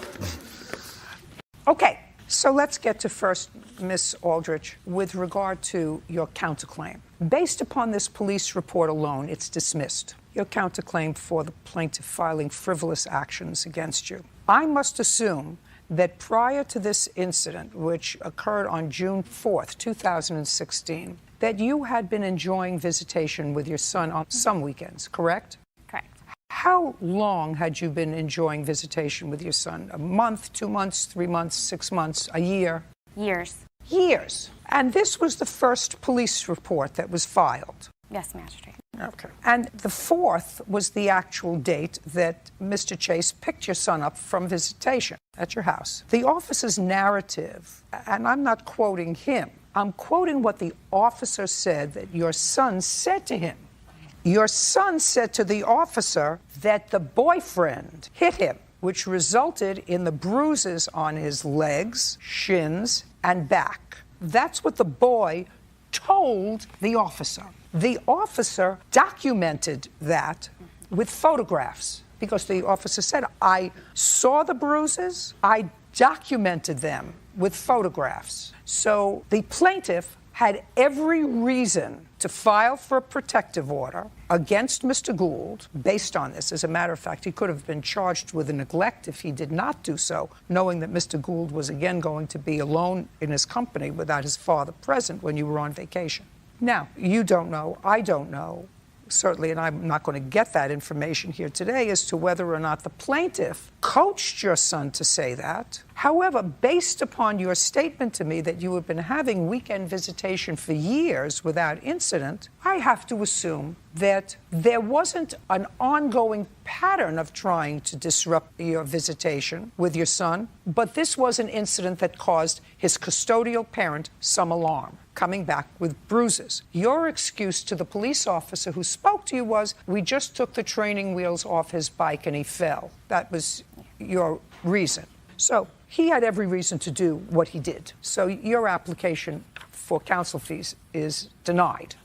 Okay, so let's get to first, Miss Aldrich, with regard to your counterclaim. Based upon this police report alone, it's dismissed. Your counterclaim for the plaintiff filing frivolous actions against you. I must assume that prior to this incident, which occurred on June 4th, 2016, that you had been enjoying visitation with your son on some weekends, correct? Correct. How long had you been enjoying visitation with your son? A month, 2 months, 3 months, 6 months, a year? Years. Years. And this was the first police report that was filed. Yes, magistrate. Okay. And the 4th was the actual date that Mr. Chase picked your son up from visitation at your house. The officer's narrative, and I'm not quoting him, I'm quoting what the officer said that your son said to him. Your son said to the officer that the boyfriend hit him, which resulted in the bruises on his legs, shins, and back. That's what the boy told the officer. The officer documented that with photographs because the officer said, I saw the bruises, I documented them with photographs. So the plaintiff had every reason to file for a protective order against Mr. Gould based on this. As a matter of fact, he could have been charged with a neglect if he did not do so, knowing that Mr. Gould was again going to be alone in his company without his father present when you were on vacation. Now, you don't know, I don't know, certainly, and I'm not going to get that information here today as to whether or not the plaintiff coached your son to say that. However, based upon your statement to me that you have been having weekend visitation for years without incident, I have to assume that there wasn't an ongoing pattern of trying to disrupt your visitation with your son, but this was an incident that caused his custodial parent some alarm, coming back with bruises. Your excuse to the police officer who spoke to you was, we just took the training wheels off his bike and he fell. That was your reason. So he had every reason to do what he did. So your application for counsel fees is denied.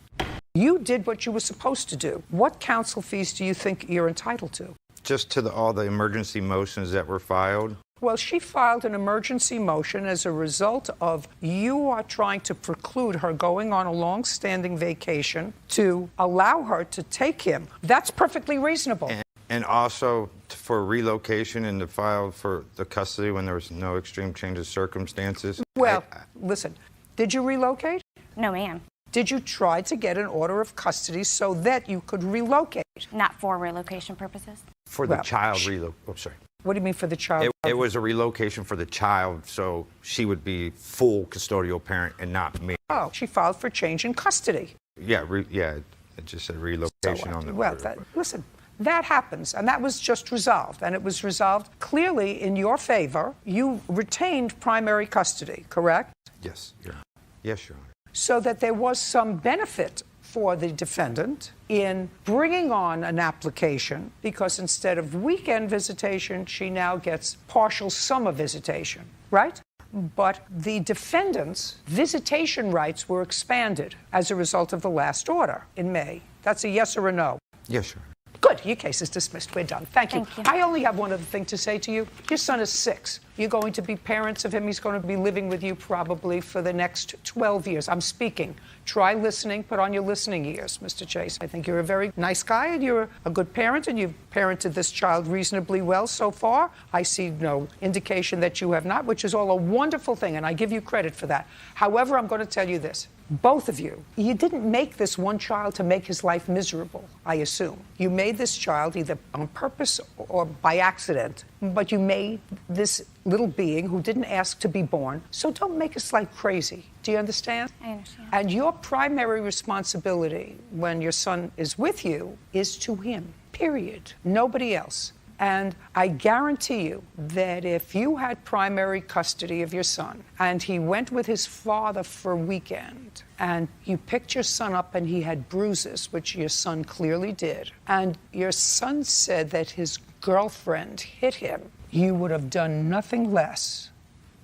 You did what you were supposed to do. What counsel fees do you think you're entitled to? Just to all the emergency motions that were filed. Well, she filed an emergency motion as a result of you are trying to preclude her going on a long-standing vacation to allow her to take him. That's perfectly reasonable. And also for relocation and to file for the custody when there was no extreme change of circumstances. Well, listen, did you relocate? No, ma'am. Did you try to get an order of custody so that you could relocate? Not for relocation purposes. For the child sorry. What do you mean for the child? It was a relocation for the child, so she would be full custodial parent and not me. Oh, she filed for change in custody. Yeah, it just said relocation on the order. Listen, that happens, and that was just resolved, and it was resolved clearly in your favor. You retained primary custody, correct? Yes, Your Honor. Yes, Your Honor. So that there was some benefit for the defendant in bringing on an application, because instead of weekend visitation, she now gets partial summer visitation, right? But the defendant's visitation rights were expanded as a result of the last order in May. That's a yes or a no? Yes, Your Honor. Good. Your case is dismissed. We're done. Thank you. Thank you. I only have one other thing to say to you. Your son is 6. You're going to be parents of him. He's going to be living with you probably for the next 12 years. I'm speaking. Try listening. Put on your listening ears, Mr. Chase. I think you're a very nice guy and you're a good parent and you've parented this child reasonably well so far. I see no indication that you have not, which is all a wonderful thing, and I give you credit for that. However, I'm going to tell you this. Both of you didn't make this one child to make his life miserable, I assume. You made this child either on purpose or by accident, but you made this little being who didn't ask to be born. So don't make us like crazy. Do you understand? I understand. And your primary responsibility when your son is with you is to him, period. Nobody else. And I guarantee you that if you had primary custody of your son and he went with his father for a weekend and you picked your son up and he had bruises, which your son clearly did, and your son said that his girlfriend hit him, you would have done nothing less,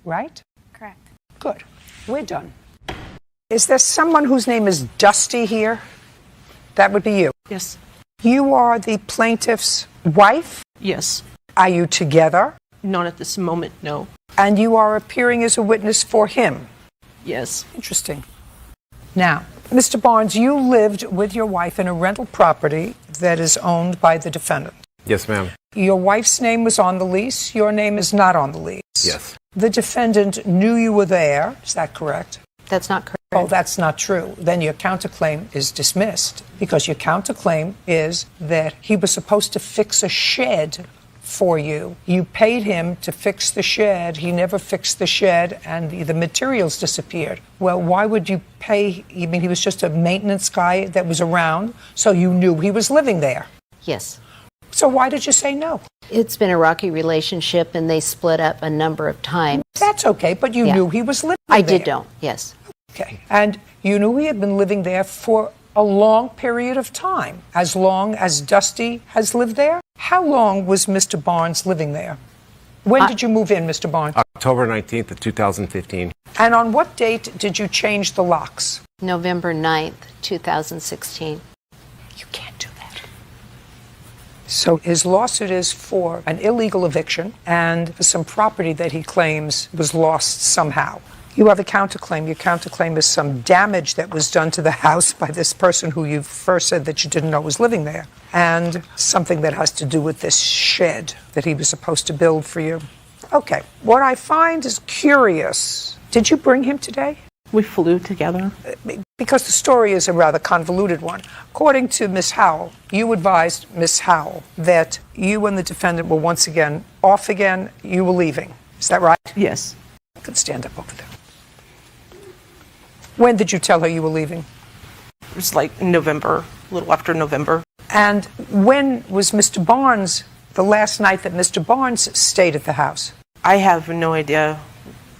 right? Correct. Good. We're done. Is there someone whose name is Dusty here? That would be you. Yes. You are the plaintiff's wife? Yes. Are you together? Not at this moment, no. And you are appearing as a witness for him? Yes. Interesting. Now, Mr. Barnes, you lived with your wife in a rental property that is owned by the defendant. Yes, ma'am. Your wife's name was on the lease. Your name is not on the lease. Yes. The defendant knew you were there. Is that correct? That's not correct. Oh, that's not true. Then your counterclaim is dismissed because your counterclaim is that he was supposed to fix a shed for you. You paid him to fix the shed. He never fixed the shed and the materials disappeared. Well, why would you pay? I mean, he was just a maintenance guy that was around, so you knew he was living there. Yes. So why did you say no? It's been a rocky relationship and they split up a number of times. That's okay, but you knew he was living there. I did know, yes. Okay. And you knew he had been living there for a long period of time, as long as Dusty has lived there? How long was Mr. Barnes living there? When did you move in, Mr. Barnes? October 19th of 2015. And on what date did you change the locks? November 9th, 2016. You can't do that. So his lawsuit is for an illegal eviction and for some property that he claims was lost somehow. You have a counterclaim. Your counterclaim is some damage that was done to the house by this person who you first said that you didn't know was living there, and something that has to do with this shed that he was supposed to build for you. Okay, what I find is curious. Did you bring him today? We flew together. Because the story is a rather convoluted one. According to Miss Howell, you advised Miss Howell that you and the defendant were once again off again. You were leaving. Is that right? Yes. You can stand up over there. When did you tell her you were leaving? It was like in November, a little after November. And when was Mr. Barnes, the last night that Mr. Barnes stayed at the house? I have no idea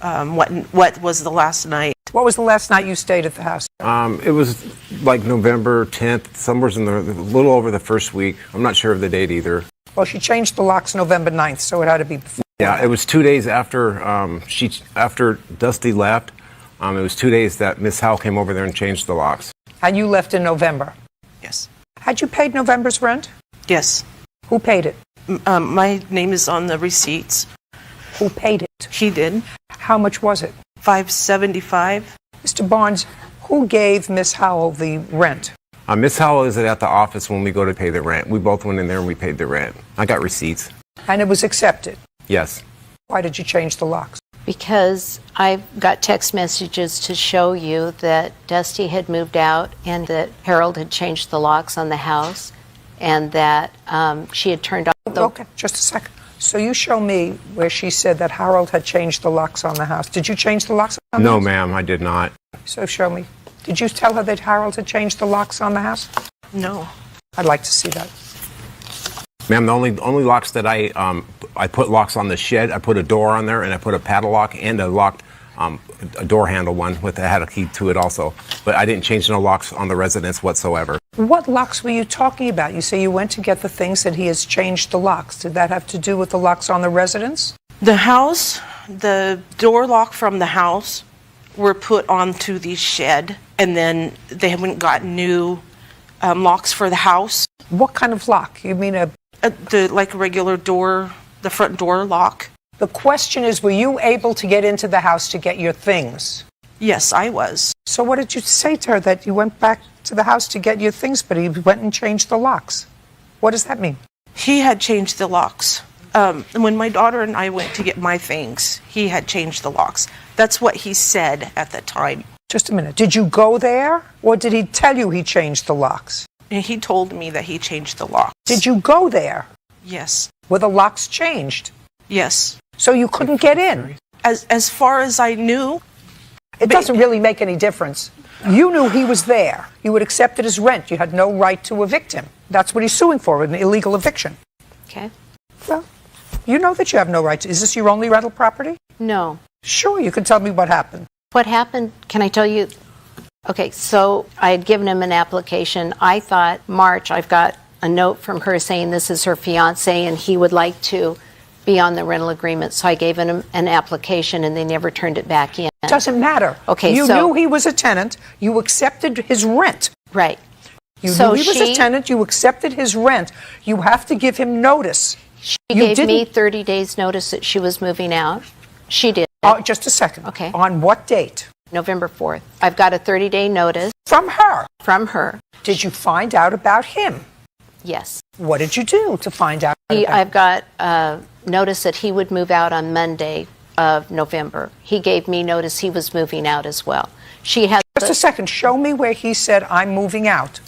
what was the last night. What was the last night you stayed at the house? It was like November 10th, somewhere in a little over the first week. I'm not sure of the date either. Well, she changed the locks November 9th, so it had to be before. Yeah, it was 2 days after after Dusty left. It was 2 days that Miss Howell came over there and changed the locks. And you left in November? Yes. Had you paid November's rent? Yes. Who paid it? My name is on the receipts. Who paid it? He did. How much was it? $575. Mr. Barnes, who gave Miss Howell the rent? Miss Howell is at the office when we go to pay the rent. We both went in there and we paid the rent. I got receipts. And it was accepted? Yes. Why did you change the locks? Because I got text messages to show you that Dusty had moved out and that Harold had changed the locks on the house and that she had turned off the... Okay, just a second. So you show me where she said that Harold had changed the locks on the house. Did you change the locks on the house? No, ma'am, I did not. So show me. Did you tell her that Harold had changed the locks on the house? No. I'd like to see that. Ma'am, the only locks that I put locks on the shed. I put a door on there and I put a padlock and a locked a door handle one that had a key to it also. But I didn't change no locks on the residence whatsoever. What locks were you talking about? You say you went to get the things that he has changed the locks. Did that have to do with the locks on the residence? The house, the door lock from the house were put onto the shed, and then they haven't got new locks for the house. What kind of lock? You mean like a regular door, the front door lock? The question is, were you able to get into the house to get your things? Yes, I was. So what did you say to her, that you went back to the house to get your things, but he went and changed the locks? What does that mean? He had changed the locks. When my daughter and I went to get my things, he had changed the locks. That's what he said at the time. Just a minute. Did you go there, or did he tell you he changed the locks? And he told me that he changed the locks. Did you go there? Yes. Were the locks changed? Yes. So you couldn't get in? As far as I knew. It doesn't really make any difference. You knew he was there. You had accepted his rent. You had no right to evict him. That's what he's suing for, an illegal eviction. Okay. Well, you know that you have no right to. Is this your only rental property? No. Sure, you can tell me what happened. What happened, can I tell you? Okay, so I had given him an application. I thought March, I've got a note from her saying this is her fiance and he would like to be on the rental agreement. So I gave him an application and they never turned it back in. It doesn't matter. Okay, you so knew he was a tenant. You accepted his rent. Right. You So knew he was a tenant. You accepted his rent. You have to give him notice. She gave me 30 days notice that she was moving out. She did. Just a second. Okay. On what date? November 4th. I've got a 30-day notice. From her? From her. Did you find out about him? Yes. What did you do to find out about him? I've got notice that he would move out on Monday of November. He gave me notice he was moving out as well. She had... Just a second. Show me where he said, I'm moving out.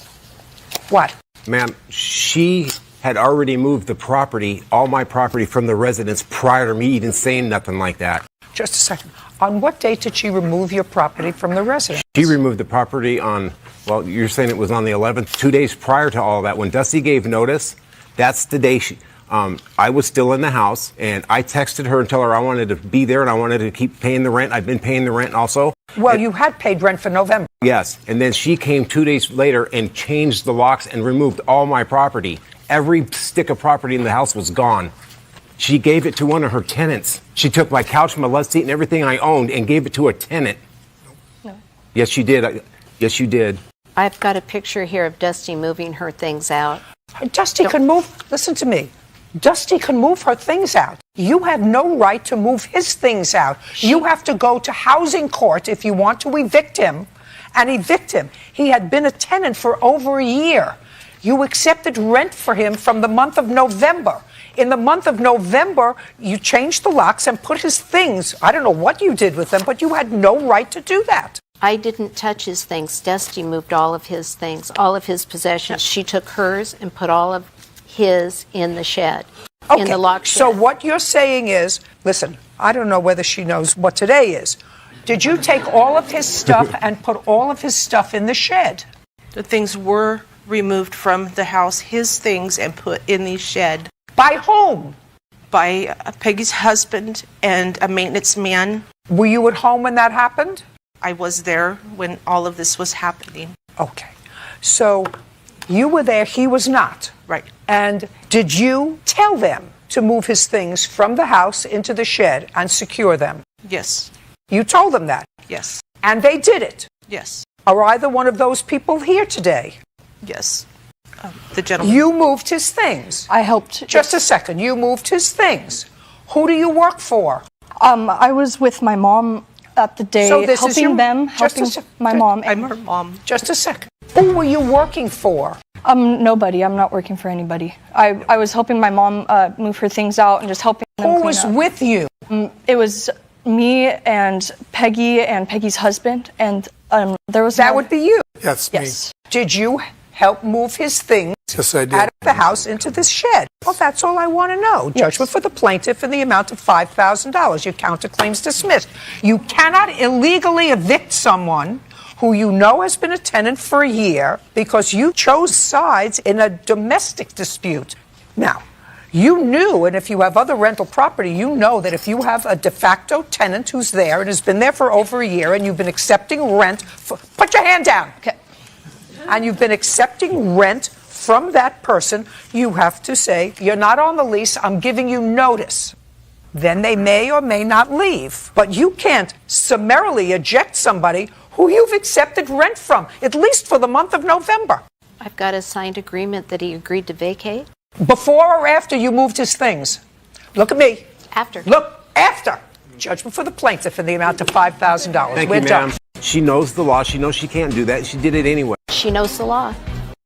What? Ma'am, she had already moved the property, all my property, from the residence prior to me even saying nothing like that. Just a second. On what date did she remove your property from the residence? She removed the property on, well, you're saying it was on the 11th, 2 days prior to all that. When Dusty gave notice, that's the day I was still in the house, and I texted her and told her I wanted to be there and I wanted to keep paying the rent. I've been paying the rent also. Well, you had paid rent for November. Yes, and then she came 2 days later and changed the locks and removed all my property. Every stick of property in the house was gone. She gave it to one of her tenants. She took my couch, my love seat, and everything I owned and gave it to a tenant. No. Yes, you did. Yes, you did. I've got a picture here of Dusty moving her things out. Dusty can move, listen to me. Dusty can move her things out. You have no right to move his things out. You have to go to housing court if you want to evict him and evict him. He had been a tenant for over a year. You accepted rent for him from the month of November. In the month of November, you changed the locks and put his things. I don't know what you did with them, but you had no right to do that. I didn't touch his things. Dusty moved all of his things, all of his possessions. She took hers and put all of his in the shed, in the locked shed. So what you're saying is, listen, I don't know whether she knows what today is. Did you take all of his stuff and put all of his stuff in the shed? The things were removed from the house, his things, and put in the shed. By whom? By Peggy's husband and a maintenance man. Were you at home when that happened? I was there when all of this was happening. Okay. So you were there, he was not. Right. And did you tell them to move his things from the house into the shed and secure them? Yes. You told them that? Yes. And they did it? Yes. Are either one of those people here today? Yes. The gentleman. You moved his things? I helped. Just a second. You moved his things. Who do you work for? I was with my mom at the day, So this is helping them, helping my mom. I'm her mom. Just a second. Who were you working for? Nobody. I'm not working for anybody. I was helping my mom move her things out and just helping them Who clean was up. with you? It was me and Peggy's husband, and there was That would be you. That's Yes. Did you help move his things Yes, I did. out of the house into this shed? Well, that's all I want to know. Judgment for the plaintiff in the amount of $5,000. Your counterclaim's dismissed. You cannot illegally evict someone who you know has been a tenant for a year because you chose sides in a domestic dispute. Now, you knew, and if you have other rental property, you know that if you have a de facto tenant who's there and has been there for over a year and you've been accepting rent, put your hand down. Okay. And you've been accepting rent from that person, you have to say, you're not on the lease, I'm giving you notice. Then they may or may not leave. But you can't summarily eject somebody who you've accepted rent from, at least for the month of November. I've got a signed agreement that he agreed to vacate. Before or after you moved his things? Look at me. After. Look, after. Judgment for the plaintiff in the amount of $5,000. Thank We're you, done. ma'am. She knows the law. She knows she can't do that. She did it anyway. She knows the law.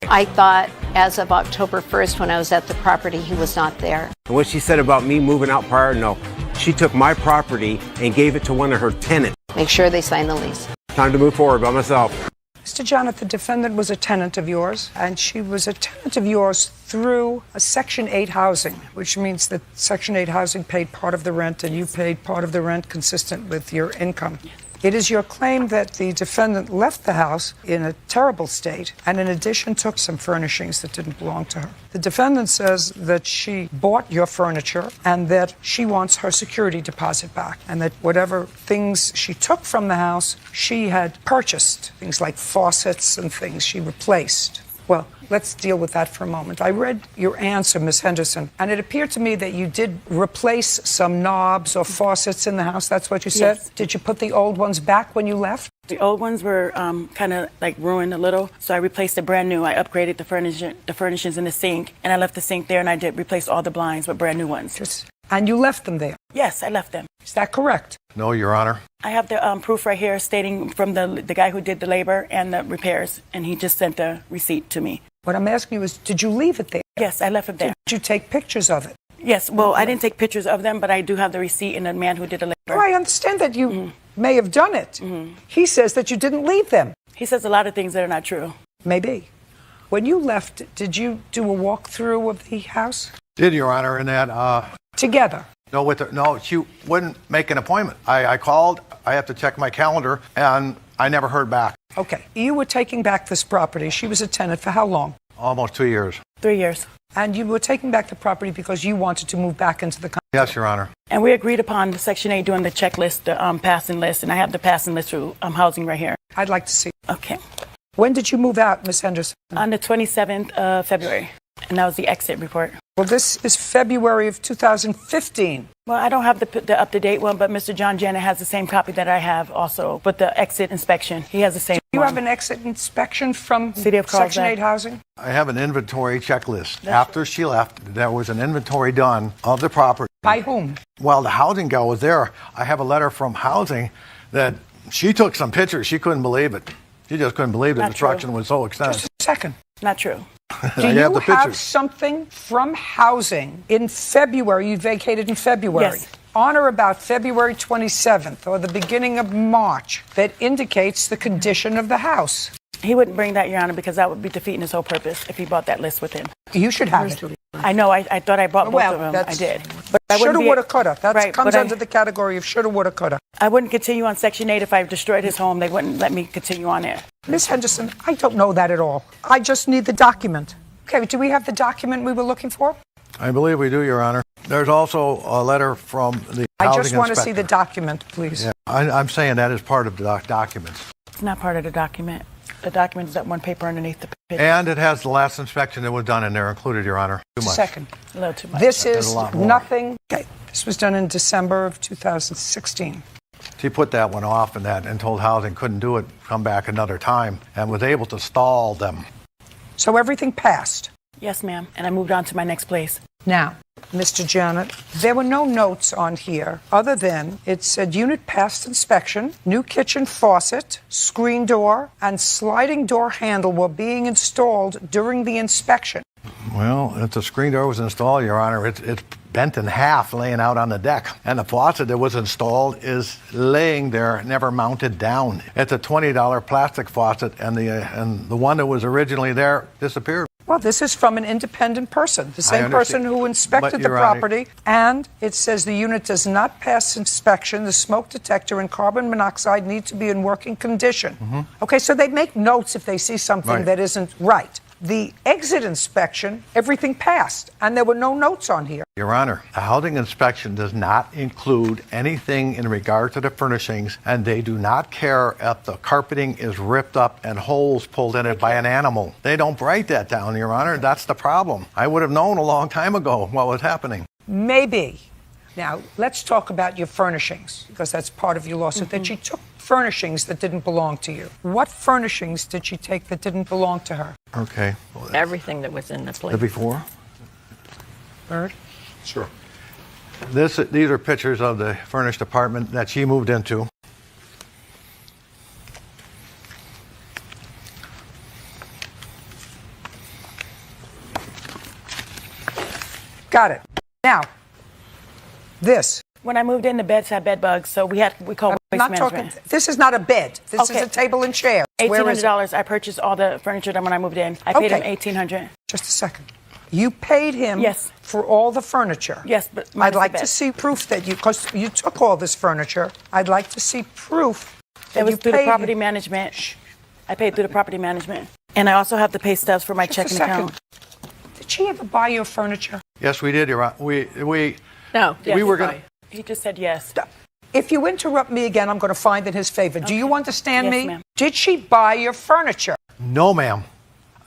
I thought as of October 1st when I was at the property, he was not there. And what she said about me moving out prior, no. She took my property and gave it to one of her tenants. Make sure they sign the lease. Time to move forward by myself. Mr. Janet, the defendant was a tenant of yours, and she was a tenant of yours through a Section 8 housing, which means that Section 8 housing paid part of the rent and you paid part of the rent consistent with your income. It is your claim that the defendant left the house in a terrible state and in addition took some furnishings that didn't belong to her. The defendant says that she bought your furniture and that she wants her security deposit back and that whatever things she took from the house, she had purchased, things like faucets and things she replaced. Well, let's deal with that for a moment. I read your answer, Ms. Henderson, and it appeared to me that you did replace some knobs or faucets in the house. That's what you said? Yes. Did you put the old ones back when you left? The old ones were kind of like ruined a little, so I replaced it brand new. I upgraded the furnishings in the sink, and I left the sink there, and I did replace all the blinds with brand new ones. And you left them there? Yes, I left them. Is that correct? No, Your Honor. I have the proof right here stating from the guy who did the labor and the repairs, and he just sent the receipt to me. What I'm asking you is, did you leave it there? Yes, I left it there. Did you take pictures of it? Yes, well, I didn't take pictures of them, but I do have the receipt and the man who did the labor. Oh, I understand that you may have done it. He says that you didn't leave them. He says a lot of things that are not true. Maybe. When you left, did you do a walkthrough of the house? Did, Your Honor, and that... Together? No, she wouldn't make an appointment. I called, I have to check my calendar, and I never heard back. Okay. You were taking back this property. She was a tenant for how long? Almost 2 years. 3 years. And you were taking back the property because you wanted to move back into the country? Yes, Your Honor. And we agreed upon the Section 8 doing the checklist, the passing list, and I have the passing list through housing right here. I'd like to see. Okay. When did you move out, Ms. Henderson? On the 27th of February. And that was the exit report. Well, this is February of 2015. Well, I don't have the up-to-date one, but Mr. John Janet has the same copy that I have also, but the exit inspection, he has the same Do you one. have an exit inspection from City of Section Carlsbad. 8 housing? I have an inventory checklist. After she left, there was an inventory done of the property. By whom? Well, the housing gal was there. I have a letter from housing that she took some pictures. She couldn't believe it. She just couldn't believe the Not destruction true. was so extensive. Just a second. Not true. Do I you have the have pictures. something from housing in February? You vacated in February. Yes. On or about February 27th or the beginning of March that indicates the condition of the house. He wouldn't bring that, Your Honor, because that would be defeating his whole purpose if he brought that list with him. You should have it. I know. I thought I bought both Well, of them. that's- I did. But I Shoulda, wouldn't be- woulda, coulda. That Right, comes but I- under the category of shoulda, woulda, coulda. I wouldn't continue on Section 8 if I destroyed his home. They wouldn't let me continue on there. Miss Henderson, I don't know that at all. I just need the document. Okay, do we have the document we were looking for? I believe we do, Your Honor. There's also a letter from the I housing just want to see the inspector. document, please. Yeah, I'm saying that is part of the documents. It's not part of the document. The document is that one paper underneath the picture. And it has the last inspection that was done in there included, Your Honor. Too much. Second. A little too much. This There's is a lot more. nothing. Okay, this was done in December of 2016. She put that one off and told housing couldn't do it, come back another time, and was able to stall them. So everything passed. Yes, ma'am. And I moved on to my next place. Now, Mr. Janet, there were no notes on here other than it said unit passed inspection, new kitchen faucet, screen door, and sliding door handle were being installed during the inspection. Well, if the screen door was installed, Your Honor, it's bent in half laying out on the deck. And the faucet that was installed is laying there, never mounted down. It's a $20 plastic faucet, and the one that was originally there disappeared. Well, this is from an independent person, the same person understand. who inspected But, the Your Honor- property, and it says the unit does not pass inspection. The smoke detector and carbon monoxide need to be in working condition. Okay, so they make notes if they see something Right. that isn't right. The exit inspection, everything passed, and there were no notes on here. Your Honor, a housing inspection does not include anything in regard to the furnishings, and they do not care if the carpeting is ripped up and holes pulled in it by an animal. They don't write that down, Your Honor. That's the problem. I would have known a long time ago what was happening. Maybe. Now, let's talk about your furnishings, because that's part of your lawsuit, that she took furnishings that didn't belong to you. What furnishings did she take that didn't belong to her? Okay. Everything that was in the place. The before? Bird? Sure. These are pictures of the furnished apartment that she moved into. Got it. Now, this. When I moved in, the beds had bed bugs, so we called waste Not management. talking. This is not a bed. This is Okay. a table and chair. Where is it? $1,800. I purchased all the furniture when I moved in. I paid him $1,800. Just a second. You paid him Yes. for all the furniture. Yes, but I'd like to see proof that because you took all this furniture. I'd like to see proof that It was you through the paid property him. management. I paid through the property management. And I also have the pay stubs for my Just a checking second. account. Did she ever buy your furniture? Yes, we did, Your Honor. We No. we were going to. He just said yes. If you interrupt me again, I'm going to find in his favor. Do you understand Yes, me? ma'am. Did she buy your furniture? No, ma'am.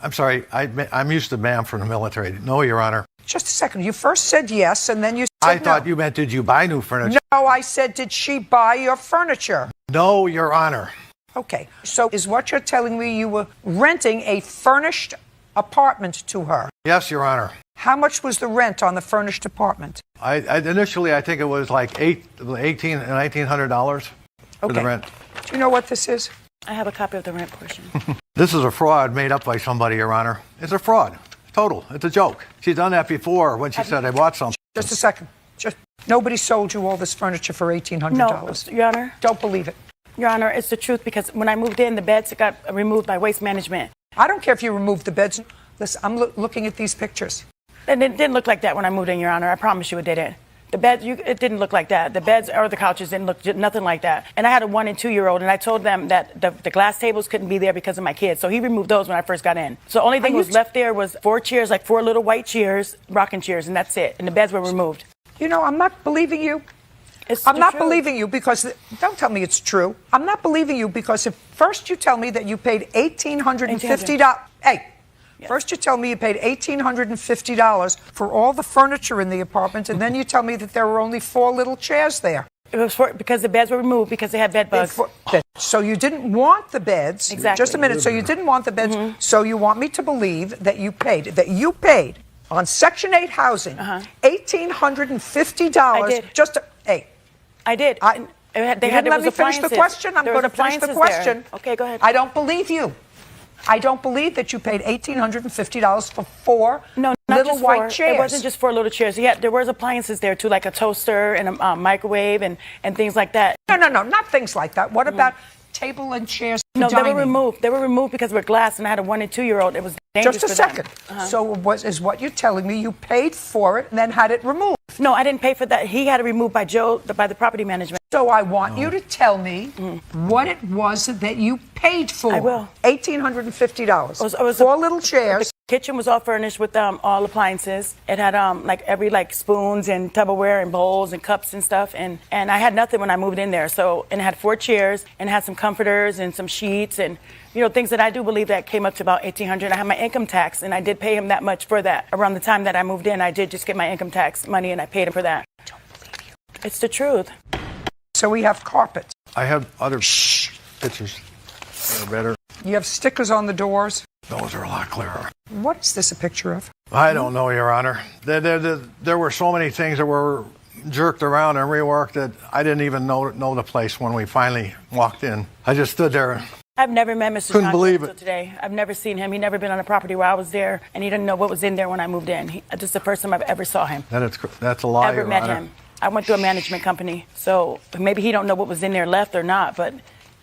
I'm sorry. I'm used to ma'am from the military. No, Your Honor. Just a second. You first said yes, and then you said I thought no. you meant, did you buy new furniture? No, I said, did she buy your furniture? No, Your Honor. Okay, so is what you're telling me you were renting a furnished apartment to her? Yes, Your Honor. How much was the rent on the furnished apartment? Initially, I think it was like $1,900 for the Okay. rent. Do you know what this is? I have a copy of the rent portion. This is a fraud made up by somebody, Your Honor. It's a fraud. Total. It's a joke. She's done that before when she said I bought something. Just a second. Nobody sold you all this furniture for $1,800. No, Your Honor. Don't believe it. Your Honor, it's the truth because when I moved in, the beds got removed by waste management. I don't care if you removed the beds. Listen, I'm looking at these pictures. And it didn't look like that when I moved in, Your Honor. I promise you it didn't. The beds, it didn't look like that. The beds or the couches didn't look nothing like that. And I had a 1- and 2-year-old, and I told them that the glass tables couldn't be there because of my kids. So he removed those when I first got in. So the only thing was left there was 4 chairs, like 4 little white chairs, rocking chairs, and that's it. And the beds were removed. You know, I'm not believing you. I'm not believing you because, don't tell me it's true. I'm not believing you because if first you tell me that you paid $1,850. Hey, First you tell me you paid $1,850 for all the furniture in the apartment, and then you tell me that there were only 4 little chairs there. It was because the beds were removed because they had bed bugs. So you didn't want the beds. Exactly. Just a minute. So you didn't want the beds. So you want me to believe that you paid on Section 8 housing $1,850 I did. just to, hey. I did. You didn't let me finish the question. I'm going to finish the question. Okay, go ahead. I don't believe you. I don't believe that you paid $1,850 for 4 little white chairs. It wasn't just 4 little chairs. Yeah, there was appliances there too, like a toaster and a microwave and things like that. No, not things like that. What about table and chairs? No, dining? they were removed. They were removed because we're glass, and I had a 1 and 2-year-old. It was dangerous Just a for second. them. So is what you're telling me you paid for it and then had it removed? No, I didn't pay for that. He had it removed by by the property management. So I want you to tell me what it was that you paid for. I will. $1,850. It was 4 little chairs. The kitchen was all furnished with all appliances. It had every spoons and Tupperware and bowls and cups and stuff. And I had nothing when I moved in there. And it had 4 chairs and it had some comforters and some sheets and things that I do believe that came up to about $1,800. I had my income tax and I did pay him that much for that. Around the time that I moved in, I did just get my income tax money and I paid him for that. I don't believe you. It's the truth. So we have carpets. I have other pictures that are better. You have stickers on the doors. Those are a lot clearer. What is this a picture of? I don't know, Your Honor. There were so many things that were jerked around and reworked that I didn't even know the place when we finally walked in. I just stood there. I've never met Mr. Couldn't Johnson believe until it. today. I've never seen him. He never been on a property where I was there, and he didn't know what was in there when I moved in. This is the first time I've ever saw him. That's a lie, Ever Your met Honor. him. I went through a management company, so maybe he don't know what was in there left or not, but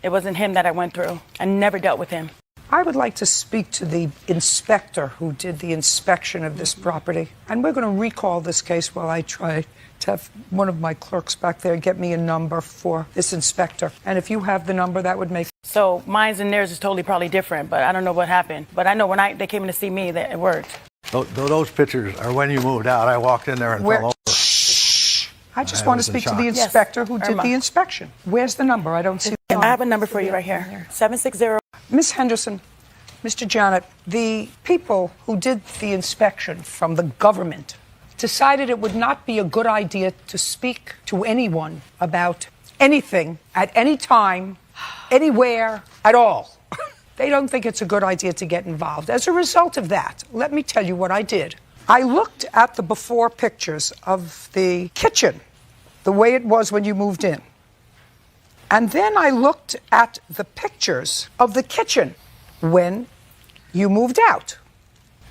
it wasn't him that I went through. I never dealt with him. I would like to speak to the inspector who did the inspection of this property. And we're going to recall this case while I try to have one of my clerks back there get me a number for this inspector. And if you have the number, that would make... So mine's and theirs is totally probably different, but I don't know what happened. But I know when they came in to see me that it worked. Those pictures are when you moved out. I walked in there and fell over. I just want to speak to the inspector who did the inspection. Where's the number? I don't see the I have a number for you right here. 760. Miss Henderson, Mr. Janet, the people who did the inspection from the government decided it would not be a good idea to speak to anyone about anything at any time, anywhere, at all. They don't think it's a good idea to get involved. As a result of that, let me tell you what I did. I looked at the before pictures of the kitchen, the way it was when you moved in. And then I looked at the pictures of the kitchen when you moved out.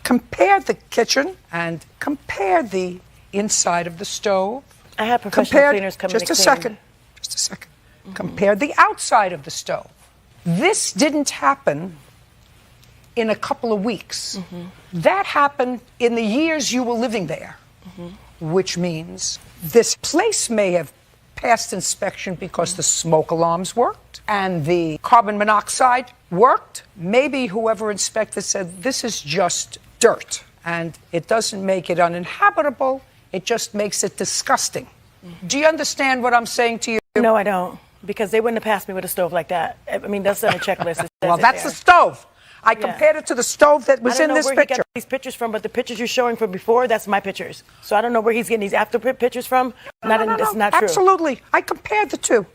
Compared the kitchen and compared the inside of the stove. I have professional cleaners coming just to a clean. Just a second. Compared the outside of the stove. This didn't happen in a couple of weeks. That happened in the years you were living there, which means this place may have passed inspection because the smoke alarms worked and the carbon monoxide worked. Maybe whoever inspected said, this is just dirt and it doesn't make it uninhabitable, it just makes it disgusting. Do you understand what I'm saying to you? No, I don't, because they wouldn't have passed me with a stove like that. I mean, that's on a checklist. Well, that's the stove. I compared it to the stove that was in this I don't know where he picture. got these pictures from, but the pictures you're showing from before, that's my pictures. So I don't know where he's getting these after pictures from. That's not true. Absolutely. I compared the two.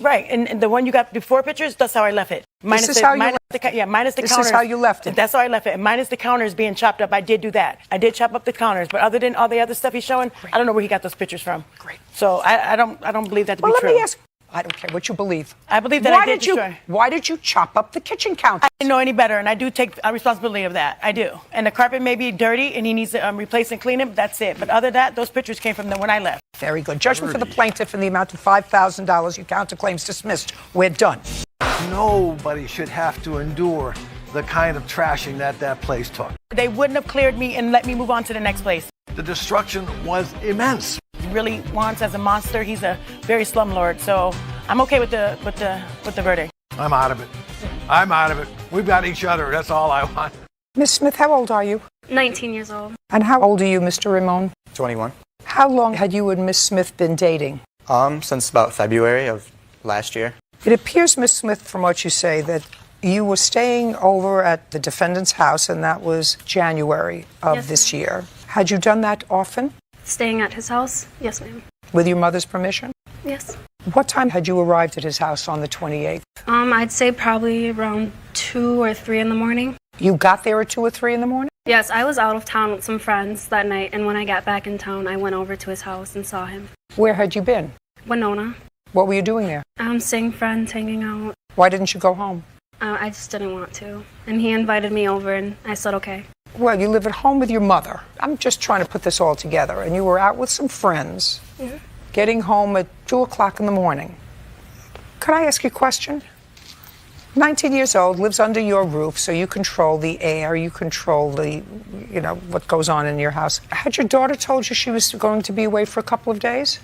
Right, and the one you got before pictures, that's how I left it. This is how you left it. Minus the This counters. is how you left it. That's how I left it. And minus the counters being chopped up, I did do that. I did chop up the counters, but other than all the other stuff he's showing, I don't know where he got those pictures from. Great. So I don't believe that to be Well, true. let me ask. I don't care what you believe. I believe that Why I did destroy. Why did you chop up the kitchen counter? I didn't know any better, and I do take responsibility of that. I do. And the carpet may be dirty, and he needs to replace and clean it, but that's it. But other than that, those pictures came from when I left. Very good. Judgment for the plaintiff in the amount of $5,000. Your counterclaims dismissed. We're done. Nobody should have to endure the kind of trashing that place took. They wouldn't have cleared me and let me move on to the next place. The destruction was immense. He really wants as a monster. He's a very slumlord, so I'm okay with the verdict. I'm out of it. I'm out of it. We've got each other. That's all I want. Miss Smith, how old are you? 19 years old. And how old are you, Mr. Ramon? 21. How long had you and Miss Smith been dating? Since about February of last year. It appears, Miss Smith, from what you say, that You were staying over at the defendant's house, and that was January of Yes, this year. Had you done that often? Staying at his house? Yes, ma'am. With your mother's permission? Yes. What time had you arrived at his house on the 28th? I'd say probably around 2 or 3 in the morning. You got there at 2 or 3 in the morning? Yes, I was out of town with some friends that night, and when I got back in town, I went over to his house and saw him. Where had you been? Winona. What were you doing there? Seeing friends, hanging out. Why didn't you go home? I just didn't want to. And he invited me over, and I said okay. Well, you live at home with your mother. I'm just trying to put this all together. And you were out with some friends, getting home at 2 o'clock in the morning. Could I ask you a question? 19 years old, lives under your roof, so you control the air, you control the, what goes on in your house. Had your daughter told you she was going to be away for a couple of days?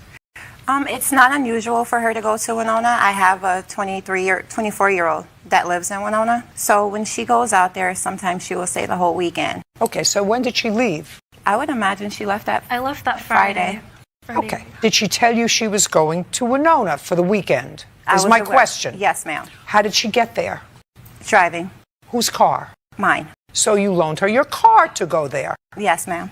It's not unusual for her to go to Winona. I have a 24-year-old that lives in Winona. So when she goes out there, sometimes she will stay the whole weekend. Okay, so when did she leave? I would imagine she left that I left that Friday. Okay. Did she tell you she was going to Winona for the weekend? Is my question. Yes, ma'am. How did she get there? Driving. Whose car? Mine. So you loaned her your car to go there? Yes, ma'am.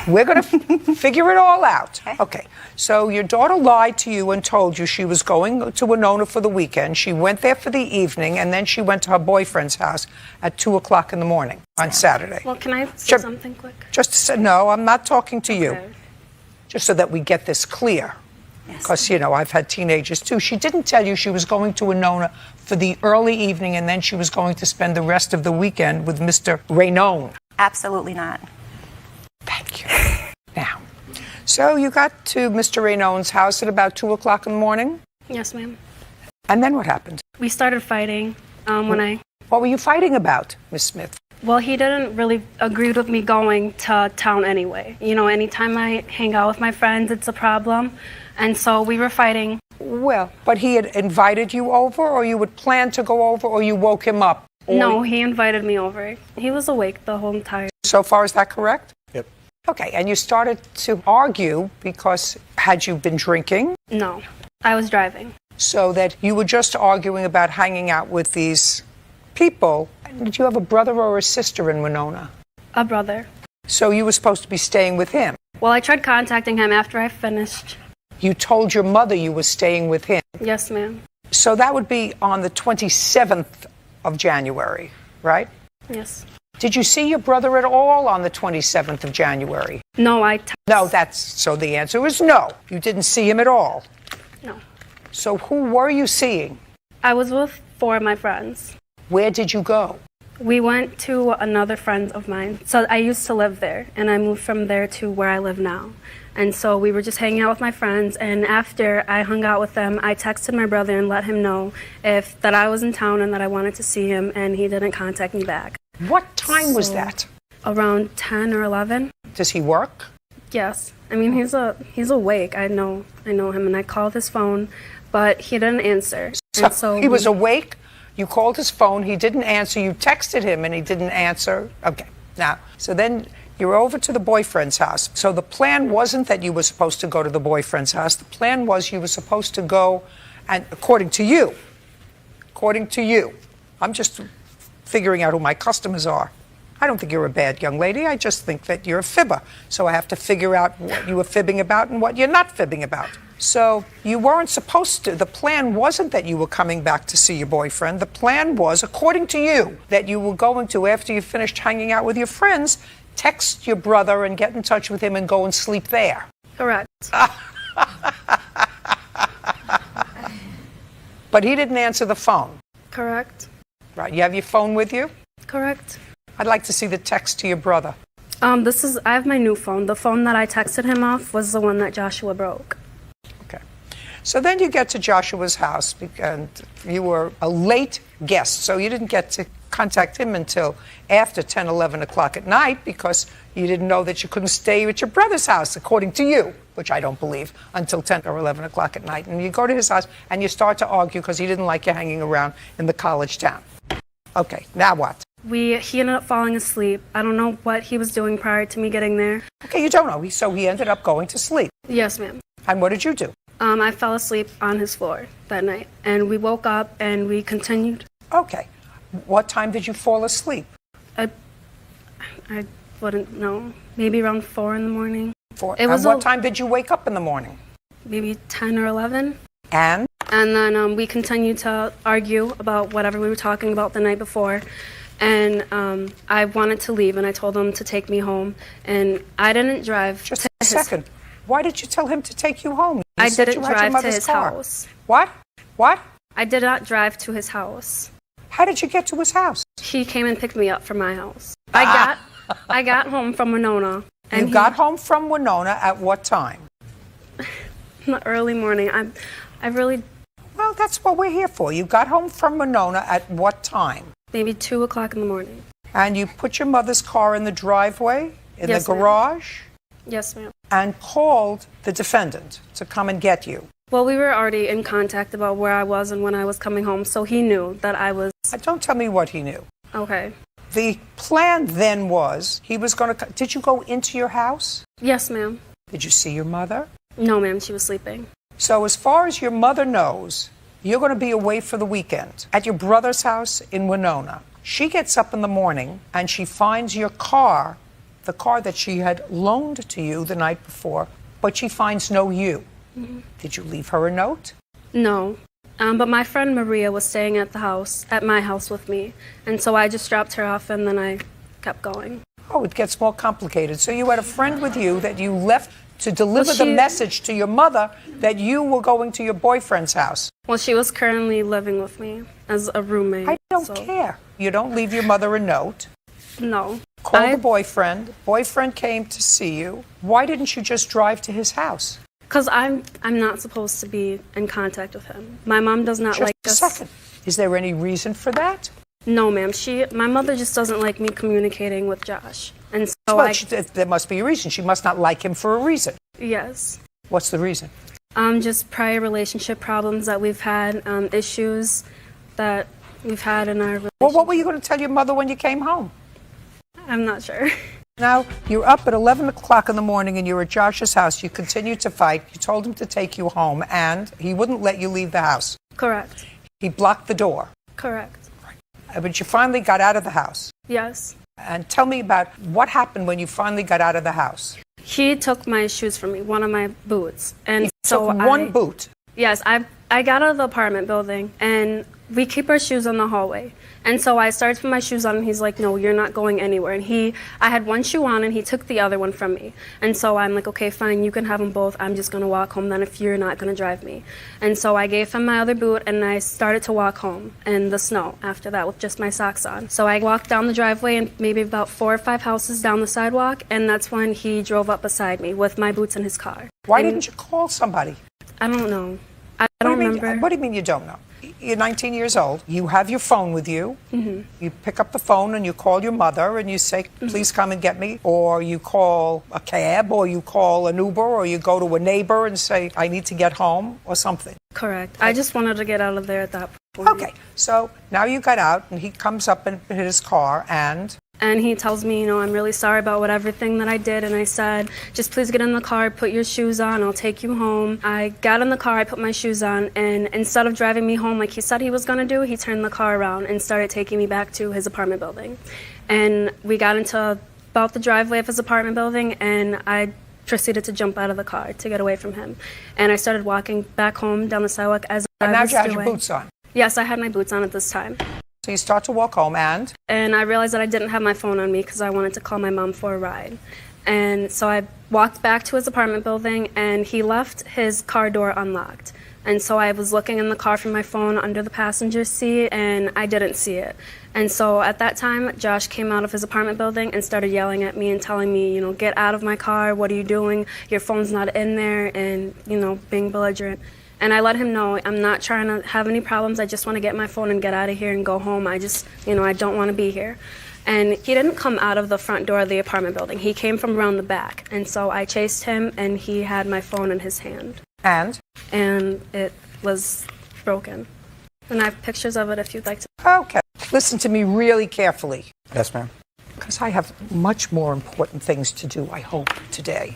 We're gonna figure it all out. Okay. So your daughter lied to you and told you she was going to Winona for the weekend. She went there for the evening, and then she went to her boyfriend's house at 2 o'clock in the morning on Saturday. Well, can I say something quick? No, I'm not talking to you. Just so that we get this clear. Because, I've had teenagers too. She didn't tell you she was going to Winona for the early evening, and then she was going to spend the rest of the weekend with Mr. Raynone. Absolutely not. Thank you. Now, so you got to Mr. Raynone's house at about 2 o'clock in the morning? Yes, ma'am. And then what happened? We started fighting What were you fighting about, Miss Smith? Well, he didn't really agree with me going to town anyway. Anytime I hang out with my friends, it's a problem. And so we were fighting. Well, but he had invited you over, or you would plan to go over, or you woke him up? No, he invited me over. He was awake the whole entire. So far, is that correct? Yep. Okay, and you started to argue because had you been drinking? No, I was driving. So that you were just arguing about hanging out with these people. Did you have a brother or a sister in Winona? A brother. So you were supposed to be staying with him? Well, I tried contacting him after I finished. You told your mother you were staying with him? Yes, ma'am. So that would be on the 27th of January, right? Yes. Did you see your brother at all on the 27th of January? No, so the answer is no. You didn't see him at all? No. So who were you seeing? I was with 4 of my friends. Where did you go? We went to another friend of mine. So I used to live there, and I moved from there to where I live now. And so we were just hanging out with my friends, and after I hung out with them, I texted my brother and let him know that I was in town and that I wanted to see him, and he didn't contact me back. What time was that? Around 10 or 11. Does he work? Yes. I mean, he's awake. I know him, and I called his phone, but he didn't answer. So he was awake? You called his phone, he didn't answer. You texted him, and he didn't answer. Okay. Now, so then you're over to the boyfriend's house. So the plan wasn't that you were supposed to go to the boyfriend's house. The plan was you were supposed to go, and according to you, I'm just figuring out who my customers are. I don't think you're a bad young lady. I just think that you're a fibber. So I have to figure out what you were fibbing about and what you're not fibbing about. So you weren't supposed to. The plan wasn't that you were coming back to see your boyfriend. The plan was, according to you, that you were going to, after you finished hanging out with your friends, text your brother and get in touch with him and go and sleep there. Correct. But he didn't answer the phone. Correct. Right. You have your phone with you? Correct. I'd like to see the text to your brother. I have my new phone. The phone that I texted him off was the one that Joshua broke. Okay. So then you get to Joshua's house, and you were a late guest, so you didn't get to contact him until after 10, 11 o'clock at night because you didn't know that you couldn't stay at your brother's house, according to you, which I don't believe, until 10 or 11 o'clock at night. And you go to his house, and you start to argue because he didn't like you hanging around in the college town. Okay, now what? He ended up falling asleep. I don't know what he was doing prior to me getting there. Okay, you don't know. So he ended up going to sleep. Yes, ma'am. And what did you do? I fell asleep on his floor that night, and we woke up and we continued. Okay. What time did you fall asleep? I wouldn't know. Maybe around 4 in the morning. And what time did you wake up in the morning? Maybe 10 or 11. And? And then we continued to argue about whatever we were talking about the night before. And I wanted to leave, and I told him to take me home. And I didn't drive. Just a second. Why did you tell him to take you home? I didn't drive to his house. What? What? I did not drive to his house. How did you get to his house? He came and picked me up from my house. I got home from Winona. And you got home from Winona at what time? In the early morning. I really... Well, that's what we're here for. You got home from Winona at what time? Maybe 2 o'clock in the morning. And you put your mother's car in the driveway, in the garage? Yes, ma'am. And called the defendant to come and get you? Well, we were already in contact about where I was and when I was coming home, so he knew that I was... Don't tell me what he knew. Okay. The plan then was he was going to... Did you go into your house? Yes, ma'am. Did you see your mother? No, ma'am. She was sleeping. So as far as your mother knows, you're going to be away for the weekend at your brother's house in Winona. She gets up in the morning and she finds your car, the car that she had loaned to you the night before, but she finds no you. Mm-hmm. Did you leave her a note? No. But my friend Maria was staying at my house with me. And so I just dropped her off and then I kept going. Oh, it gets more complicated. So you had a friend with you that you left to deliver the message to your mother that you were going to your boyfriend's house. Well, she was currently living with me as a roommate. I don't care. You don't leave your mother a note. No. Call the boyfriend. Boyfriend came to see you. Why didn't you just drive to his house? Because I'm not supposed to be in contact with him. My mom does not like us. Just a second. Is there any reason for that? No, ma'am. My mother just doesn't like me communicating with Josh. And so there must be a reason. She must not like him for a reason. Yes. What's the reason? Just prior relationship problems that we've had, issues that we've had in our relationship. Well, what were you going to tell your mother when you came home? I'm not sure. Now, you're up at 11 o'clock in the morning and you're at Josh's house. You continued to fight. You told him to take you home and he wouldn't let you leave the house. Correct. He blocked the door. Correct. But you finally got out of the house. Yes. And tell me about what happened when you finally got out of the house. He took my shoes from me, one of my boots. And he took one boot? Yes. I got out of the apartment building and we keep our shoes in the hallway. And so I started to put my shoes on and he's like, no, you're not going anywhere. And I had one shoe on and he took the other one from me. And so I'm like, okay, fine, you can have them both. I'm just going to walk home then if you're not going to drive me. And so I gave him my other boot and I started to walk home in the snow after that with just my socks on. So I walked down the driveway and maybe about 4 or 5 houses down the sidewalk. And that's when he drove up beside me with my boots in his car. Why didn't you call somebody? I don't know. I don't remember. What do you mean you don't know? You're 19 years old. You have your phone with you. Mm-hmm. You pick up the phone and you call your mother and you say, please come and get me. Or you call a cab or you call an Uber or you go to a neighbor and say, I need to get home or something. Correct. I just wanted to get out of there at that point. Okay. So now you got out and he comes up in his car and he tells me, I'm really sorry about everything that I did. And I said, just please get in the car, put your shoes on, I'll take you home. I got in the car, I put my shoes on, and instead of driving me home like he said he was going to do, he turned the car around and started taking me back to his apartment building. And we got into about the driveway of his apartment building, and I proceeded to jump out of the car to get away from him. And I started walking back home down the sidewalk as I was doing. And now you had your boots on? Yes, I had my boots on at this time. So you start to walk home and? And I realized that I didn't have my phone on me because I wanted to call my mom for a ride. And so I walked back to his apartment building and he left his car door unlocked. And so I was looking in the car for my phone under the passenger seat and I didn't see it. And so at that time, Josh came out of his apartment building and started yelling at me and telling me, get out of my car, what are you doing? Your phone's not in there, and, being belligerent. And I let him know I'm not trying to have any problems. I just want to get my phone and get out of here and go home. I just, I don't want to be here. And he didn't come out of the front door of the apartment building. He came from around the back. And so I chased him and he had my phone in his hand. And? And it was broken. And I have pictures of it if you'd like to. Okay. Listen to me really carefully. Yes, ma'am. Because I have much more important things to do, I hope, today.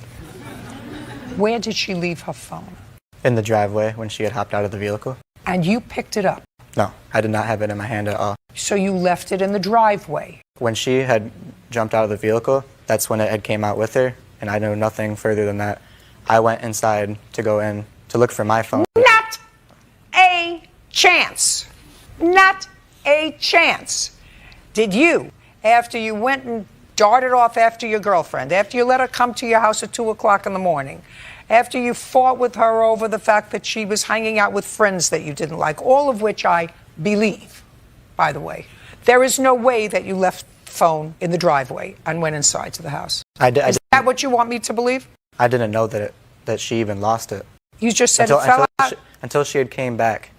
Where did she leave her phone? In the driveway when she had hopped out of the vehicle. And you picked it up? No, I did not have it in my hand at all. So you left it in the driveway. When she had jumped out of the vehicle, that's when it had came out with her, and I knew nothing further than that. I went inside to go in to look for my phone. Not a chance. Not a chance. Did you, after you went and darted off after your girlfriend, after you let her come to your house at 2 o'clock in the morning, after you fought with her over the fact that she was hanging out with friends that you didn't like, all of which I believe, by the way, there is no way that you left the phone in the driveway and went inside to the house. Is that what you want me to believe? I didn't know that she even lost it. You just said it fell out? Until she had came back,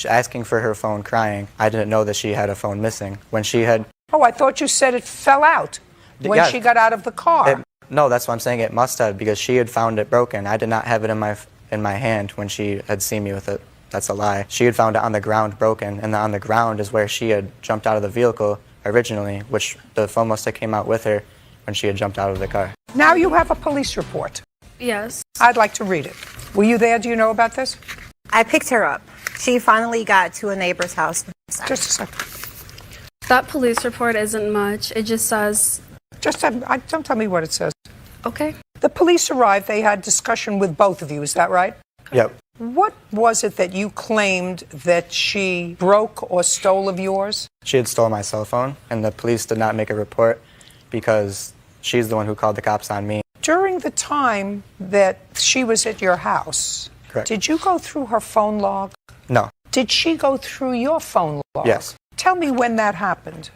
asking for her phone, crying. I didn't know that she had a phone missing. When she had... Oh, I thought you said it fell out when she got out of the car. No, that's what I'm saying. It must have, because she had found it broken. I did not have it in my hand when she had seen me with it. That's a lie. She had found it on the ground broken, and on the ground is where she had jumped out of the vehicle originally, which the phone must have came out with her when she had jumped out of the car. Now you have a police report. Yes. I'd like to read it. Were you there? Do you know about this? I picked her up. She finally got to a neighbor's house. Just a second. That police report isn't much. It just says... Don't tell me what it says. Okay. The police arrived. They had discussion with both of you. Is that right? Yep. What was it that you claimed that she broke or stole of yours? She had stolen my cell phone, and the police did not make a report because she's the one who called the cops on me. During the time that she was at your house, Correct. Did you go through her phone log? No. Did she go through your phone log? Yes. Tell me when that happened.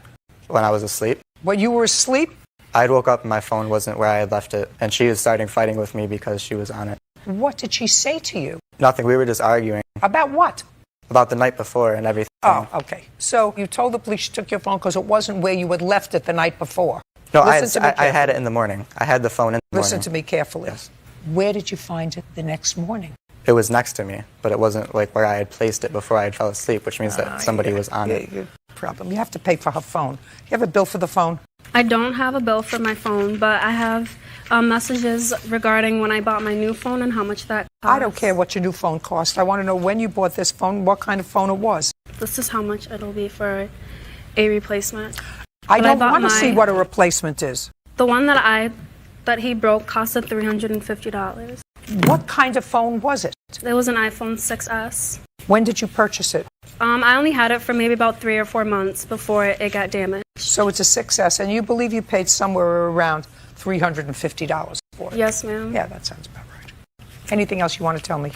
When I was asleep. When you were asleep? I woke up and my phone wasn't where I had left it, and she was starting fighting with me because she was on it. What did she say to you? Nothing. We were just arguing. About what? About the night before and everything. Oh, okay. So you told the police you took your phone because it wasn't where you had left it the night before. No, I had it in the morning. I had the phone in the morning. Listen to me carefully. Yes. Where did you find it the next morning? It was next to me, but it wasn't like where I had placed it before I had fell asleep, which means that somebody was on it. Problem. You have to pay for her phone. You have a bill for the phone? I don't have a bill for my phone, but I have messages regarding when I bought my new phone and how much that cost. I don't care what your new phone cost. I want to know when you bought this phone, what kind of phone it was. This is how much it'll be for a replacement. I don't want to see what a replacement is. The one that he broke costed $350. What kind of phone was it? It was an iPhone 6S. When did you purchase it? I only had it for maybe about 3 or 4 months before it got damaged. So it's a 6S, and you believe you paid somewhere around $350 for it? Yes, ma'am. Yeah, that sounds about right. Anything else you want to tell me?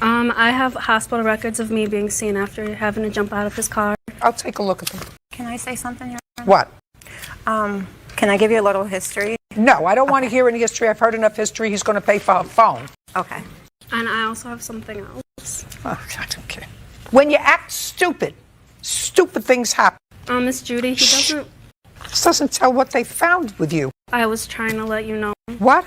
I have hospital records of me being seen after having to jump out of his car. I'll take a look at them. Can I say something, Your Honor? What? Can I give you a little history? No, I don't want to hear any history. I've heard enough history. He's going to pay for her phone. Okay. And I also have something else. Oh, God, okay. When you act stupid, stupid things happen. Miss Judy, he doesn't... This doesn't tell what they found with you. I was trying to let you know. What?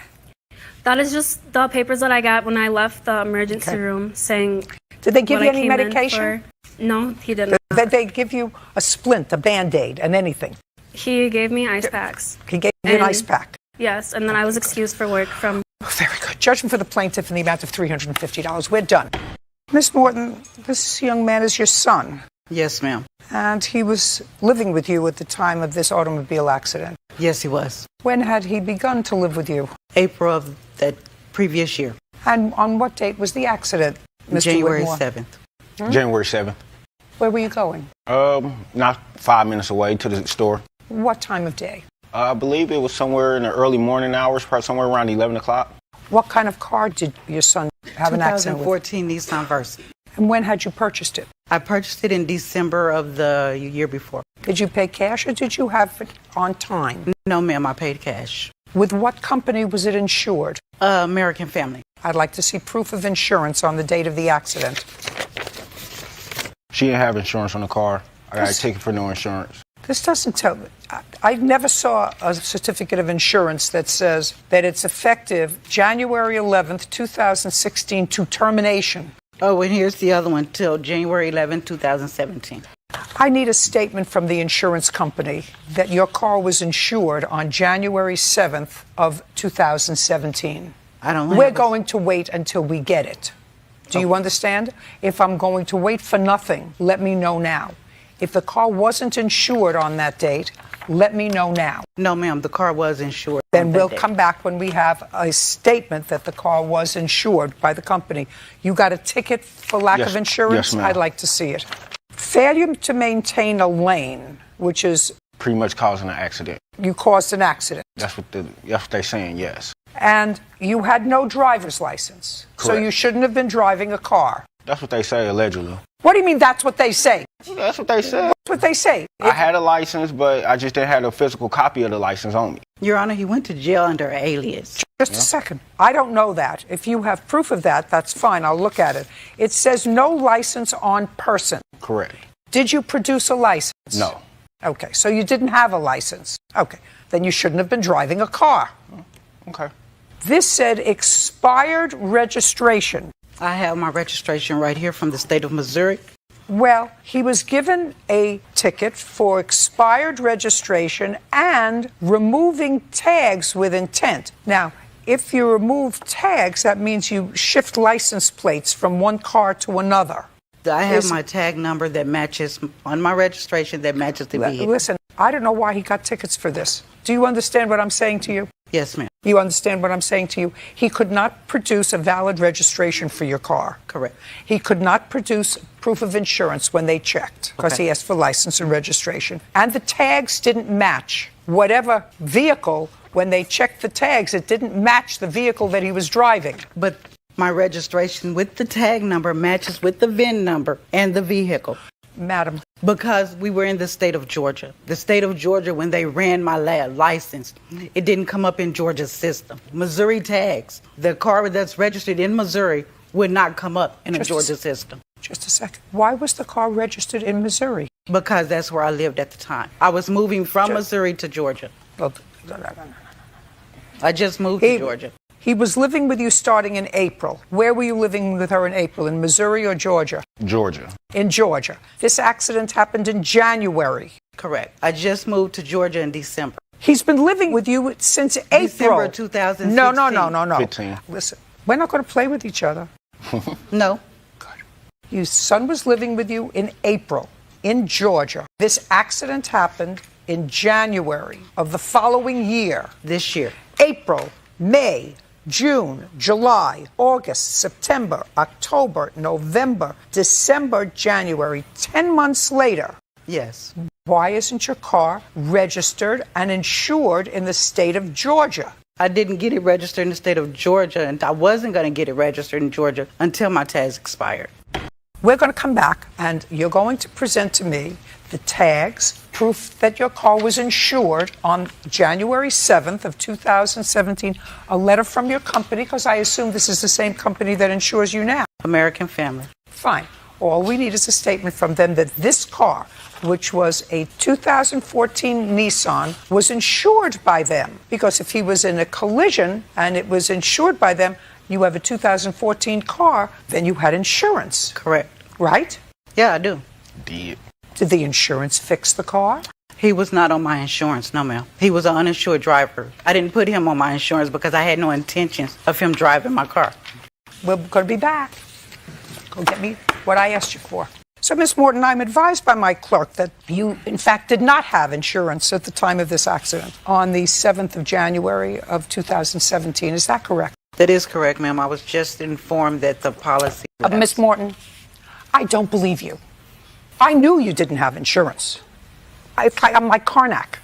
That is just the papers that I got when I left the emergency room saying... Did they give you any medication? No, he didn't. Did they give you a splint, a Band-Aid, and anything? He gave me ice packs. He gave you an ice pack? Yes, and then I was excused for work from... Very good. Judgment for the plaintiff in the amount of $350. We're done. Miss Morton, this young man is your son. Yes, ma'am. And he was living with you at the time of this automobile accident. Yes, he was. When had he begun to live with you? April of that previous year. And on what date was the accident, Mr. January Whitmore? 7th. January 7th. Where were you going? Not 5 minutes away to the store. What time of day? I believe it was somewhere in the early morning hours, probably somewhere around 11 o'clock. What kind of car did your son have an accident with? 2014 Nissan Versa. And when had you purchased it? I purchased it in December of the year before. Did you pay cash or did you have it on time? No, ma'am, I paid cash. With what company was it insured? American Family. I'd like to see proof of insurance on the date of the accident. She didn't have insurance on the car. I got a ticket for no insurance. This doesn't tell me. I never saw a certificate of insurance that says that it's effective January 11th, 2016 to termination. Oh, and here's the other one till January 11th, 2017. I need a statement from the insurance company that your car was insured on January 7th of 2017. I don't know. We're going to wait until we get it. Do you understand? If I'm going to wait for nothing, let me know now. If the car wasn't insured on that date, let me know now. No, ma'am, the car was insured. Then we'll come back when we have a statement that the car was insured by the company. You got a ticket for lack of insurance? Yes, ma'am. I'd like to see it. Failure to maintain a lane, which is Pretty much causing an accident. you caused an accident. That's what they're saying, yes. And you had no driver's license. So Correct. you shouldn't have been driving a car. That's what they say, allegedly. What do you mean that's what they say? That's what they said. That's what they say. I had a license, but I just didn't have a physical copy of the license on me. Your Honor, he went to jail under an alias. Just a second. I don't know that. If you have proof of that, that's fine. I'll look at it. It says no license on person. Correct. Did you produce a license? No. Okay, so you didn't have a license. Okay, then you shouldn't have been driving a car. Okay. This said expired registration. I have my registration right here from the state of Missouri. Well, he was given a ticket for expired registration and removing tags with intent. Now, if you remove tags, that means you shift license plates from one car to another. I have my tag number that matches on my registration that matches the vehicle. Listen, I don't know why he got tickets for this. Do you understand what I'm saying to you? Yes, ma'am. You understand what I'm saying to you? He could not produce a valid registration for your car. Correct. He could not produce proof of insurance when they checked because he asked for license and registration. And the tags didn't match. Whatever vehicle, when they checked the tags, it didn't match the vehicle that he was driving. But my registration with the tag number matches with the VIN number and the vehicle. Madam. Because we were in the state of Georgia. The state of Georgia, when they ran my license, it didn't come up in Georgia's system. Missouri tags, the car that's registered in Missouri would not come up in a Georgia system. Just a second. Why was the car registered in Missouri? Because that's where I lived at the time. I was moving from Missouri to Georgia. I just moved to Georgia. He was living with you starting in April. Where were you living with her in April? In Missouri or Georgia? Georgia. In Georgia. This accident happened in January. Correct. I just moved to Georgia in December. He's been living with you since April. December 2016. No. 15. Listen, we're not going to play with each other. No. Your son was living with you in April in Georgia. This accident happened in January of the following year. This year. April, May, June, July, August, September, October, November, December, January. 10 months later. Yes. Why isn't your car registered and insured in the state of Georgia? I didn't get it registered in the state of Georgia, and I wasn't going to get it registered in Georgia until my tags expired. We're going to come back, and you're going to present to me the tags, proof that your car was insured on January 7th of 2017, a letter from your company, because I assume this is the same company that insures you now. American Family. Fine. All we need is a statement from them that this car, which was a 2014 Nissan, was insured by them. Because if he was in a collision and it was insured by them, you have a 2014 car, then you had insurance. Correct. Right? Yeah, I do. Did the insurance fix the car? He was not on my insurance, no, ma'am. He was an uninsured driver. I didn't put him on my insurance because I had no intentions of him driving my car. We're going to be back. Go get me what I asked you for. So, Ms. Morton, I'm advised by my clerk that you, in fact, did not have insurance at the time of this accident on the 7th of January of 2017. Is that correct? That is correct, ma'am. I was just informed that the policy... Ms. Morton, I don't believe you. I knew you didn't have insurance. I'm like Karnak.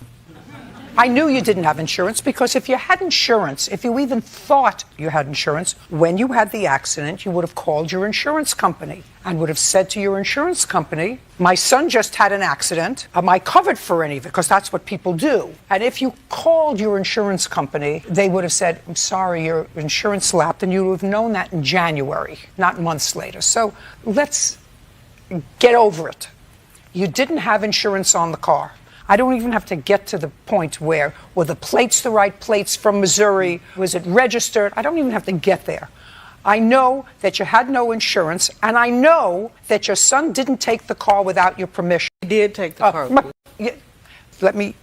I knew you didn't have insurance because if you had insurance, if you even thought you had insurance, when you had the accident, you would have called your insurance company and would have said to your insurance company, my son just had an accident. Am I covered for any of it? Because that's what people do. And if you called your insurance company, they would have said, I'm sorry, your insurance lapsed, and you would have known that in January, not months later. So let's get over it. You didn't have insurance on the car. I don't even have to get to the point where, were the plates the right plates from Missouri? Was it registered? I don't even have to get there. I know that you had no insurance, and I know that your son didn't take the car without your permission. He did take the car. Let me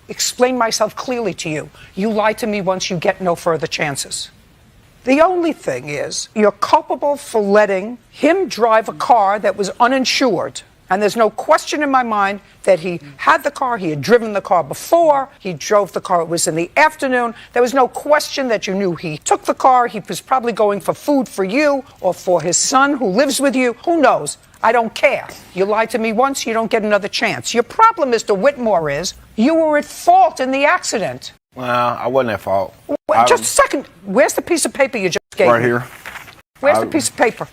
explain myself clearly to you. You lie to me once, you get no further chances. The only thing is, you're culpable for letting him drive a car that was uninsured. And there's no question in my mind that he had the car, he had driven the car before, he drove the car, it was in the afternoon. There was no question that you knew he took the car, he was probably going for food for you or for his son who lives with you. Who knows? I don't care. You lied to me once, you don't get another chance. Your problem, Mr. Whitmore, is you were at fault in the accident. Well, I wasn't at fault. Wait, just a second. Where's the piece of paper you just gave me? Right here. Where's the piece of paper?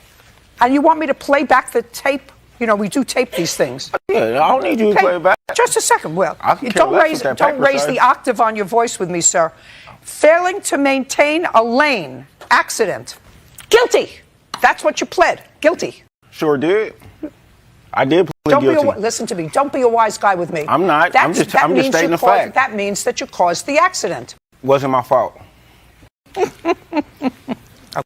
And you want me to play back the tape? You know, we do tape these things. Yeah, I don't need you to play it back. Just a second, Will. You don't raise the octave on your voice with me, sir. Failing to maintain a lane. Accident. Guilty. That's what you pled. Guilty. Sure did. I did plead guilty. Listen to me. Don't be a wise guy with me. I'm not. I'm just stating the fact. That means that you caused the accident. Wasn't my fault.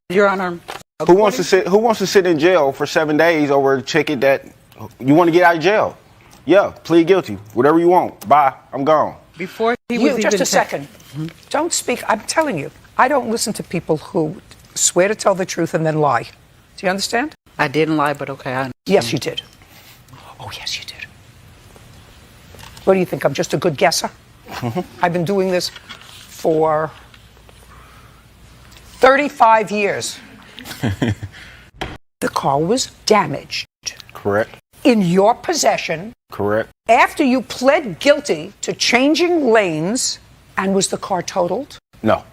Your Honor. Who wants to sit in jail for 7 days over a ticket that you want to get out of jail? Yeah, plead guilty. Whatever you want. Bye. I'm gone. Before he was even... Just a second. Don't speak. I'm telling you, I don't listen to people who swear to tell the truth and then lie. Do you understand? I didn't lie, but okay, I understand. Yes, you did. Oh, yes, you did. What do you think? I'm just a good guesser? I've been doing this for 35 years. The car was damaged. Correct. In your possession. Correct. After you pled guilty to changing lanes, and was the car totaled? No.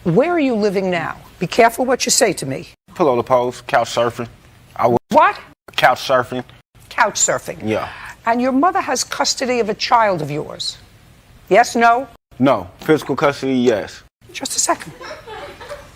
Where are you living now? Be careful what you say to me. Pillow the post, couch surfing. What? Couch surfing. Couch surfing. Yeah. And your mother has custody of a child of yours. Yes, no? No. Physical custody, yes. Just a second.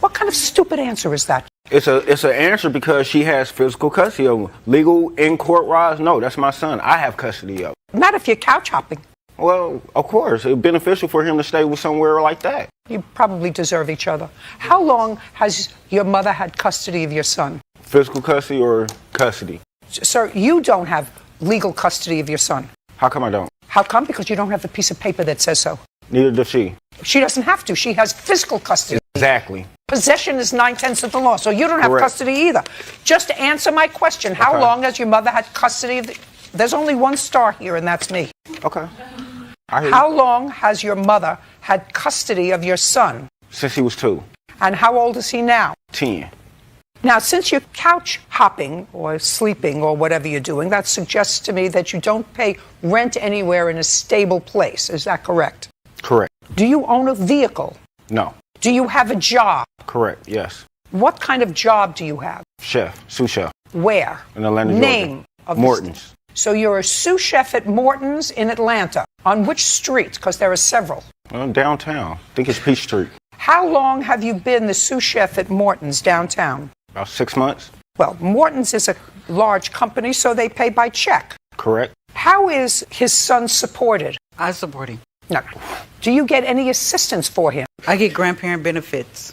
What kind of stupid answer is that? It's an answer because she has physical custody of him. Legal in court wise, no, that's my son. I have custody of him. Not if you're couch hopping. Well, of course, it's beneficial for him to stay with somewhere like that. You probably deserve each other. How long has your mother had custody of your son? Physical custody or custody? Sir, you don't have legal custody of your son. How come I don't? How come? Because you don't have the piece of paper that says so. Neither does she. She doesn't have to. She has physical custody. Exactly. Possession is 9/10 of the law, so you don't have custody either. Just to answer my question, how long has your mother had custody of There's only one star here, and that's me. Okay. How long has your mother had custody of your son? Since he was 2. And how old is he now? 10. Now, since you're couch hopping or sleeping or whatever you're doing, that suggests to me that you don't pay rent anywhere in a stable place. Is that correct? Correct. Do you own a vehicle? No. Do you have a job? Correct, yes. What kind of job do you have? Chef, sous chef. Where? In Atlanta, Georgia. Name of Morton's. So you're a sous chef at Morton's in Atlanta. On which street? Because there are several. Downtown. I think it's Peach Street. How long have you been the sous chef at Morton's downtown? About 6 months. Well, Morton's is a large company, so they pay by check. Correct. How is his son supported? I support him. No. Do you get any assistance for him? I get grandparent benefits.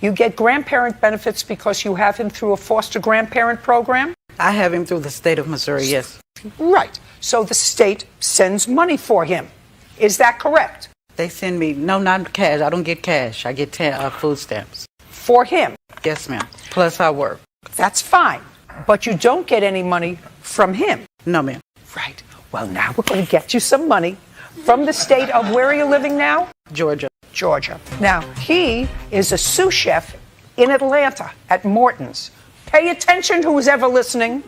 You get grandparent benefits because you have him through a foster grandparent program? I have him through the state of Missouri, yes. Right. So the state sends money for him. Is that correct? They send me, no, not cash. I don't get cash. I get food stamps. For him? Yes, ma'am. Plus I work. That's fine. But you don't get any money from him? No, ma'am. Right. Well, now we're going to get you some money from the state of, where are you living now? Georgia. Georgia. Now, he is a sous chef in Atlanta at Morton's. Pay attention, who's ever listening.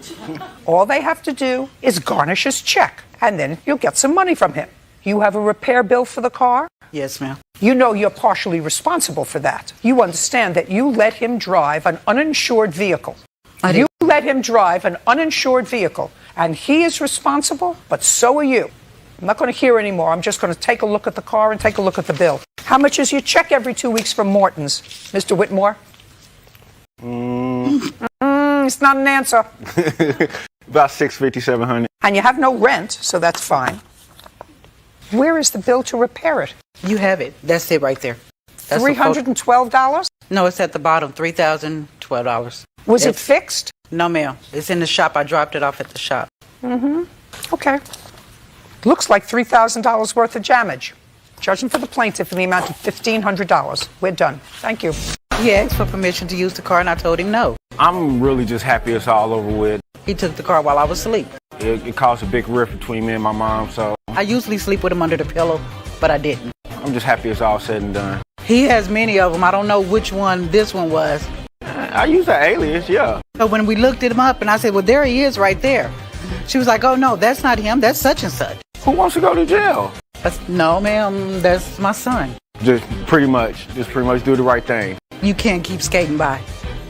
All they have to do is garnish his check, and then you'll get some money from him. You have a repair bill for the car? Yes, ma'am. You know you're partially responsible for that. You understand that you let him drive an uninsured vehicle. You let him drive an uninsured vehicle, and he is responsible, but so are you. I'm not going to hear anymore. I'm just going to take a look at the car and take a look at the bill. How much is your check every 2 weeks from Morton's, Mr. Whitmore? It's not an answer. About $650, $700. And you have no rent, so that's fine. Where is the bill to repair it? You have it. That's it right there. That's $312? No, it's at the bottom. $3,012. Was it fixed? No, ma'am. It's in the shop. I dropped it off at the shop. Mm-hmm. Okay. Looks like $3,000 worth of damage. Judging for the plaintiff in the amount of $1,500. We're done. Thank you. He asked for permission to use the car, and I told him no. I'm really just happy it's all over with. He took the car while I was asleep. It caused a big rift between me and my mom, so I usually sleep with him under the pillow, but I didn't. I'm just happy it's all said and done. He has many of them. I don't know which one this one was. I use an alias, yeah. So when we looked him up, and I said, well, there he is right there. She was like, oh, no, that's not him. That's such and such. Who wants to go to jail? No, ma'am, that's my son. Just pretty much do the right thing. You can't keep skating by.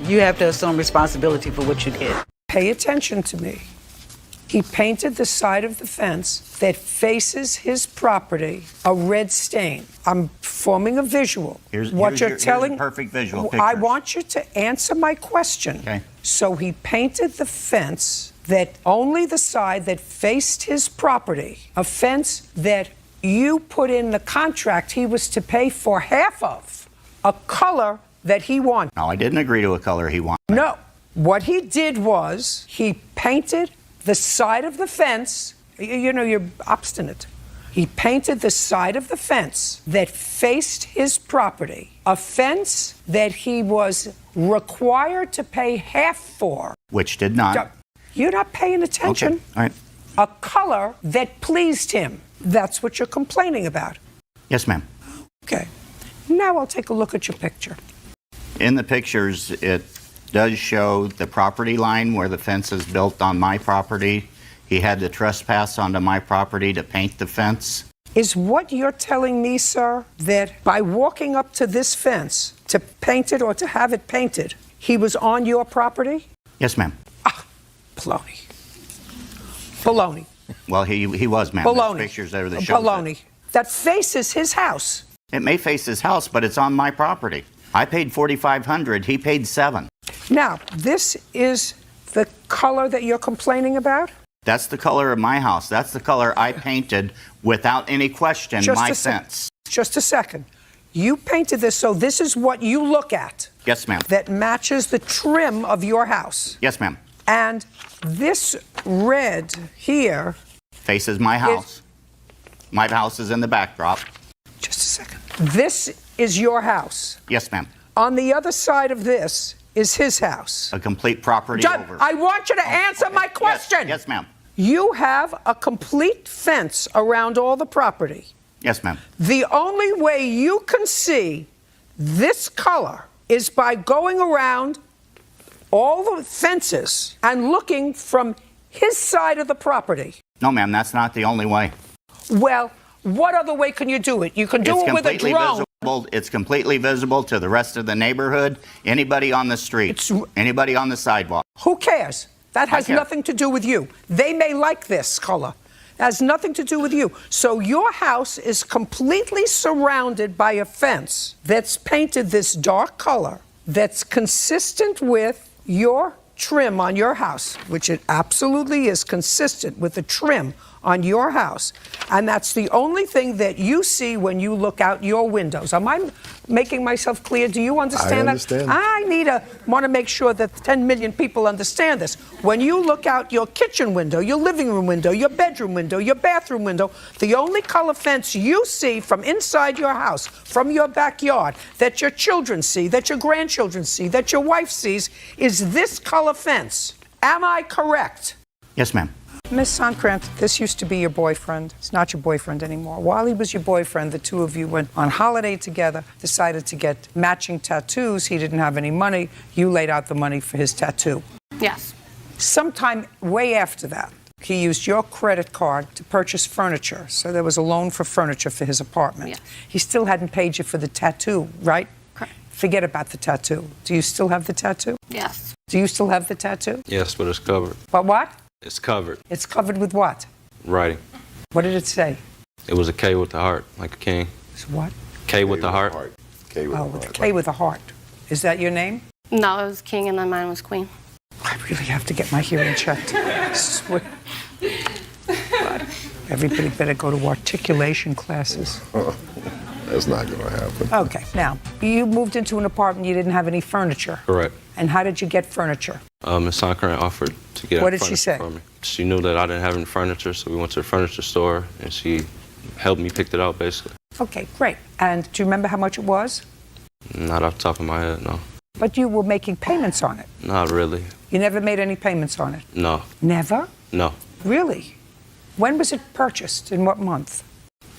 You have to assume responsibility for what you did. Pay attention to me. He painted the side of the fence that faces his property a red stain. I'm forming a visual. Here's a perfect visual picture. I want you to answer my question. Okay. So he painted the fence that only the side that faced his property, a fence that you put in the contract he was to pay for half of, a color that he wanted. No, I didn't agree to a color he wanted. No. What he did was he painted the side of the fence. You know, you're obstinate. He painted the side of the fence that faced his property, a fence that he was required to pay half for. Which did not. You're not paying attention. Okay. All right. A color that pleased him. That's what you're complaining about. Yes, ma'am. Okay. Now I'll take a look at your picture. In the pictures, it does show the property line where the fence is built on my property. He had to trespass onto my property to paint the fence. Is what you're telling me, sir, that by walking up to this fence to paint it or to have it painted, he was on your property? Yes, ma'am. Baloney. Baloney. Well, he was, ma'am. Baloney. There's pictures there that show Baloney. That faces his house. It may face his house, but it's on my property. I paid $4,500. He paid $7,000. Now, this is the color that you're complaining about? That's the color of my house. That's the color I painted without any question, my fence. Just a second. You painted this, so this is what you look at. Yes, ma'am. That matches the trim of your house. Yes, ma'am. And this red here faces my house. My house is in the backdrop. Just a second. This is your house. Yes, ma'am. On the other side of this is his house. A complete property over. I want you to answer my question. Yes, ma'am. You have a complete fence around all the property. Yes, ma'am. The only way you can see this color is by going around all the fences and looking from his side of the property. No, ma'am, that's not the only way. Well, what other way can you do it? You can do it with a drone. It's completely visible to the rest of the neighborhood, anybody on the street, anybody on the sidewalk. Who cares? That has nothing to do with you. They may like this color. It has nothing to do with you. So your house is completely surrounded by a fence that's painted this dark color that's consistent with your trim on your house, which it absolutely is consistent with the trim on your house. And that's the only thing that you see when you look out your windows. Am I making myself clear? Do you understand I understand. that? I want to make sure that 10 million people understand this. When you look out your kitchen window, your living room window, your bedroom window, your bathroom window, the only color fence you see from inside your house, from your backyard, that your children see, that your grandchildren see, that your wife sees, is this color fence. Am I correct? Yes, ma'am. Miss Sonkrant, this used to be your boyfriend. It's not your boyfriend anymore. While he was your boyfriend, the two of you went on holiday together, decided to get matching tattoos. He didn't have any money. You laid out the money for his tattoo. Yes. Sometime way after that, he used your credit card to purchase furniture. So there was a loan for furniture for his apartment. Yes. He still hadn't paid you for the tattoo, right? Correct. Forget about the tattoo. Do you still have the tattoo? Yes. Do you still have the tattoo? Yes, but it's covered. But what? It's covered. It's covered with what? Writing. What did it say? It was a K with the heart, like a king. It's what? K with the heart. K with Oh, with a K with a heart. Is that your name? No, it was king and then mine was queen. I really have to get my hearing checked. I swear. God. Everybody better go to articulation classes. That's not going to happen. Okay, now, you moved into an apartment, you didn't have any furniture. Correct. And how did you get furniture? Miss Sonkrant offered to get What did she furniture say? for me. She knew that I didn't have any furniture, so we went to the furniture store, and she helped me pick it out, basically. Okay, great. And do you remember how much it was? Not off the top of my head, no. But you were making payments on it. Not really. You never made any payments on it? No. Never? No. Really? When was it purchased? In what month?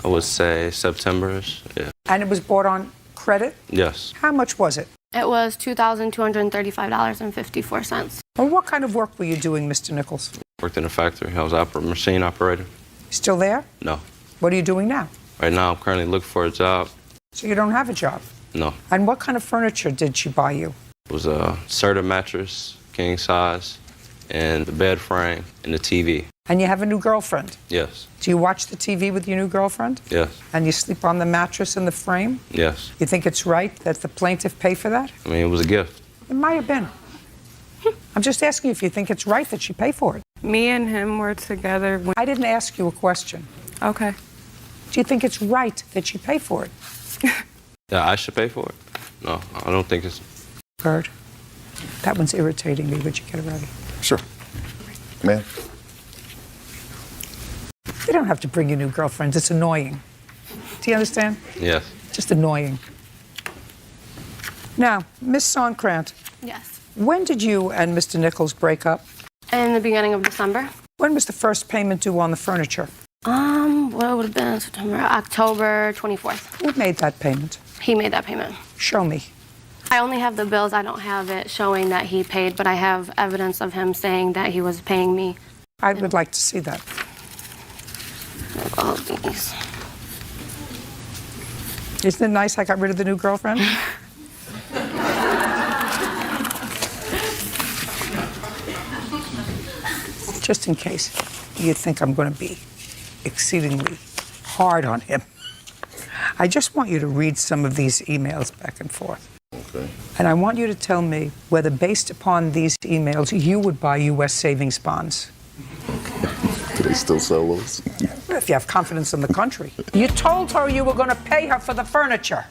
I would say September-ish, yeah. And it was bought on credit? Yes. How much was it? It was $2,235.54. Well, what kind of work were you doing, Mr. Nichols? Worked in a factory. I was a machine operator. Still there? No. What are you doing now? Right now, I'm currently looking for a job. So you don't have a job? No. And what kind of furniture did she buy you? It was a Serta mattress, king size, and the bed frame, and the TV. And you have a new girlfriend? Yes. Do you watch the TV with your new girlfriend? Yes. And you sleep on the mattress and the frame? Yes. You think it's right that the plaintiff pay for that? I mean, it was a gift. It might have been. I'm just asking you if you think it's right that she pay for it. Me and him were together. I didn't ask you a question. Okay. Do you think it's right that she pay for it? Yeah, I should pay for it. No, I don't think it's... Bird, that one's irritating me. Would you get it ready? Sure. Man. You don't have to bring your new girlfriends. It's annoying. Do you understand? Yes. Just annoying. Now, Miss Sonkrant, Yes. when did you and Mr. Nichols break up? In the beginning of December. When was the first payment due on the furniture? What would have been September? October 24th. Who made that payment? He made that payment. Show me. I only have the bills. I don't have it showing that he paid, but I have evidence of him saying that he was paying me. I would like to see that. All these. Isn't it nice I got rid of the new girlfriend? Just in case you think I'm going to be exceedingly hard on him, I just want you to read some of these emails back and forth. Okay. And I want you to tell me whether, based upon these emails, you would buy U.S. savings bonds. Do they still sell those? If you have confidence in the country. You told her you were going to pay her for the furniture.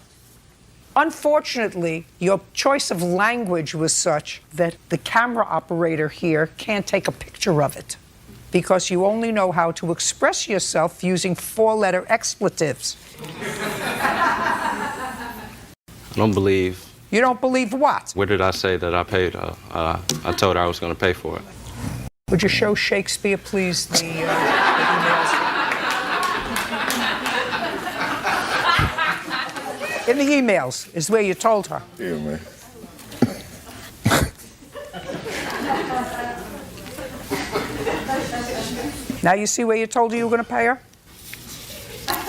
Unfortunately, your choice of language was such that the camera operator here can't take a picture of it because you only know how to express yourself using four-letter expletives. I don't believe... You don't believe what? Where did I say that I paid her? I told her I was going to pay for it. Would you show Shakespeare, please, the emails? In the emails is where you told her. Yeah, man. Now you see where you told her you were going to pay her?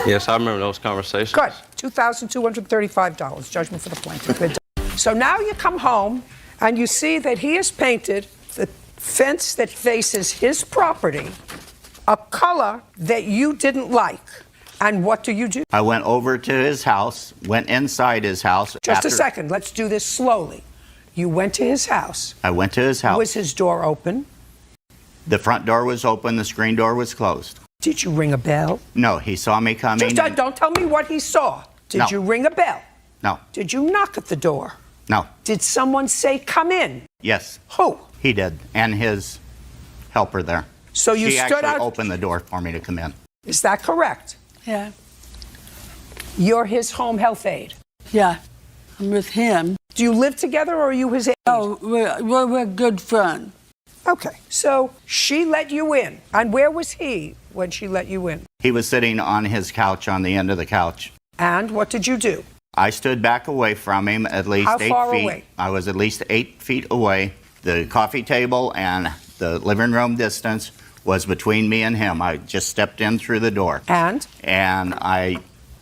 Yes, I remember those conversations. Good. $2,235. Judgment for the plaintiff. We're done. So now you come home and you see that he has painted the fence that faces his property a color that you didn't like. And what do? I went over to his house, went inside his house. Just a second. Let's do this slowly. You went to his house. I went to his house. Was his door open? The front door was open. The screen door was closed. Did you ring a bell? No, he saw me coming. Just don't tell me what he saw. Did No. you ring a bell? No. Did you knock at the door? No. Did someone say, come in? Yes. Who? He did, and his helper there. So you she stood actually out. opened the door for me to come in. Is that correct? Yeah. You're his home health aide. Yeah. I'm with him. Do you live together or are you his aide? Oh, we're good friends. Okay. So she let you in. And where was he when she let you in? He was sitting on his couch on the end of the couch. And what did you do? I stood back away from him at least How 8 far feet. away? I was at least 8 feet away. The coffee table and the living room distance was between me and him. I just stepped in through the door. And? And I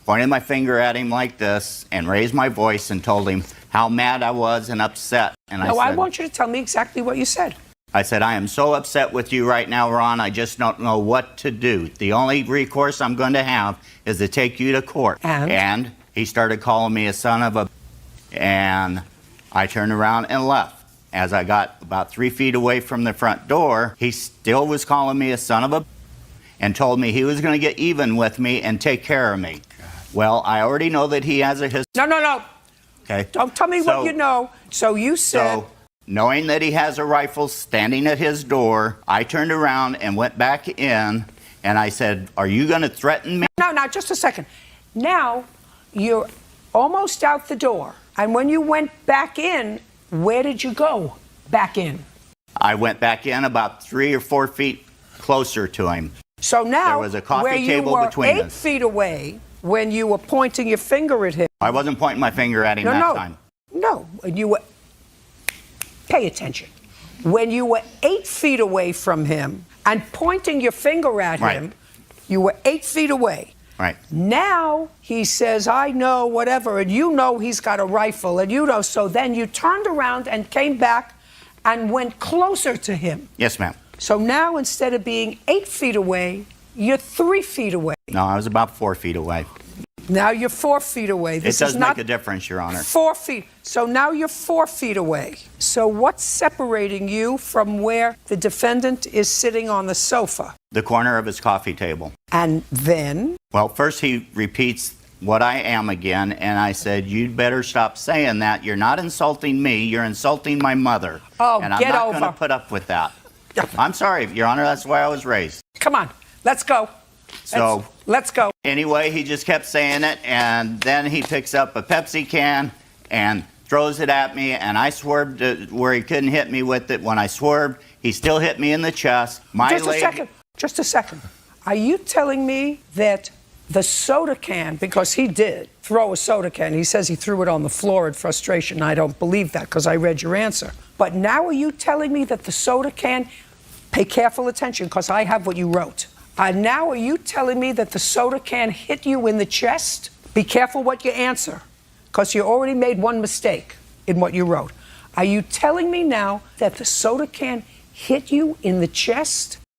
pointed my finger at him like this and raised my voice and told him how mad I was and upset. And No, I I said, want you to tell me exactly what you said. I said, I am so upset with you right now, Ron. I just don't know what to do. The only recourse I'm going to have is to take you to court. And he started calling me a son of a... And I turned around and left. As I got about 3 feet away from the front door, he still was calling me a son of a... and told me he was going to get even with me and take care of me. Well, I already know that he has a history. No. Okay. Don't tell me what you know. So you said... So, knowing that he has a rifle standing at his door, I turned around and went back in, and I said, are you going to threaten me? No, just a second. Now, you're almost out the door. And when you went back in, where did you go back in? I went back in about 3 or 4 feet closer to him. So now, there was a coffee where table you were between 8 us. feet away, when you were pointing your finger at him. I wasn't pointing my finger at him that time. No, you were. Pay attention. When you were 8 feet away from him and pointing your finger at him, you were 8 feet away. Right. Now he says, I know, whatever, and you know he's got a rifle, and you know, so then you turned around and came back and went closer to him. Yes, ma'am. So now instead of being 8 feet away, you're 3 feet away. No, I was about 4 feet away. Now you're 4 feet away. This it does is not make a difference, Your Honor. 4 feet. So now you're 4 feet away. So what's separating you from where the defendant is sitting on the sofa? The corner of his coffee table. And then? Well, first he repeats what I am again, and I said, you'd better stop saying that. You're not insulting me, you're insulting my mother. Oh, and I'm get not over. going to put up with that. I'm sorry, Your Honor, that's the way I was raised. Come on, let's go. So let's go. Anyway, he just kept saying it, and then he picks up a Pepsi can and throws it at me, and I swerved where he couldn't hit me with it. When I swerved, he still hit me in the chest. Just a second. Are you telling me that the soda can, because he did throw a soda can, he says he threw it on the floor in frustration. I don't believe that because I read your answer. But now are you telling me that the soda can, pay careful attention because I have what you wrote. Now are you telling me that the soda can hit you in the chest? Be careful what you answer, because you already made one mistake in what you wrote. Are you telling me now that the soda can hit you in the chest?